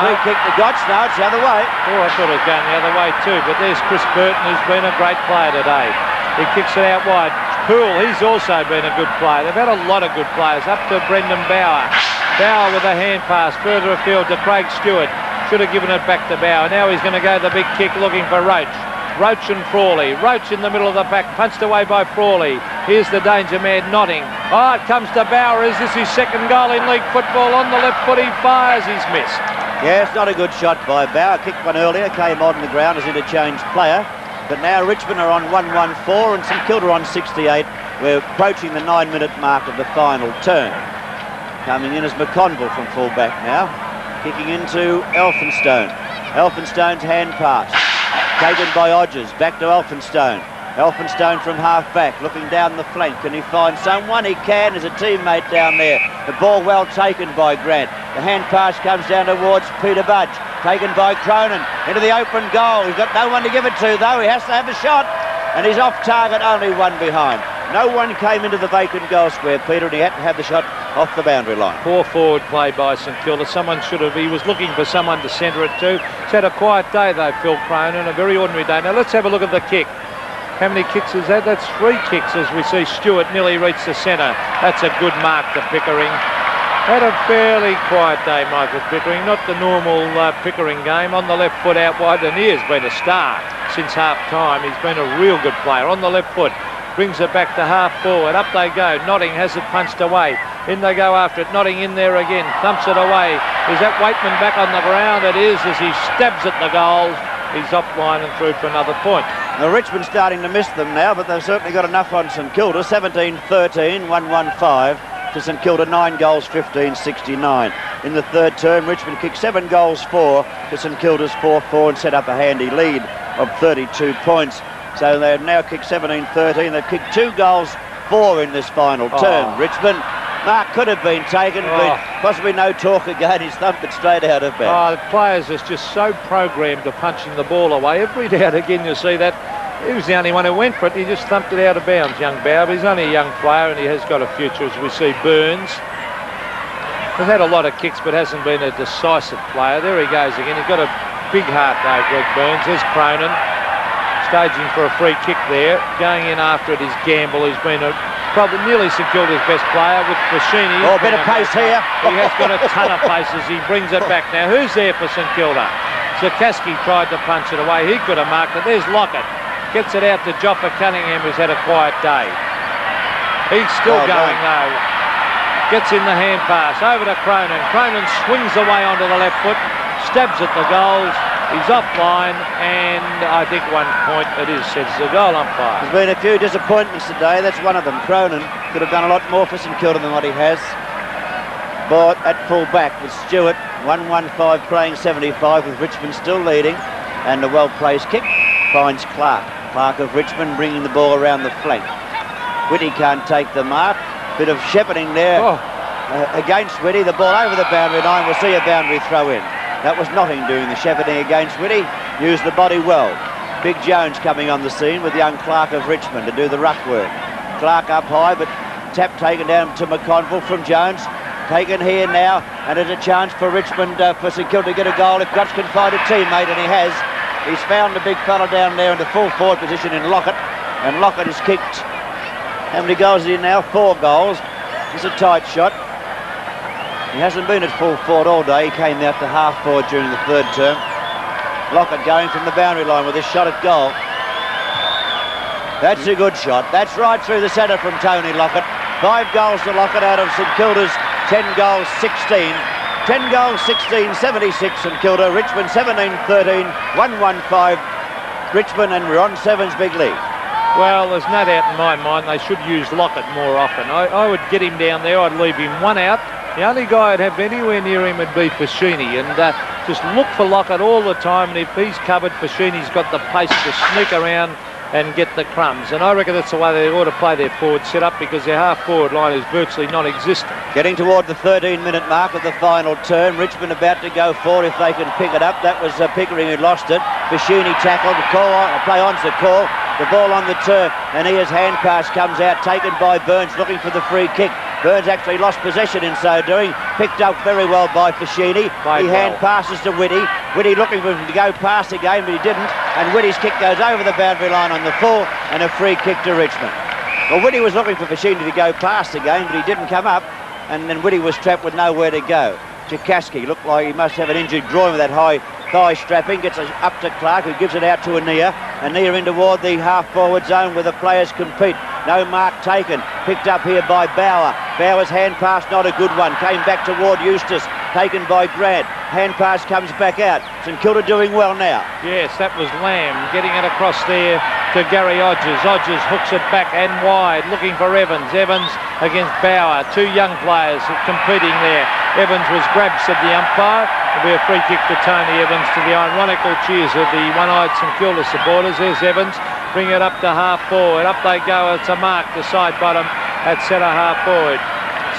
free kick to Gotch. No, it's the other way. Oh, I thought it was going the other way too, but there's Chris Burton, who's been a great player today. He kicks it out wide. Poole, he's also been a good player. They've had a lot of good players. Up to Brendan Bauer. Bauer with a hand pass further afield to Craig Stewart. Should have given it back to Bauer. Now he's going to go the big kick looking for Roach. Roach and Frawley. Roach in the middle of the pack, punched away by Frawley. Here's the danger man, Notting. Oh, it comes to Bauer. Is this his second goal in league football? On the left foot, he fires. He's missed. Yes, not a good shot by Bauer. Kicked one earlier, came on the ground as interchange player. But now Richmond are on 1-1-4 and St Kilda on 68. We're approaching the 9-minute mark of the final turn. Coming in as McConville from full-back now. Kicking into Elphinstone. Elphinstone's hand pass. Taken by Odgers, back to Elphinstone. Elphinstone from half-back, looking down the flank. Can he find someone? He can. There's a teammate down there. The ball well taken by Grant. The hand pass comes down towards Peter-Budge. Taken by Cronin into the open goal. He's got no one to give it to, though. He has to have a shot. And he's off target, only one behind. No one came into the vacant goal square, Peter, and he had to have the shot off the boundary line. Poor forward play by St Kilda. Someone should have, he was looking for someone to centre it to. He's had a quiet day though, Phil Cronin, a very ordinary day. Now let's have a look at the kick. How many kicks is that? That's 3 kicks as we see Stewart nearly reach the centre. That's a good mark to Pickering. Had a fairly quiet day, Michael Pickering. Not the normal Pickering game. On the left foot out wide. Annear's been a star since half-time. He's been a real good player. On the left foot. Brings it back to half-forward. Up they go. Notting has it punched away. In they go after it. Notting in there again. Thumps it away. Is that Waitman back on the ground? It is, as he stabs at the goals. He's offline and through for another point. Now, Richmond's starting to miss them now, but they've certainly got enough on St Kilda. 17-13, 1-1-5 to St Kilda, 9 goals, 15-69. In the third term, Richmond kicked 7 goals, 4 to St Kilda's 4-4 and set up a handy lead of 32 points. So they've now kicked 17-13. They've kicked 2 goals, 4 in this final term. Richmond, mark could have been taken, but possibly no talk again. He's thumped it straight out of bounds. The players are just so programmed to punching the ball away. Every now and again you'll see that. He was the only one who went for it. He just thumped it out of bounds, young Bow. He's only a young player and he has got a future, as we see. Burns has had a lot of kicks but hasn't been a decisive player. There he goes again. He's got a big heart though, Greg Burns. There's Cronin staging for a free kick there. Going in after it is Gamble. He's been probably nearly St Kilda's best player with Foschini. Oh, a bit of pace here. He has got a ton of pace as he brings it back now. Who's there for St Kilda? Zakaski tried to punch it away. He could have marked it. There's Lockett. Gets it out to Joffa Cunningham, who's had a quiet day. He's still going though. Gets in the hand pass. Over to Cronin. Cronin swings away onto the left foot. Stabs at the goals. He's offline, and I think 1 point it is, says the goal umpire. There's been a few disappointments today. That's one of them. Cronin could have done a lot more for St Kilda than what he has. But at full back with Stewart, 1-1-5 playing 75 with Richmond still leading, and a well-placed kick finds Clark. Clark of Richmond bringing the ball around the flank. Whitty can't take the mark. Bit of shepherding there against Whitty. The ball over the boundary line. We'll see a boundary throw in. That was Notting doing the shepherding against Whitty. Used the body well. Big Jones coming on the scene with young Clark of Richmond to do the ruck work. Clark up high, but tap taken down to McConville from Jones. Taken here now, and it's a chance for Richmond, for St Kilda to get a goal if Gotch can find a teammate, and he has. He's found a big fella down there in the full forward position in Lockett, and Lockett has kicked, how many goals is he now? 4 goals. It's a tight shot. He hasn't been at full forward all day. He came out to half forward during the third term. Lockett going from the boundary line with his shot at goal. That's a good shot. That's right through the centre from Tony Lockett. 5 goals to Lockett out of St Kilda's 10 goals, 16. 10 goals, 16, 76 St Kilda. Richmond 17-13, 1-1-5. Richmond, and we're on Sevens big lead. Well, there's no doubt in my mind they should use Lockett more often. I would get him down there. I'd leave him one out. The only guy I'd have anywhere near him would be Foschini, and just look for Lockett all the time, and if he's covered, Foschini's got the pace to sneak around and get the crumbs, and I reckon that's the way they ought to play their forward set-up, because their half-forward line is virtually non-existent. Getting toward the 13-minute mark of the final term. Richmond about to go forward if they can pick it up. That was Pickering who lost it. Foschini tackled, play on's the call. The ball on the turf, and Annear's hand pass comes out, taken by Burns, looking for the free kick. Burns actually lost possession in so doing. Picked up very well by Foschini. He hand passes to Whitty. Whitty looking for him to go past again, but he didn't. And Whitty's kick goes over the boundary line on the full, and a free kick to Richmond. Well, Whitty was looking for Foschini to go past again, but he didn't come up. And then Whitty was trapped with nowhere to go. Zakaski looked like he must have an injured groin with that high thigh strapping. Gets it up to Clark, who gives it out to Annear. Annear in toward the half-forward zone where the players compete. No mark taken. Picked up here by Bauer. Bauer's hand pass, not a good one. Came back toward Eustace. Taken by Grant. Hand pass comes back out. St Kilda doing well now. Yes, that was Lamb getting it across there to Gary Odgers. Odgers hooks it back and wide, looking for Evans. Evans against Bauer. 2 young players competing there. Evans was grabbed, said the umpire. There'll be a free kick to Tony Evans, to the ironical cheers of the one-eyed St Kilda supporters. There's Evans. Bring it up to half-forward. Up they go. It's a mark to side bottom at centre half-forward.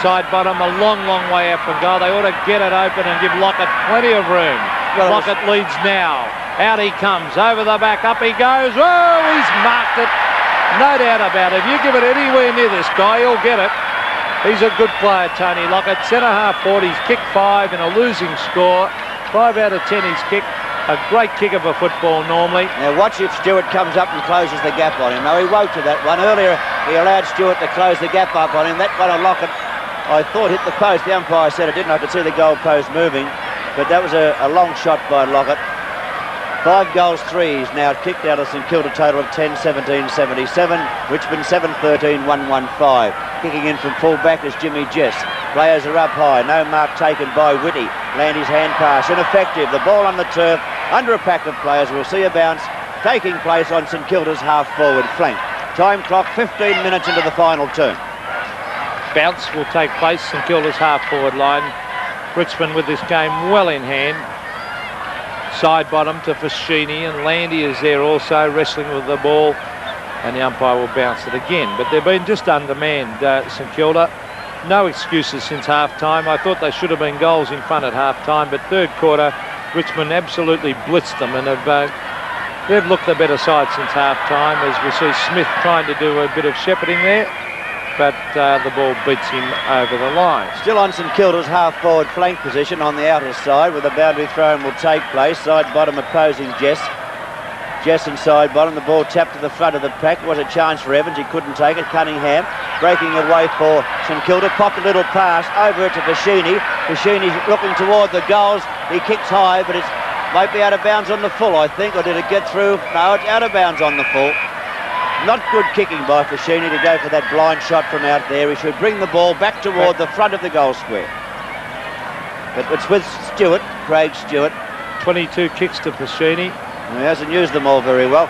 Side bottom, a long, long way out from goal. They ought to get it open and give Lockett plenty of room. Well, Lockett leads now. Out he comes. Over the back. Up he goes. Oh, he's marked it. No doubt about it. If you give it anywhere near this guy, he'll get it. He's a good player, Tony Lockett. Centre half-forward. He's kicked 5 in a losing score. 5 out of 10 he's kicked. A great kick of a football normally. Now watch if Stewart comes up and closes the gap on him. No, he won't to that one. Earlier he allowed Stewart to close the gap up on him. That one of Lockett I thought hit the post. The umpire said it didn't. I could see the goal post moving, but that was a long shot by Lockett. 5 goals, 3. He's now kicked out of St Kilda, total of 10, 17, 77. Richmond 7, 13, 1, 1, 5. Kicking in from full back is Jimmy Jess. Players are up high. No mark taken by Whitty. Landy's hand pass ineffective. The ball on the turf under a pack of players. We'll see a bounce taking place on St Kilda's half-forward flank. Time clock 15 minutes into the final term. Bounce will take place, St Kilda's half-forward line. Richmond with this game well in hand. Side bottom to Foschini, and Landy is there also wrestling with the ball, and the umpire will bounce it again. But they've been just undermanned, St Kilda. No excuses since half-time. I thought they should have been goals in front at half-time, but third quarter, Richmond absolutely blitzed them, and they've looked the better side since half-time, as we see Smith trying to do a bit of shepherding there, but the ball beats him over the line. Still on St Kilda's half-forward flank position on the outer side, where the boundary throw will take place. Side bottom opposing Jess. Jess inside bottom, the ball tapped to the front of the pack. It was a chance for Evans, he couldn't take it. Cunningham breaking away for St Kilda, popped a little pass over to Foschini. Foschini's looking toward the goals. He kicks high, but it might be out of bounds on the full, I think, or did it get through? No, it's out of bounds on the full. Not good kicking by Foschini to go for that blind shot from out there. He should bring the ball back toward the front of the goal square. But it's with Stewart, Craig Stewart. 22 kicks to Foschini. He hasn't used them all very well.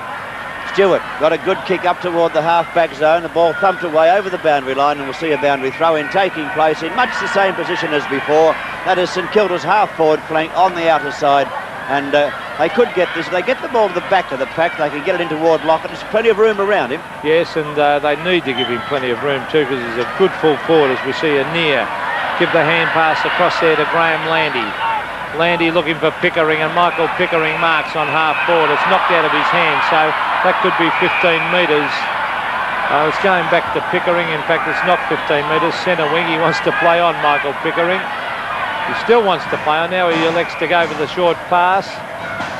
Stewart got a good kick up toward the half-back zone. The ball thumped away over the boundary line, and we'll see a boundary throw-in taking place in much the same position as before. That is St Kilda's half-forward flank on the outer side. And they could get this. If they get the ball to the back of the pack, they can get it in toward Lockett. There's plenty of room around him. Yes, and they need to give him plenty of room too, because he's a good full forward, as we see Annear give the hand pass across there to Graham Landy. Landy looking for Pickering, and Michael Pickering marks on half-forward. It's knocked out of his hand, so that could be 15 metres. It's going back to Pickering. In fact, it's not 15 metres. Centre wing, he wants to play on Michael Pickering. He still wants to play on. Now he elects to go for the short pass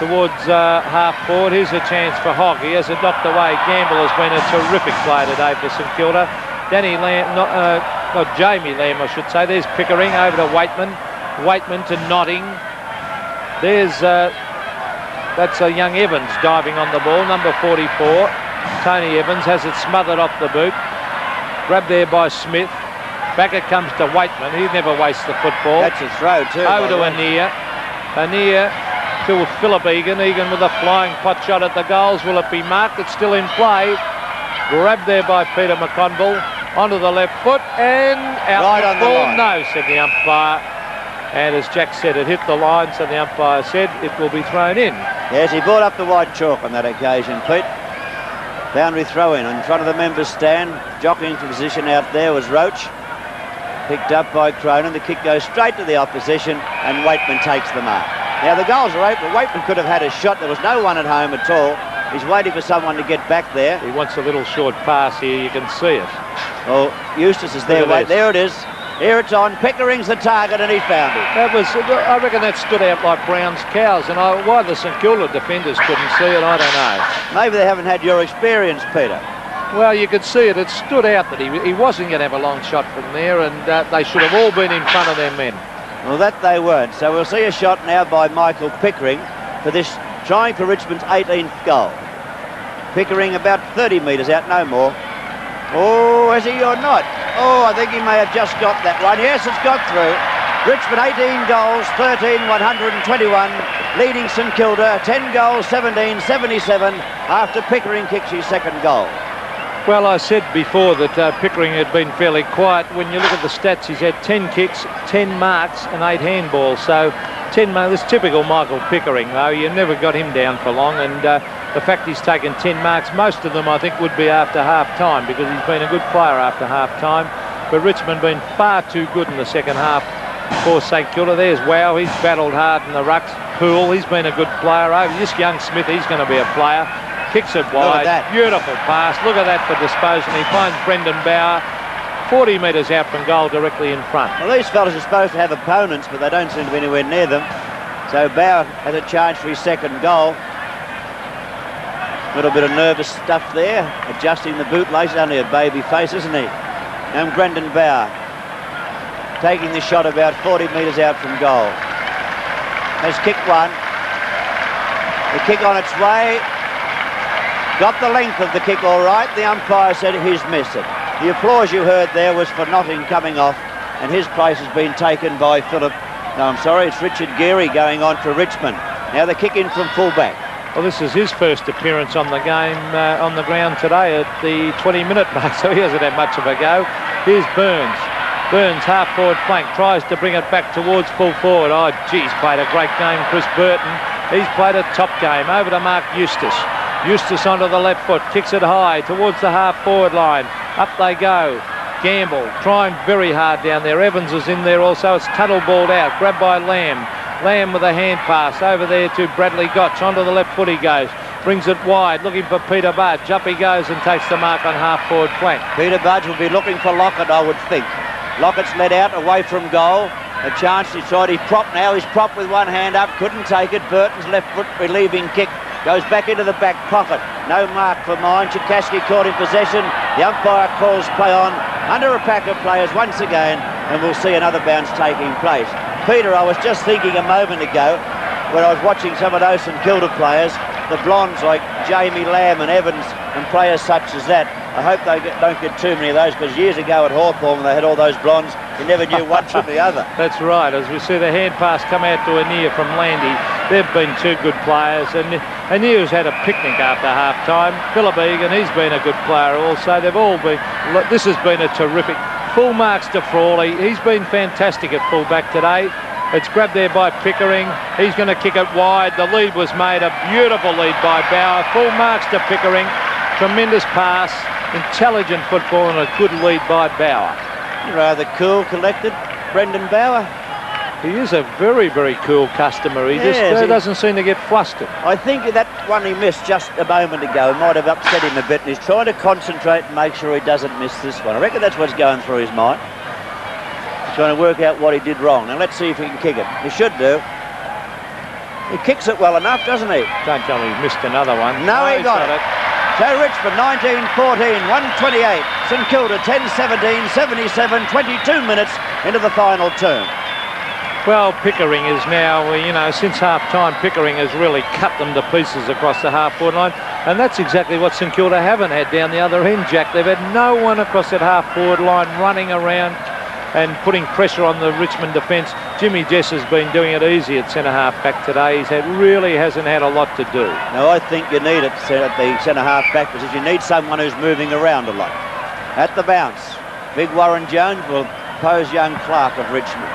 towards half-forward. Here's a chance for Hogg. He has it knocked away. Gamble has been a terrific player today for St Kilda. Jamie Lamb, I should say. There's Pickering over to Waitman. Waitman to Notting. There's that's a young Evans diving on the ball, number 44. Tony Evans has it smothered off the boot. Grabbed there by Smith. Back it comes to Waitman. He never wastes the football. That's a throw too. Over to Annear. Annear to Phillip Egan. Egan with a flying pot shot at the goals. Will it be marked? It's still in play. Grabbed there by Peter McConville. Onto the left foot and out right the on ball. The line. No, said the umpire. And as Jack said, it hit the line, so the umpire said it will be thrown in. Yes, he brought up the white chalk on that occasion, Pete. Boundary throw-in front of the members' stand. Jockeying for position out there was Roach. Picked up by Cronin. The kick goes straight to the opposition, and Waitman takes the mark. Now, the goals are open. Waitman could have had a shot. There was no one at home at all. He's waiting for someone to get back there. He wants a little short pass here. You can see it. Well, Eustace is there. Wait, there it is. Here it's on. Pickering's the target, and he found it. I reckon that stood out like Brown's cows, and why the St Kilda defenders couldn't see it, I don't know. Maybe they haven't had your experience, Peter. Well, you could see it. It stood out that he wasn't going to have a long shot from there, and they should have all been in front of their men. Well, that they weren't. So we'll see a shot now by Michael Pickering for this, trying for Richmond's 18th goal. Pickering about 30 metres out, no more. Oh, has he or not? Oh, I think he may have just got that one. Yes, it's got through. Richmond 18 goals, 13, 121, leading St Kilda 10 goals, 17, 77 after Pickering kicks his second goal. Well, I said before that Pickering had been fairly quiet. When you look at the stats, he's had 10 kicks, 10 marks and 8 handballs. So 10 marks, this typical Michael Pickering, though. You never got him down for long. And the fact he's taken 10 marks, most of them I think would be after half-time, because he's been a good player after half-time. But Richmond been far too good in the second half for St Kilda. There's Wow, he's battled hard in the rucks. Poole, he's been a good player. Over this young Smith, he's going to be a player. Kicks it wide, beautiful pass. Look at that for disposal. He finds Brendan Bauer 40 metres out from goal, directly in front. Well, these fellas are supposed to have opponents, but they don't seem to be anywhere near them. So Bauer has a charge for his second goal. A little bit of nervous stuff there, adjusting the bootlace. Only a baby face, isn't he? And Brendan Bauer. taking the shot about 40 metres out from goal. Has kicked one. The kick on its way. Got the length of the kick all right. The umpire said he's missed it. The applause you heard there was for Notting coming off, and his place has been taken by Phillip. No, I'm sorry, it's Richard Geary going on for Richmond. Now the kick in from fullback. Well, this is his first appearance on the game, on the ground today at the 20-minute mark, so he hasn't had much of a go. Here's Burns. Burns, half-forward flank, tries to bring it back towards full forward. Oh, geez, played a great game, Chris Burton. He's played a top game. Over to Mark Eustace. Eustace onto the left foot, kicks it high towards the half-forward line. Up they go. Gamble trying very hard down there. Evans is in there also. It's tunnel-balled out, grabbed by Lamb. Lamb with a hand pass over there to Bradley Gotch. Onto the left foot he goes. Brings it wide, looking for Peter-Budge. Up he goes and takes the mark on half-forward flank. Peter-Budge will be looking for Lockett, I would think. Lockett's led out away from goal. A chance, he tried his prop now. He's propped with one hand up, couldn't take it. Burton's left foot relieving kick. Goes back into the back pocket. No mark for mine. Chikaski caught in possession. The umpire calls play on under a pack of players once again, and we'll see another bounce taking place. Peter, I was just thinking a moment ago when I was watching some of those St Kilda players, the blondes like Jamie Lamb and Evans and players such as that. I hope they don't get too many of those, because years ago at Hawthorn when they had all those blondes, you never knew one from the other. That's right. As we see the hand pass come out to Annear from Landy, they've been two good players, and Annear's had a picnic after half-time. Phillip, he's been a good player also. They've all been. This has been a terrific. Full marks to Frawley. He's been fantastic at full-back today. It's grabbed there by Pickering. He's going to kick it wide. The lead was made. A beautiful lead by Bauer. Full marks to Pickering. Tremendous pass. Intelligent football and a good lead by Bauer. Rather cool, collected, Brendan Bauer. He is a very, very cool customer. He just doesn't seem to get flustered. I think that one he missed just a moment ago might have upset him a bit, and he's trying to concentrate and make sure he doesn't miss this one. I reckon that's what's going through his mind. He's trying to work out what he did wrong. Now let's see if he can kick it. He should do. He kicks it well enough, doesn't he? Don't tell me he missed another one. No, he got it. So Richmond 19-14, 128. St Kilda 10-17, 77, 22 minutes into the final term. Well, Pickering is now, since half-time, Pickering has really cut them to pieces across the half-forward line. And that's exactly what St Kilda haven't had down the other end, Jack. They've had no one across that half-forward line running around and putting pressure on the Richmond defence. Jimmy Jess has been doing it easy at centre-half back today. He's really hasn't had a lot to do. No, I think you need it at the centre-half back position. You need someone who's moving around a lot. At the bounce, big Warren Jones will pose young Clark of Richmond.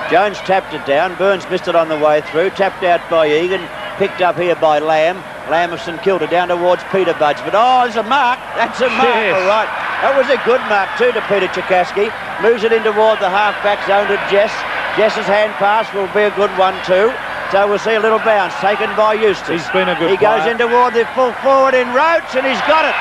Jones tapped it down. Burns missed it on the way through. Tapped out by Egan. Picked up here by Lamb. Lamb of St Kilda down towards Peter-Budge. But there's a mark. That's a mark, yes. All right. That was a good mark too to Peter Chikaski. Moves it in toward the half-back zone to Jess. Jess's hand pass will be a good one too. So we'll see a little bounce taken by Eustace. He's been a good player. He goes in toward the full forward in Roach, and he's got it.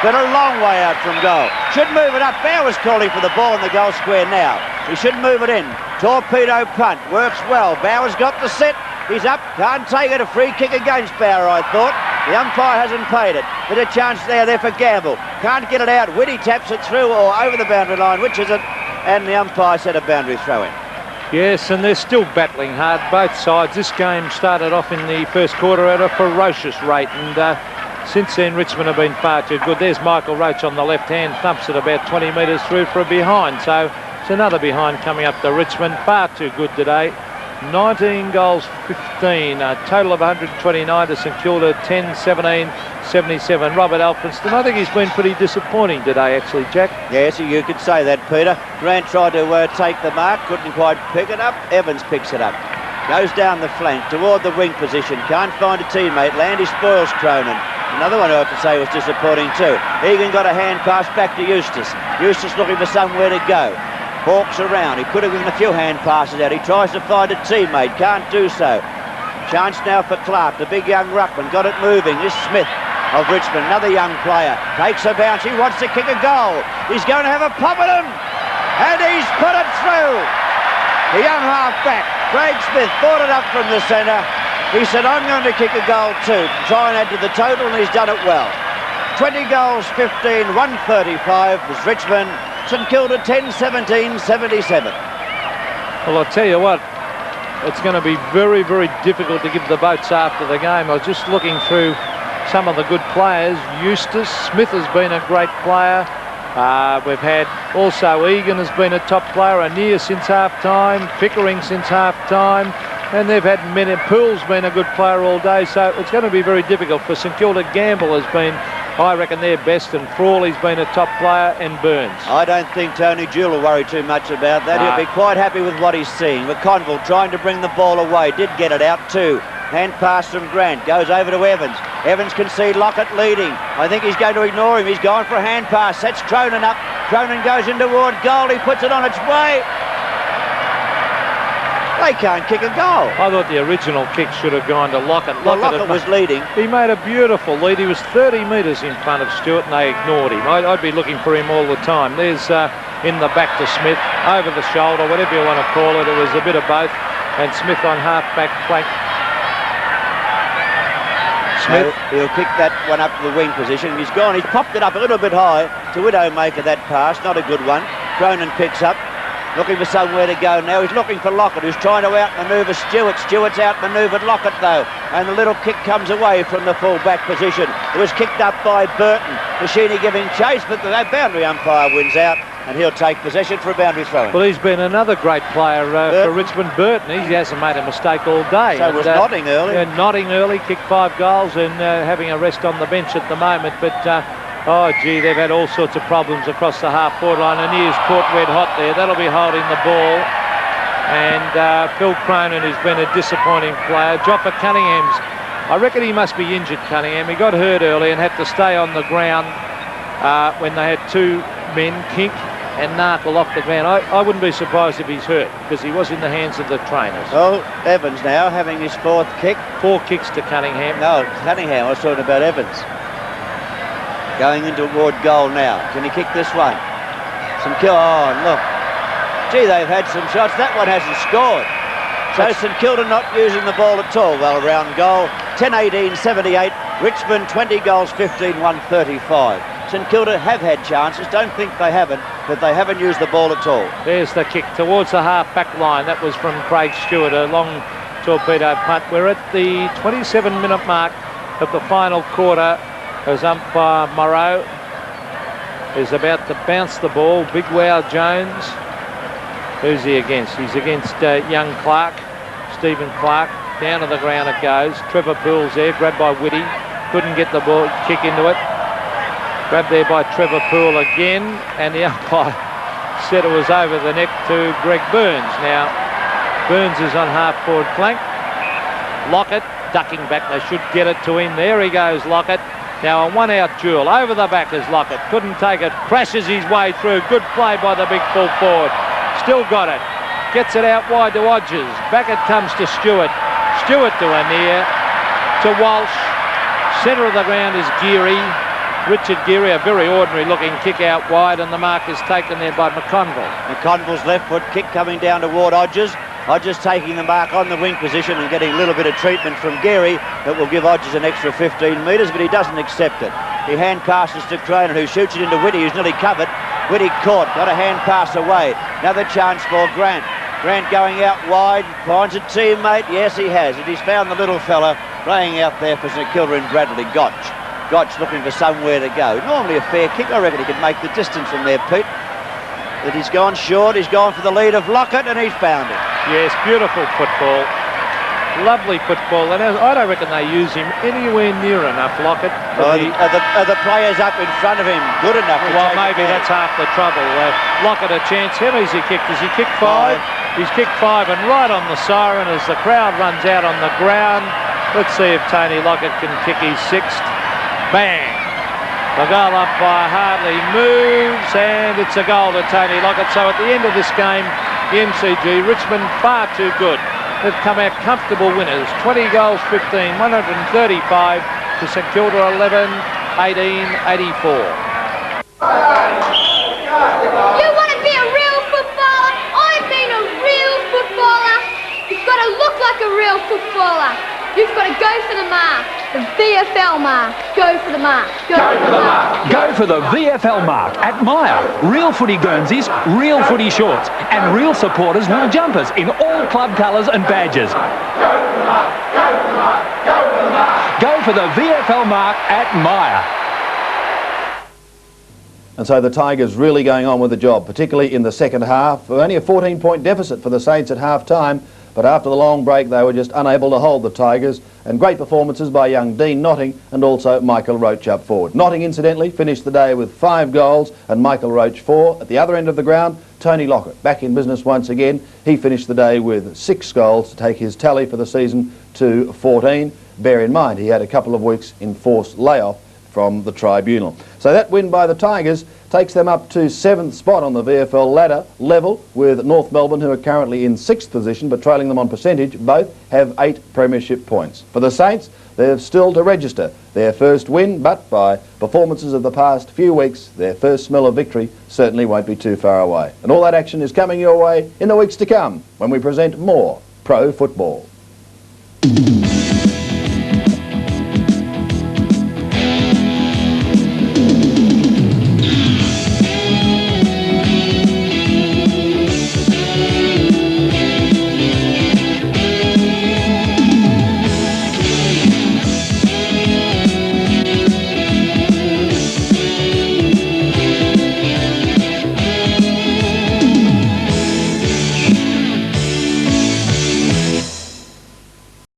But a long way out from goal. Should move it up. Bauer's calling for the ball in the goal square now. He should move it in. Torpedo punt. Works well. Bauer's got the set. He's up. Can't take it. A free kick against Bauer, I thought. The umpire hasn't paid it. Bit of chance there for Gamble. Can't get it out. Whitty taps it through or over the boundary line, which is it? And the umpire said a boundary throw in. Yes, and they're still battling hard, both sides. This game started off in the first quarter at a ferocious rate, and since then Richmond have been far too good. There's Michael Roach on the left hand, thumps it about 20 metres through for a behind. So it's another behind coming up to Richmond. Far too good today. 19 goals, 15, a total of 129 to St Kilda, 10, 17, 77. Robert Alphonston, I think he's been pretty disappointing today, actually, Jack. Yes, you could say that, Peter. Grant tried to take the mark, couldn't quite pick it up. Evans picks it up. Goes down the flank toward the wing position. Can't find a teammate. Landy spoils Cronin. Another one I have to say was disappointing too. Egan got a hand pass back to Eustace. Eustace looking for somewhere to go. Hawks around. He could have given a few hand passes out. He tries to find a teammate. Can't do so. Chance now for Clark, the big young ruckman. Got it moving. This Smith of Richmond, another young player. Takes a bounce. He wants to kick a goal. He's going to have a pop at him. And he's put it through. The young half-back, Craig Smith, brought it up from the centre. He said, I'm going to kick a goal too. Try and add to the total, and he's done it well. 20 goals, 15, 135 was Richmond. St Kilda 10-17-77. Well, I'll tell you what, it's going to be very, very difficult to give the votes after the game. I was just looking through some of the good players. Eustace Smith has been a great player. We've had also Egan has been a top player, Annear since half-time, Pickering since half-time, and they've had many. Poole's been a good player all day, so it's going to be very difficult for St Kilda. Gamble has been, I reckon, their best, and Frawley's been a top player, and Burns. I don't think Tony Jewell will worry too much about that. He'll be quite happy with what he's seeing. McConville trying to bring the ball away, did get it out too. Hand pass from Grant, goes over to Evans. Evans can see Lockett leading. I think he's going to ignore him. He's going for a hand pass. That's Cronin up. Cronin goes in toward goal. He puts it on its way. They can't kick a goal. I thought the original kick should have gone to Lockett. Well, Lockett was leading. He made a beautiful lead. He was 30 metres in front of Stewart, and they ignored him. I'd be looking for him all the time. There's in the back to Smith, over the shoulder, whatever you want to call it. It was a bit of both. And Smith on half-back flank. Smith. He'll kick that one up to the wing position. He's gone. He's popped it up a little bit high to Widowmaker, that pass. Not a good one. Cronin picks up. Looking for somewhere to go now. He's looking for Lockett, who's trying to outmanoeuvre Stewart. Stewart's outmanoeuvred Lockett, though. And the little kick comes away from the full-back position. It was kicked up by Burton. Foschini giving chase, but the boundary umpire wins out, and he'll take possession for a boundary throw-in. Well, he's been another great player for Richmond. Burton. He hasn't made a mistake all day. So was Notting early. Yeah, Notting early, kicked 5 goals, and having a rest on the bench at the moment. But oh, gee, they've had all sorts of problems across the half-forward line, and he's caught red hot there. That'll be holding the ball. And Phil Cronin has been a disappointing player. Joffa Cunningham's, I reckon he must be injured, Cunningham. He got hurt early and had to stay on the ground when they had 2 men, Kink and Narkle, off the ground. I wouldn't be surprised if he's hurt, because he was in the hands of the trainers. Oh, Evans now having his 4th kick. 4 kicks to Cunningham. No, Cunningham. I was talking about Evans. Going into toward goal now. Can he kick this one? St Kilda, oh, look. Gee, they've had some shots. That one hasn't scored. So St Kilda not using the ball at all. Well, around goal. 10-18-78. Richmond 20 goals, 15-1-35. St Kilda have had chances. Don't think they haven't, but they haven't used the ball at all. There's the kick towards the half-back line. That was from Craig Stewart, a long torpedo punt. We're at the 27-minute mark of the final quarter. As umpire Morrow is about to bounce the ball. Big Wow Jones. Who's he against? He's against young Clark, Stephen Clark. Down to the ground it goes. Trevor Poole's there, grabbed by Whitty. Couldn't get the ball, kick into it. Grabbed there by Trevor Poole again, and the umpire said it was over the neck to Greg Burns. Now, Burns is on half-forward flank. Lockett ducking back. They should get it to him. There he goes, Lockett. Now a one-out duel. Over the back is Lockett. Couldn't take it. Crashes his way through. Good play by the big full forward. Still got it. Gets it out wide to Hodges. Back it comes to Stewart. Stewart to Annear. To Walsh. Centre of the ground is Geary. Richard Geary, a very ordinary looking kick out wide, and the mark is taken there by McConville. McConville's left foot kick coming down toward Hodges. Hodges taking the mark on the wing position and getting a little bit of treatment from Geary that will give Hodges an extra 15 metres, but he doesn't accept it. He hand passes to Cronin, who shoots it into Whitty, who's nearly covered. Whitty caught, got a hand pass away. Another chance for Grant. Grant going out wide, finds a teammate. Yes, he has. And he's found the little fella playing out there for St Kilda in Bradley, Gotch. Gotch looking for somewhere to go. Normally a fair kick. I reckon he could make the distance from there, Pete. But he's gone short. He's gone for the lead of Lockett, and he's found it. Yes, beautiful football. Lovely football. And I don't reckon they use him anywhere near enough, Lockett. Are the players up in front of him good enough? Well, maybe that's half the trouble. Lockett a chance. How many's he kicked? Has he kicked 5? He's kicked 5, and right on the siren as the crowd runs out on the ground. Let's see if Tony Lockett can kick his 6th. Bang! The goal umpire hardly moves, and it's a goal to Tony Lockett. So at the end of this game, the MCG, Richmond far too good. They've come out comfortable winners. 20 goals, 15, 135 to St Kilda 11, 18, 84. You want to be a real footballer? I've been a real footballer. You've got to look like a real footballer. You've got to go for the mark. The VFL VFL mark. Go for the mark. Go for the mark. Go for the VFL mark at Myer. Real footy Guernseys, real footy shorts, and real supporters wool jumpers in all club colours and badges. Go for the VFL mark at Myer. And so the Tigers really going on with the job, particularly in the second half. Only a 14-point deficit for the Saints at half-time, but after the long break they were just unable to hold the Tigers, and great performances by young Dean Notting and also Michael Roach up forward. Notting, incidentally, finished the day with 5 goals and Michael Roach 4. At the other end of the ground, Tony Lockett, back in business once again. He finished the day with 6 goals to take his tally for the season to 14. Bear in mind, he had a couple of weeks in forced layoff from the tribunal. So that win by the Tigers takes them up to 7th spot on the VFL ladder, level with North Melbourne, who are currently in 6th position, but trailing them on percentage. Both have 8 premiership points. For the Saints, they've still to register their first win, but by performances of the past few weeks, their first smell of victory certainly won't be too far away. And all that action is coming your way in the weeks to come when we present more pro football.